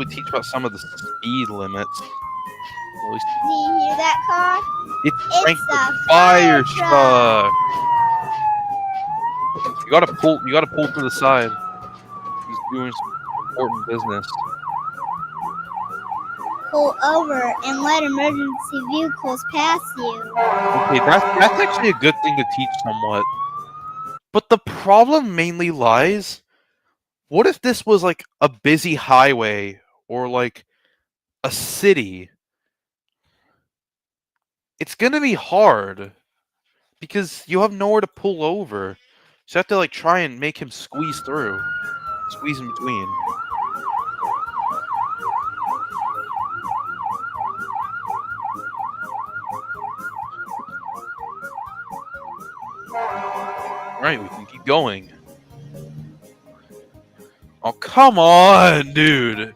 teach about some of the speed limits. At least Do you hear that car? it's cranked a the fire truck. You gotta pull to the side. He's doing some important business. Pull over and let emergency vehicles pass you. Okay, that's actually a good thing to teach somewhat. But the problem mainly lies, what if this was like a busy highway or like a city? It's gonna be hard because you have nowhere to pull over. So you have to like try and make him squeeze through. Squeeze in between. Right, we can keep going. Oh, come on, dude.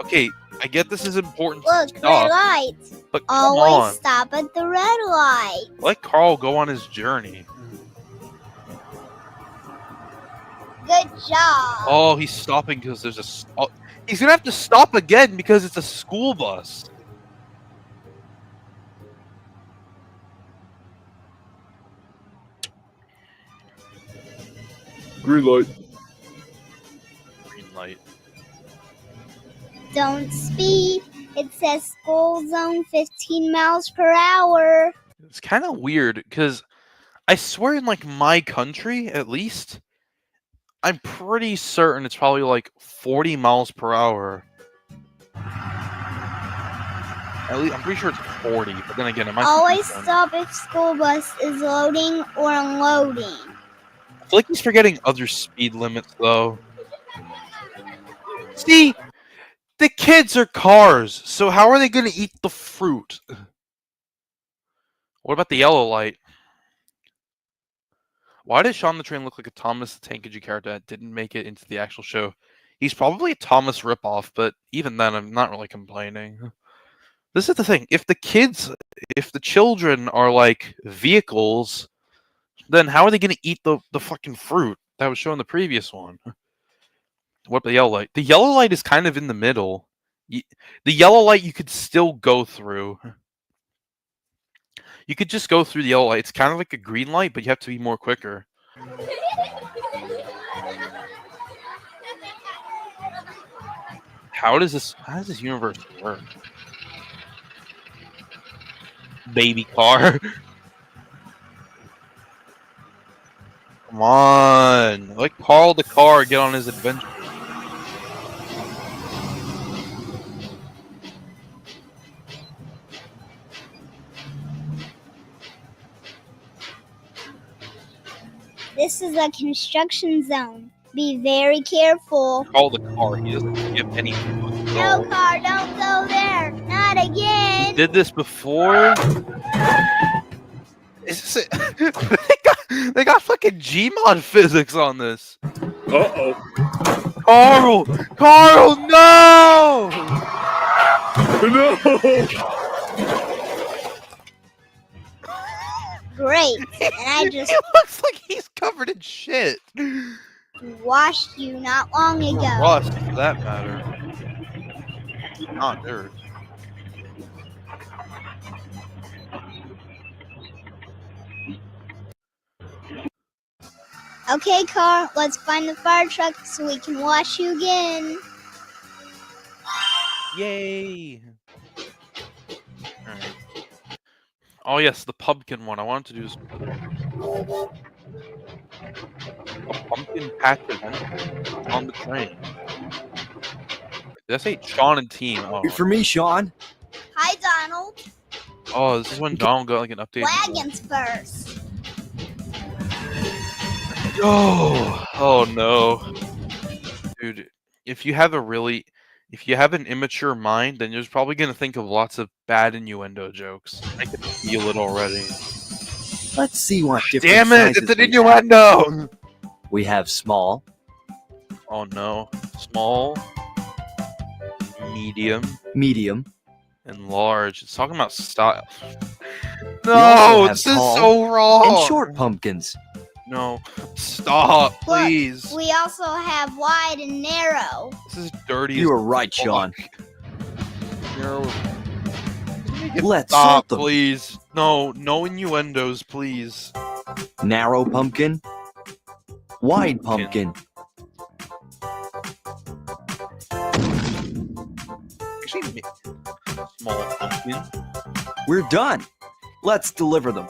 Okay, I get this is important Look, stuff, red light. but come Always on. stop at the red light. Let Carl go on his journey. Good job. Oh, he's stopping because there's he's gonna have to stop again because it's a school bus. Green light. Green light. Don't speed. It says school zone 15 miles per hour. It's kind of weird because I swear in like my country, at least, I'm pretty certain it's probably like 40 miles per hour. At least I'm pretty sure it's 40, but then again, it might Always be stop if school bus is loading or unloading. I feel like he's forgetting other speed limits though. See, the kids are cars, so how are they gonna eat the fruit? What about the yellow light? Why does Shaun the Train look like a Thomas the Tank Engine character that didn't make it into the actual show? He's probably a Thomas ripoff, but even then, I'm not really complaining. This is the thing. If the children are like vehicles, then how are they going to eat the fucking fruit that was shown in the previous one? What about the yellow light? The yellow light is kind of in the middle. The yellow light you could still go through. You could just go through the yellow light. It's kind of like a green light, but you have to be more quicker. How does this universe work? Baby car. Come on. Let Carl the car get on his adventure. This is a construction zone. Be very careful. Call the car. He doesn't give anything. No car, don't go there. Not again. Did this before? Is this it? they got fucking Gmod physics on this. Uh-oh. Carl, no! No! Great. And I just It looks like he's covered in shit. washed you not long Or ago. rust, for that matter. Not dirt. Okay, Carl, let's find the fire truck so we can wash you again. Yay! Alright. Oh yes, the pumpkin one. I wanted to do a pumpkin patch event on the train. Did I say Sean and team? Oh, Wait for me, Sean. Hi, Donald. oh this is when Donald got like an update. Wagons first. Oh no, dude! If you have an immature mind, then you're probably gonna think of lots of bad innuendo jokes. I can feel it already. Let's see what different Damn it! sizes It's an we innuendo. have. We have small, Oh no, small, medium, medium, and large. It's talking about style. We also No, have this is tall so wrong. and short pumpkins. No, stop, Look, please. we also have wide and narrow. This is dirty. You as were right, Sean. No. Let's Stop, salt them. please. No, no innuendos, please. Narrow pumpkin, wide pumpkin. Actually, small pumpkin. We're done. Let's deliver them.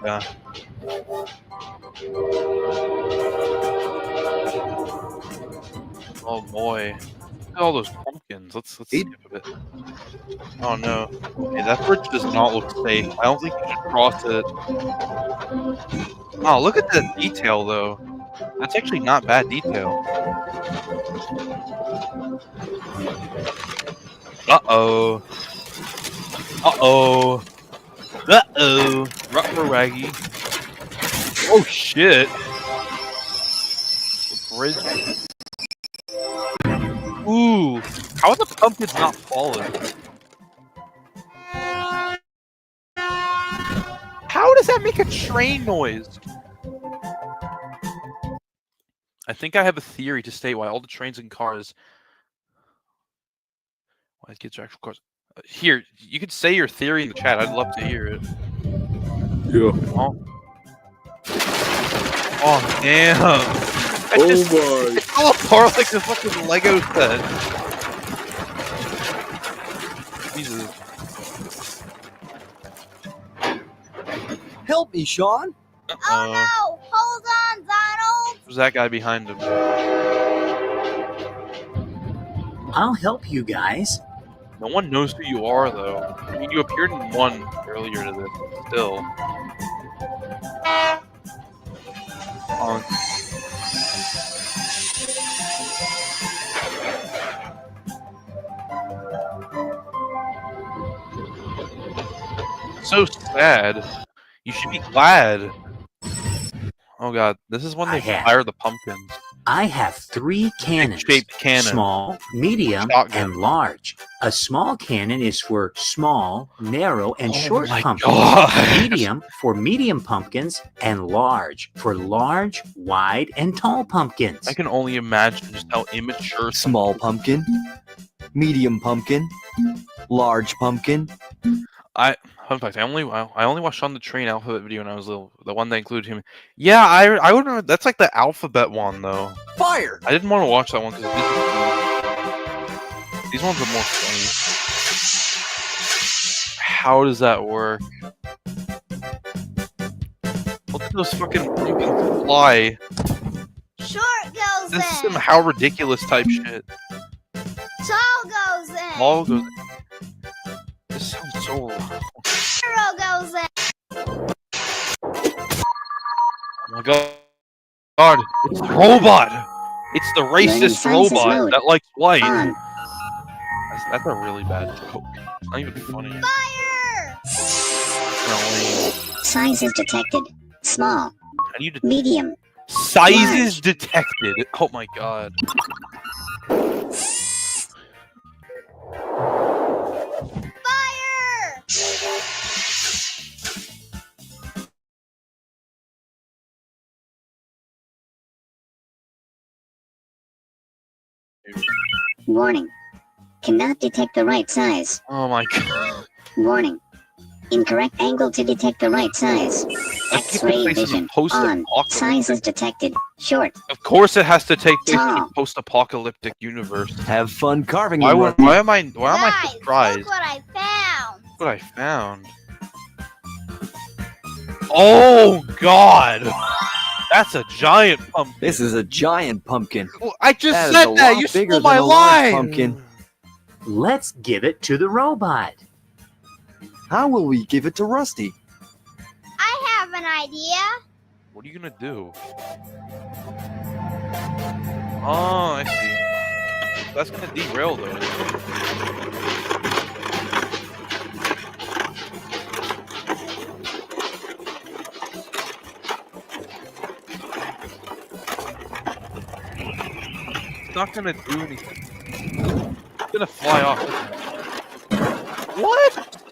Yeah. Oh boy. Look at all those pumpkins. Let's skip a bit. Oh no. Okay, that bridge does not look safe. I don't think you should cross it. Oh, look at the detail though. That's actually not bad detail. Uh-oh. Uh-oh. Uh-oh. Ruggy. Oh shit. The bridge. Ooh. How are the pumpkins not falling? How does that make a train noise? I think I have a theory to state why all the trains and cars. Why kids are actual cars? Here, you could say your theory in the chat. I'd love to hear it. Yeah. Oh, oh damn! Oh It my! fell apart like a fucking Lego set. Jesus. Help me, Sean. Oh no! Hold on, Donald! There's that guy behind him. I'll help you guys. No one knows who you are, though. I mean, you appeared in one earlier to this, but still. So sad. You should be glad. Oh god, this is when they fire the pumpkins. I have 3 cannons. Shaped cannon. Small, medium, Shotgun. and large. A small cannon is for small, narrow, and short my pumpkins. God. Medium for medium pumpkins, and large for large, wide, and tall pumpkins. I can only imagine just how immature. Small pumpkin, medium pumpkin, large pumpkin. Fun fact: I only watched On the Train alphabet video when I was little. The one that included him. Yeah, I would remember. That's like the alphabet one though. Fire! I didn't want to watch that one because these ones are more funny. How does that work? Look at those fucking pumpkins fly. Short goes This is in. some how ridiculous type shit. Tall goes in. All goes. This sounds so wrong. Zero goes in. Oh my god, it's the robot! It's the racist robot that likes white. That's a really bad joke. It's not even funny. Fire! Sizes detected. Small. How do you Medium. Sizes detected. Oh my god. Warning. Cannot detect the right size. Oh my god. Warning. Incorrect angle to detect the right size. X-ray vision on. Size is detected. Short. Of course, it has to take place in a Tall. post-apocalyptic universe. Have fun carving Why, them, would, Rusty. why am I Guys, surprised? look what I found. Look what I found. Oh god, that's a giant pumpkin. This is a giant pumpkin. Well, I just That is said a that. lot You bigger stole than my a large line. pumpkin. Let's give it to the robot. How will we give it to Rusty? I have an idea. What are you gonna do? Oh, I see. That's gonna derail though. It's not gonna do anything. It's gonna fly off. Isn't it? What?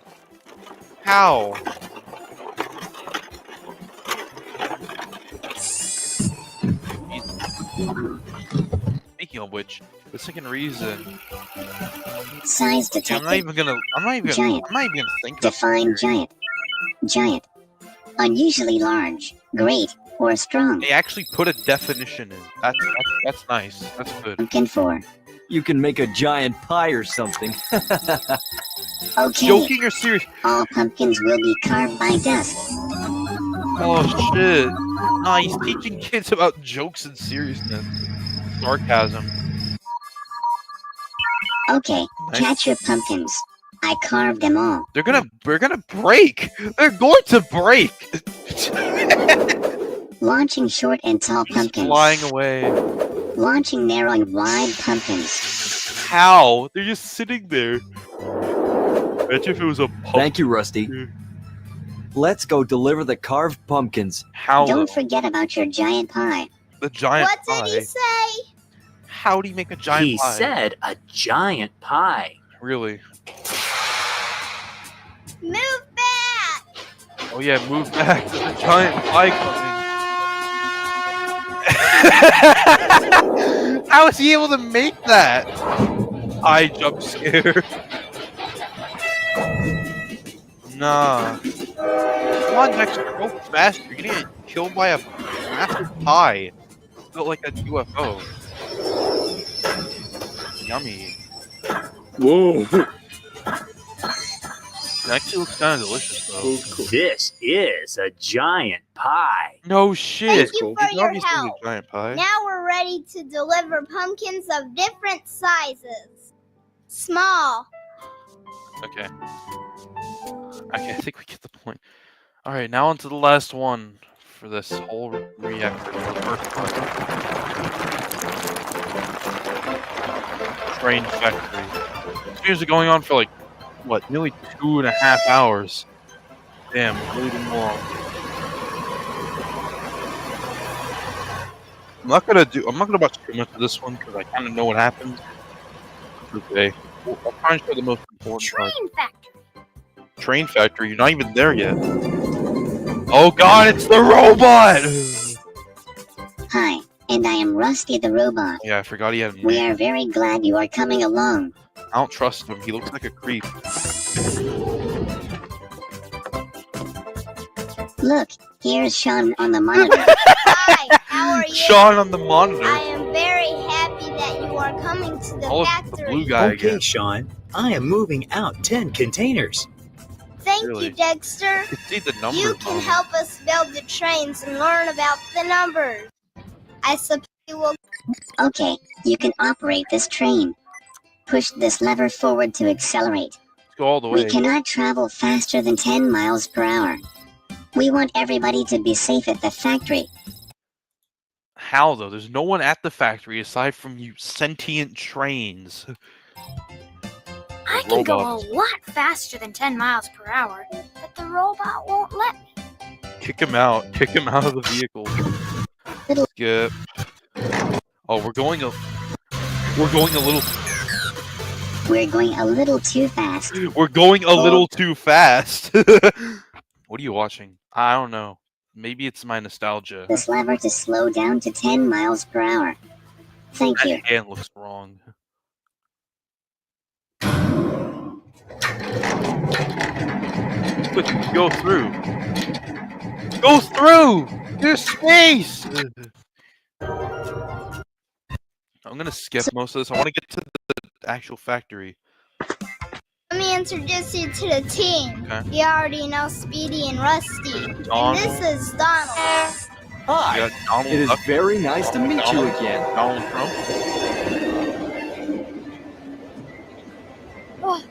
How? Speaking of which, the second reason. Size I'm not detected. even gonna. I'm not even Giant. gonna think about Define it. giant. Giant. Unusually large. Great. Or strong. They actually put a definition in. That's nice. That's good. Pumpkin 4. You can make a giant pie or something. Okay. Joking or serious? All pumpkins will be carved by dust. Oh shit! Nah, he's teaching kids about jokes and seriousness, sarcasm. Okay. Nice. Catch your pumpkins. I carved them all. They're gonna break. They're going to break. Launching short and tall pumpkins. Flying away. Launching narrow and wide pumpkins. How? They're just sitting there. Imagine if it was a pumpkin. Thank you, Rusty. Let's go deliver the carved pumpkins. How? Don't forget about your giant pie. The giant What pie. did he say? How do you make a giant He pie? said a giant pie. Really? Move back. Oh yeah, move back. There's a giant pie coming. How is he able to make that? I jump scare. Nah. Come on, Dexter, go faster. You're gonna get killed by a massive pie. Built like a UFO. Yummy. Whoa. It actually looks kind of delicious though. This is a giant pie. No shit. Thank you for It's your obviously help. a giant pie. Now we're ready to deliver pumpkins of different sizes. Small. Okay. Okay, I think we get the point. Alright, now on to the last one for this whole reactor. Train factory. These games are going on for like, what, nearly 2.5 hours. Damn, really long. I'm not gonna watch too much of this one because I kind of know what happens. Okay. Well, I'll try and show the most important part. Train factory. Train factory, you're not even there yet. Oh god, it's the robot! Hi, and I am Rusty the robot. Yeah, I forgot he had a We name. are very glad you are coming along. I don't trust him, he looks like a creep. Look, here's Sean on the monitor. Hi, how are you? Sean on the monitor. I am very happy that you are coming to the Oh, it's the factory. blue guy Okay, again. Sean. I am moving out 10 containers. Thank Really? you, Dexter. You can see the numbers You on can them. help us build the trains and learn about the numbers. I suppose you will. Okay, you can operate this train. Push this lever forward to accelerate. Let's go all the way. We cannot travel faster than 10 miles per hour. We want everybody to be safe at the factory. How though? There's no one at the factory aside from you sentient trains. I can go Robots. a lot faster than 10 miles per hour, but the robot won't let me. Kick him out. Kick him out of the vehicle. Skip. Oh, we're going a little. We're going a little too fast. We're going a little too fast. What are you watching? I don't know. Maybe it's my nostalgia. This lever to slow down to 10 miles per hour. Thank you. That hand looks wrong. Quick, go through. Go through! There's space! I'm gonna skip most of this. I want to get to the actual factory. Let me introduce you to the team. Okay. You already know Speedy and Rusty. Donald. And this is Donald. We got Donald It is Duck, very nice to meet you again. Donald Trump. Oh,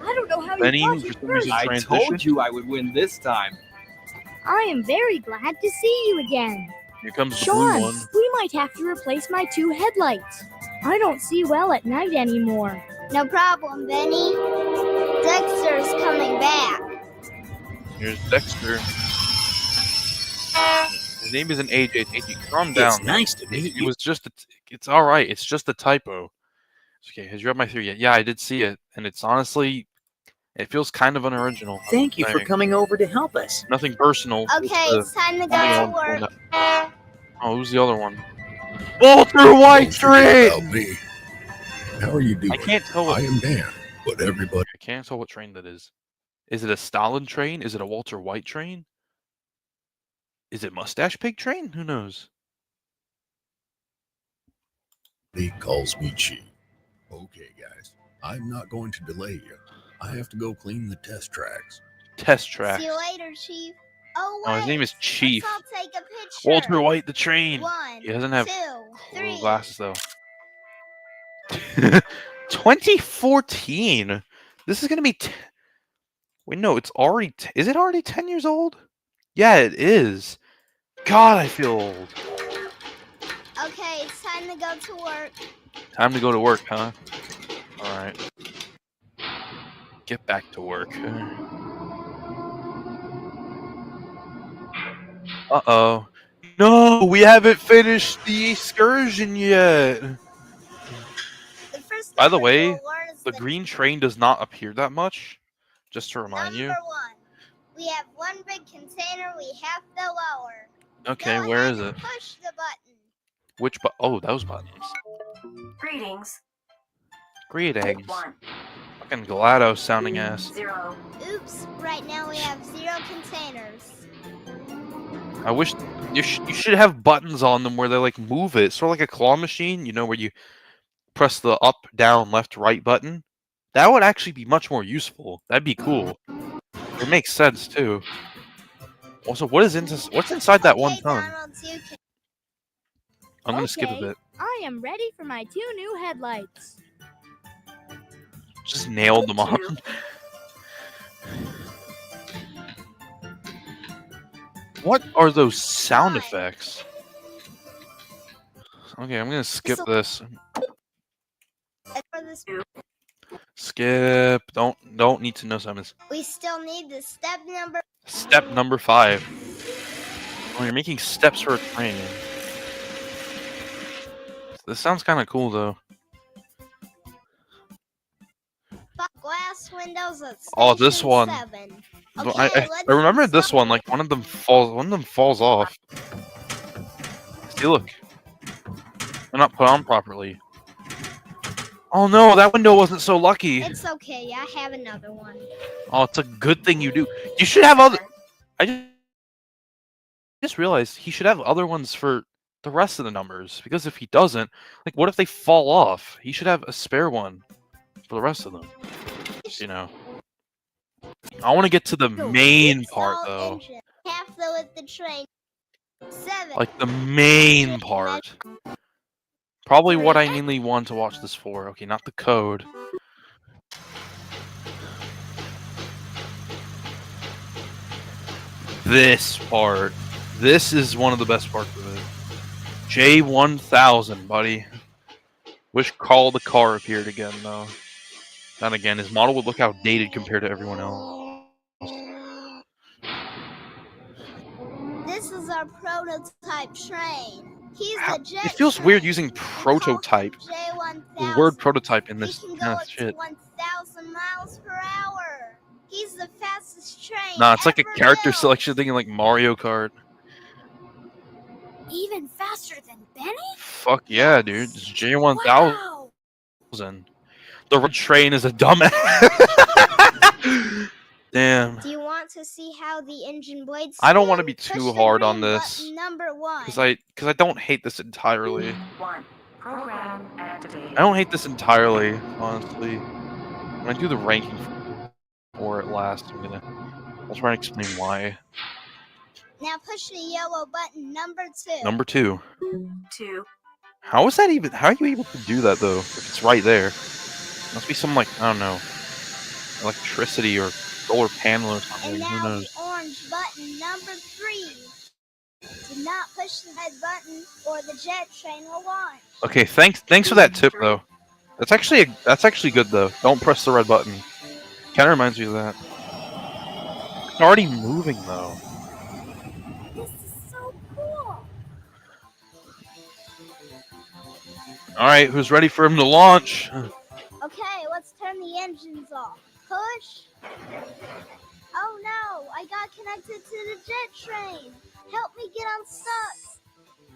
I don't know how Benny, you for got some it reason, first. I transition. told you I would win this time. I am very glad to see you again. Here comes the Sean, blue one. we might have to replace my 2 headlights. I don't see well at night anymore. No problem, Benny. Dexter's coming back. Here's Dexter. His name isn't AJ. It's AJ. Calm down. It's nice to meet It you. was just. It's all right. It's just a typo. Okay. Has you read my theory yet? Yeah, I did see it, and it's honestly, it feels kind of unoriginal. Thank you for Nothing- coming over to help us. Nothing personal. Okay, just it's time to go only to on- work. Oh, who's the other one? Walter White Train. About me. How are you doing? I can't tell. I am Dan, but everybody. I can't tell what train that is. Is it a Stalin train? Is it a Walter White train? Is it Mustache Pig train? Who knows? He calls me Chief. Okay, guys. I'm not going to delay you. I have to go clean the test tracks. Test track. See you later, Chief. Oh, Oh, his wait. name is Chief. Let's all take a picture. Walter White the train. 1, He doesn't have 2, cool 3. glasses though. 2014. This is gonna be. Wait, no, it's already. Is it already 10 years old? Yeah, it is. God, I feel old. Okay, it's time to go to work. Time to go to work, huh? All right. Get back to work. Uh-oh. No, we haven't finished the excursion yet. By the way, the green train does not appear that much. Just to remind you. Number 1. We have one big container we have to lower. Okay, Go where ahead is and it? Push the button. Which oh, those buttons. Greetings. Greetings. 1, Fucking GLaDOS sounding ass. 0. Oops, right now we have 0 containers. I wish you should have buttons on them where they like move it. Sort of like a claw machine, you know, where you press the up, down, left, right button. That would actually be much more useful. That'd be cool. It makes sense too. Also, what's inside that one ton? Donald, you can... I'm gonna skip a Okay, bit. I am ready for my 2 new headlights. Just nailed them on. What are those sound effects? Okay, I'm gonna skip this. And for this, Skip. Don't need to know summons. we still need the step number. Step number 5. Oh, you're making steps for a train. This sounds kind of cool though. Glass windows at Oh, this station one. 7. Well, Okay, I let's remember do this one. Like one of them falls off. See, look, they're not put on properly. Oh no, that window wasn't so lucky. It's okay. I have another one. Oh, it's a good thing you do. You should have other. I just realized he should have other ones for the rest of the numbers, because if he doesn't, like, what if they fall off? He should have a spare one for the rest of them. You know. I want to get to the main part though. Engine. Half the with the train. 7. Like the main part. Probably what I mainly want to watch this for. Okay, not the code. This part. This is one of the best parts of it. J1000, buddy. Wish Call the Car appeared again, though. Not again. His model would look outdated compared to everyone else. This is our prototype train. He's a jet It feels train. weird using prototype. J1000. The word prototype in this He can kind go of shit. 1,000 miles per hour. He's the fastest train. Nah, it's like a ever character built. selection thing in like Mario Kart. Even faster than Benny? Fuck yeah, dude. It's J1000. The red train is a dumbass. Damn. Do you want to see how the engine blades I don't want to spin? be Push too the hard on green this. button number 1. Because I don't hate this entirely. 1. Program activated. I don't hate this entirely, honestly. When I do the ranking for it last, I'll try and explain why. Now push the yellow button number 2. Number 2. 2. How is that even? How are you able to do that though? If it's right there, must be some like I don't know, electricity or solar panel or something. And Who now knows? the orange button number 3. Do not push the red button or the jet train will launch. Okay, thanks for that tip though. That's actually good though. Don't press the red button. Kind of reminds me of that. It's already moving though. This is so cool. All right, who's ready for him to launch? Okay, let's turn the engines off. Push. Oh no, I got connected to the jet train. Help me get unstuck.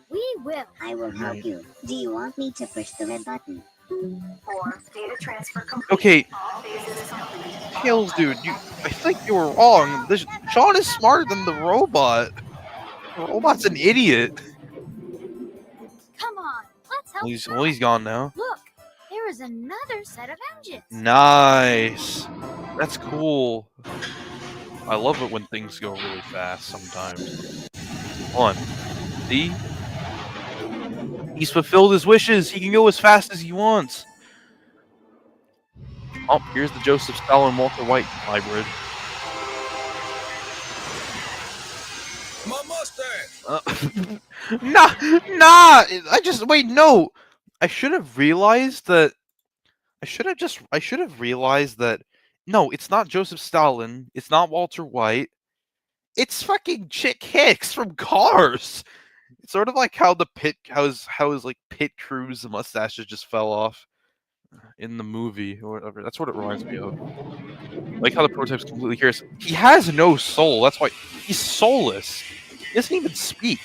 We will. I will help you. Do you want me to push the red button? 4. Data transfer complete. Okay, All phases complete. Tails, dude, I think you were wrong. Sean is smarter than the robot. The robot's an idiot. Come on, let's help. He's gone now. Look, there is another set of engines. Nice. That's cool. I love it when things go really fast sometimes. Hold on. See? He's fulfilled his wishes. He can go as fast as he wants. Oh, here's the Joseph Stalin Walter White hybrid. My mustache. Nah. Wait, no. I should have realized that. No, it's not Joseph Stalin. It's not Walter White. It's fucking Chick Hicks from Cars. It's sort of like how his like Pit Cruz mustaches just fell off in the movie or whatever. That's what it reminds me of. Like how the prototype's completely curious. He has no soul. That's why he's soulless. He doesn't even speak.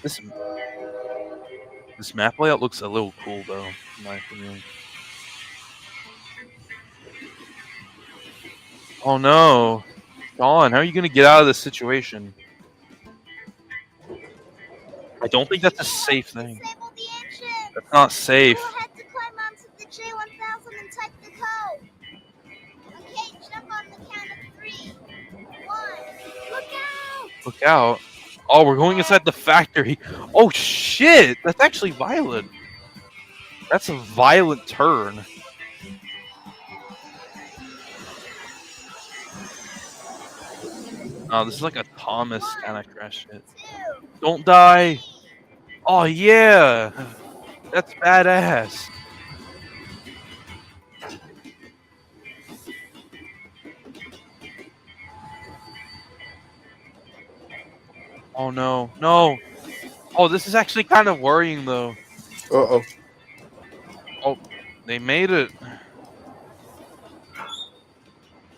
This map layout looks a little cool though, in my opinion. Oh no. Sean, how are you gonna get out of this situation? I don't think that's a safe thing. Disable the engine. That's not safe. You'll have to climb onto the J1000 and type the code. Okay, jump on the count of 3. 1. Look out! Look out. Oh, we're going inside the factory. Oh shit! That's actually violent. That's a violent turn. Oh, this is like a Thomas kind of crash shit. Don't die. Oh yeah. That's badass. Oh no. No. Oh, this is actually kind of worrying though. Uh-oh. Oh, they made it.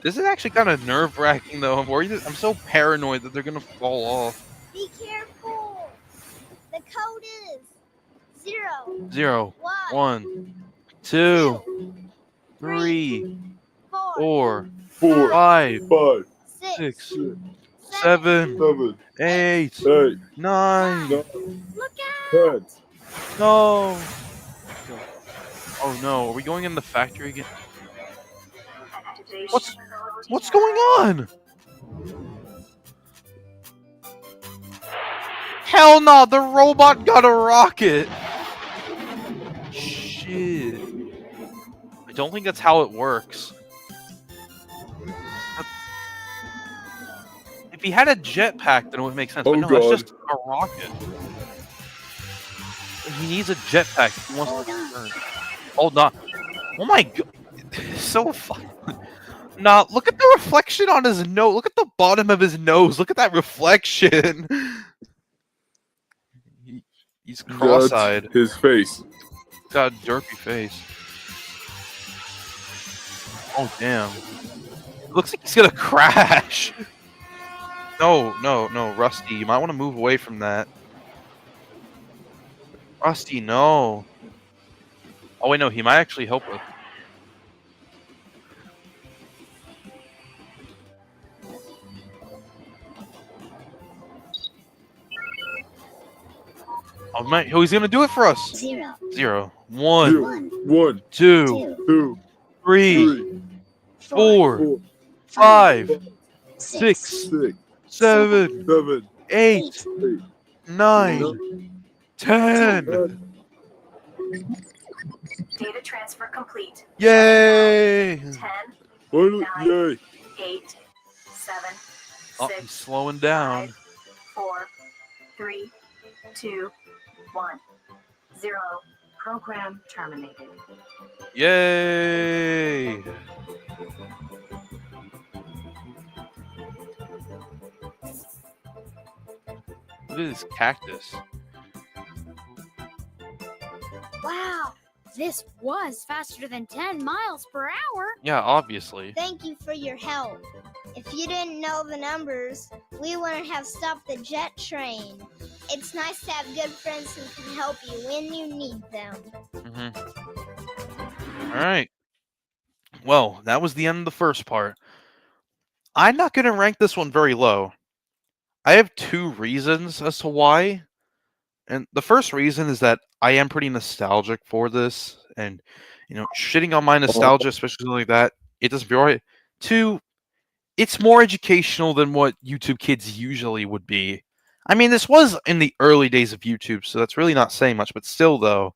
This is actually kind of nerve-wracking though. I'm worried I'm so paranoid that they're gonna fall off. Be careful. The code is 0. 0, 1, 2, 3, 4, 5, 6, 7, 8, 9. Look out! No. Oh no, are we going in the factory again? What's going on? Hell no, the robot got a rocket. Shit. I don't think that's how it works. If he had a jetpack, then it would make sense. But no, that's just a rocket. He needs a jetpack if he wants to return. Hold on. Oh my god. So fun. Nah, look at the reflection on his nose. Look at the bottom of his nose. Look at that reflection. He's cross-eyed. That's his face. He's got a derpy face. Oh, damn. It looks like he's gonna crash. No, Rusty. You might want to move away from that. Rusty, no. Oh, wait, no. He might actually help us. Oh man, he's gonna do it for us. 0. 0, 1, 1, 2, 3, 4, 5, 6, 7, 8, 9, 10. Data transfer complete. Yay! 10, Finally, 9, yay. 8, 7, Oh, 6, he's slowing down. 4, 3, 2, 1, 0. Program terminated. Yay! Look at this cactus. Wow, this was faster than 10 miles per hour. Yeah, obviously. Thank you for your help. If you didn't know the numbers, we wouldn't have stopped the jet train. It's nice to have good friends who can help you when you need them. All right. Well, that was the end of the first part. I'm not going to rank this one very low. I have 2 reasons as to why. And the first reason is that I am pretty nostalgic for this. And, shitting on my nostalgia, especially something like that, it doesn't feel right. 2, it's more educational than what YouTube Kids usually would be. I mean, this was in the early days of YouTube, so that's really not saying much. But still, though.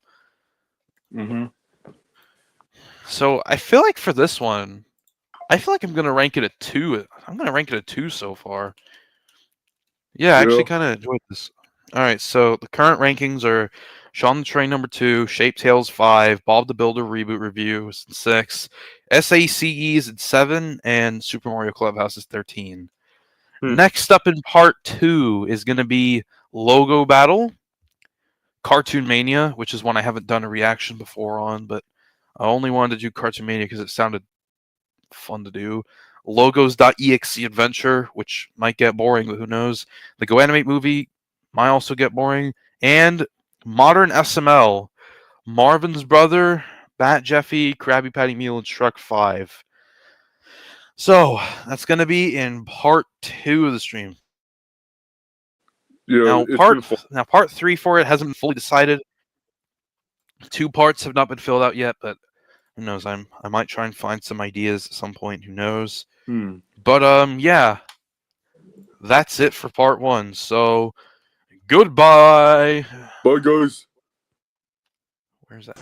So I feel like for this one, I feel like I'm going to rank it a 2. I'm going to rank it a 2 so far. Yeah, I actually kind of enjoyed this. All right, so the current rankings are Shaun the Train number 2, Shape Tales 5, Bob the Builder Reboot Review is 6, SACE is at 7, and Super Mario Clubhouse is 13. Next up in part 2 is going to be Logo Battle, Cartoon Mania, which is one I haven't done a reaction before on, but I only wanted to do Cartoon Mania because it sounded fun to do. Logos.exe Adventure, which might get boring, but who knows. The Go Animate movie might also get boring. And Modern SML, Marvin's Brother, Bat Jeffy, Krabby Patty Meal, and Shrek 5. So, that's going to be in part 2 of the stream. Yeah, Now, part 3 for it hasn't been fully decided. 2 parts have not been filled out yet, but who knows? I might try and find some ideas at some point. Who knows? But yeah, that's it for part 1. So, goodbye. Bye, guys. Where's that?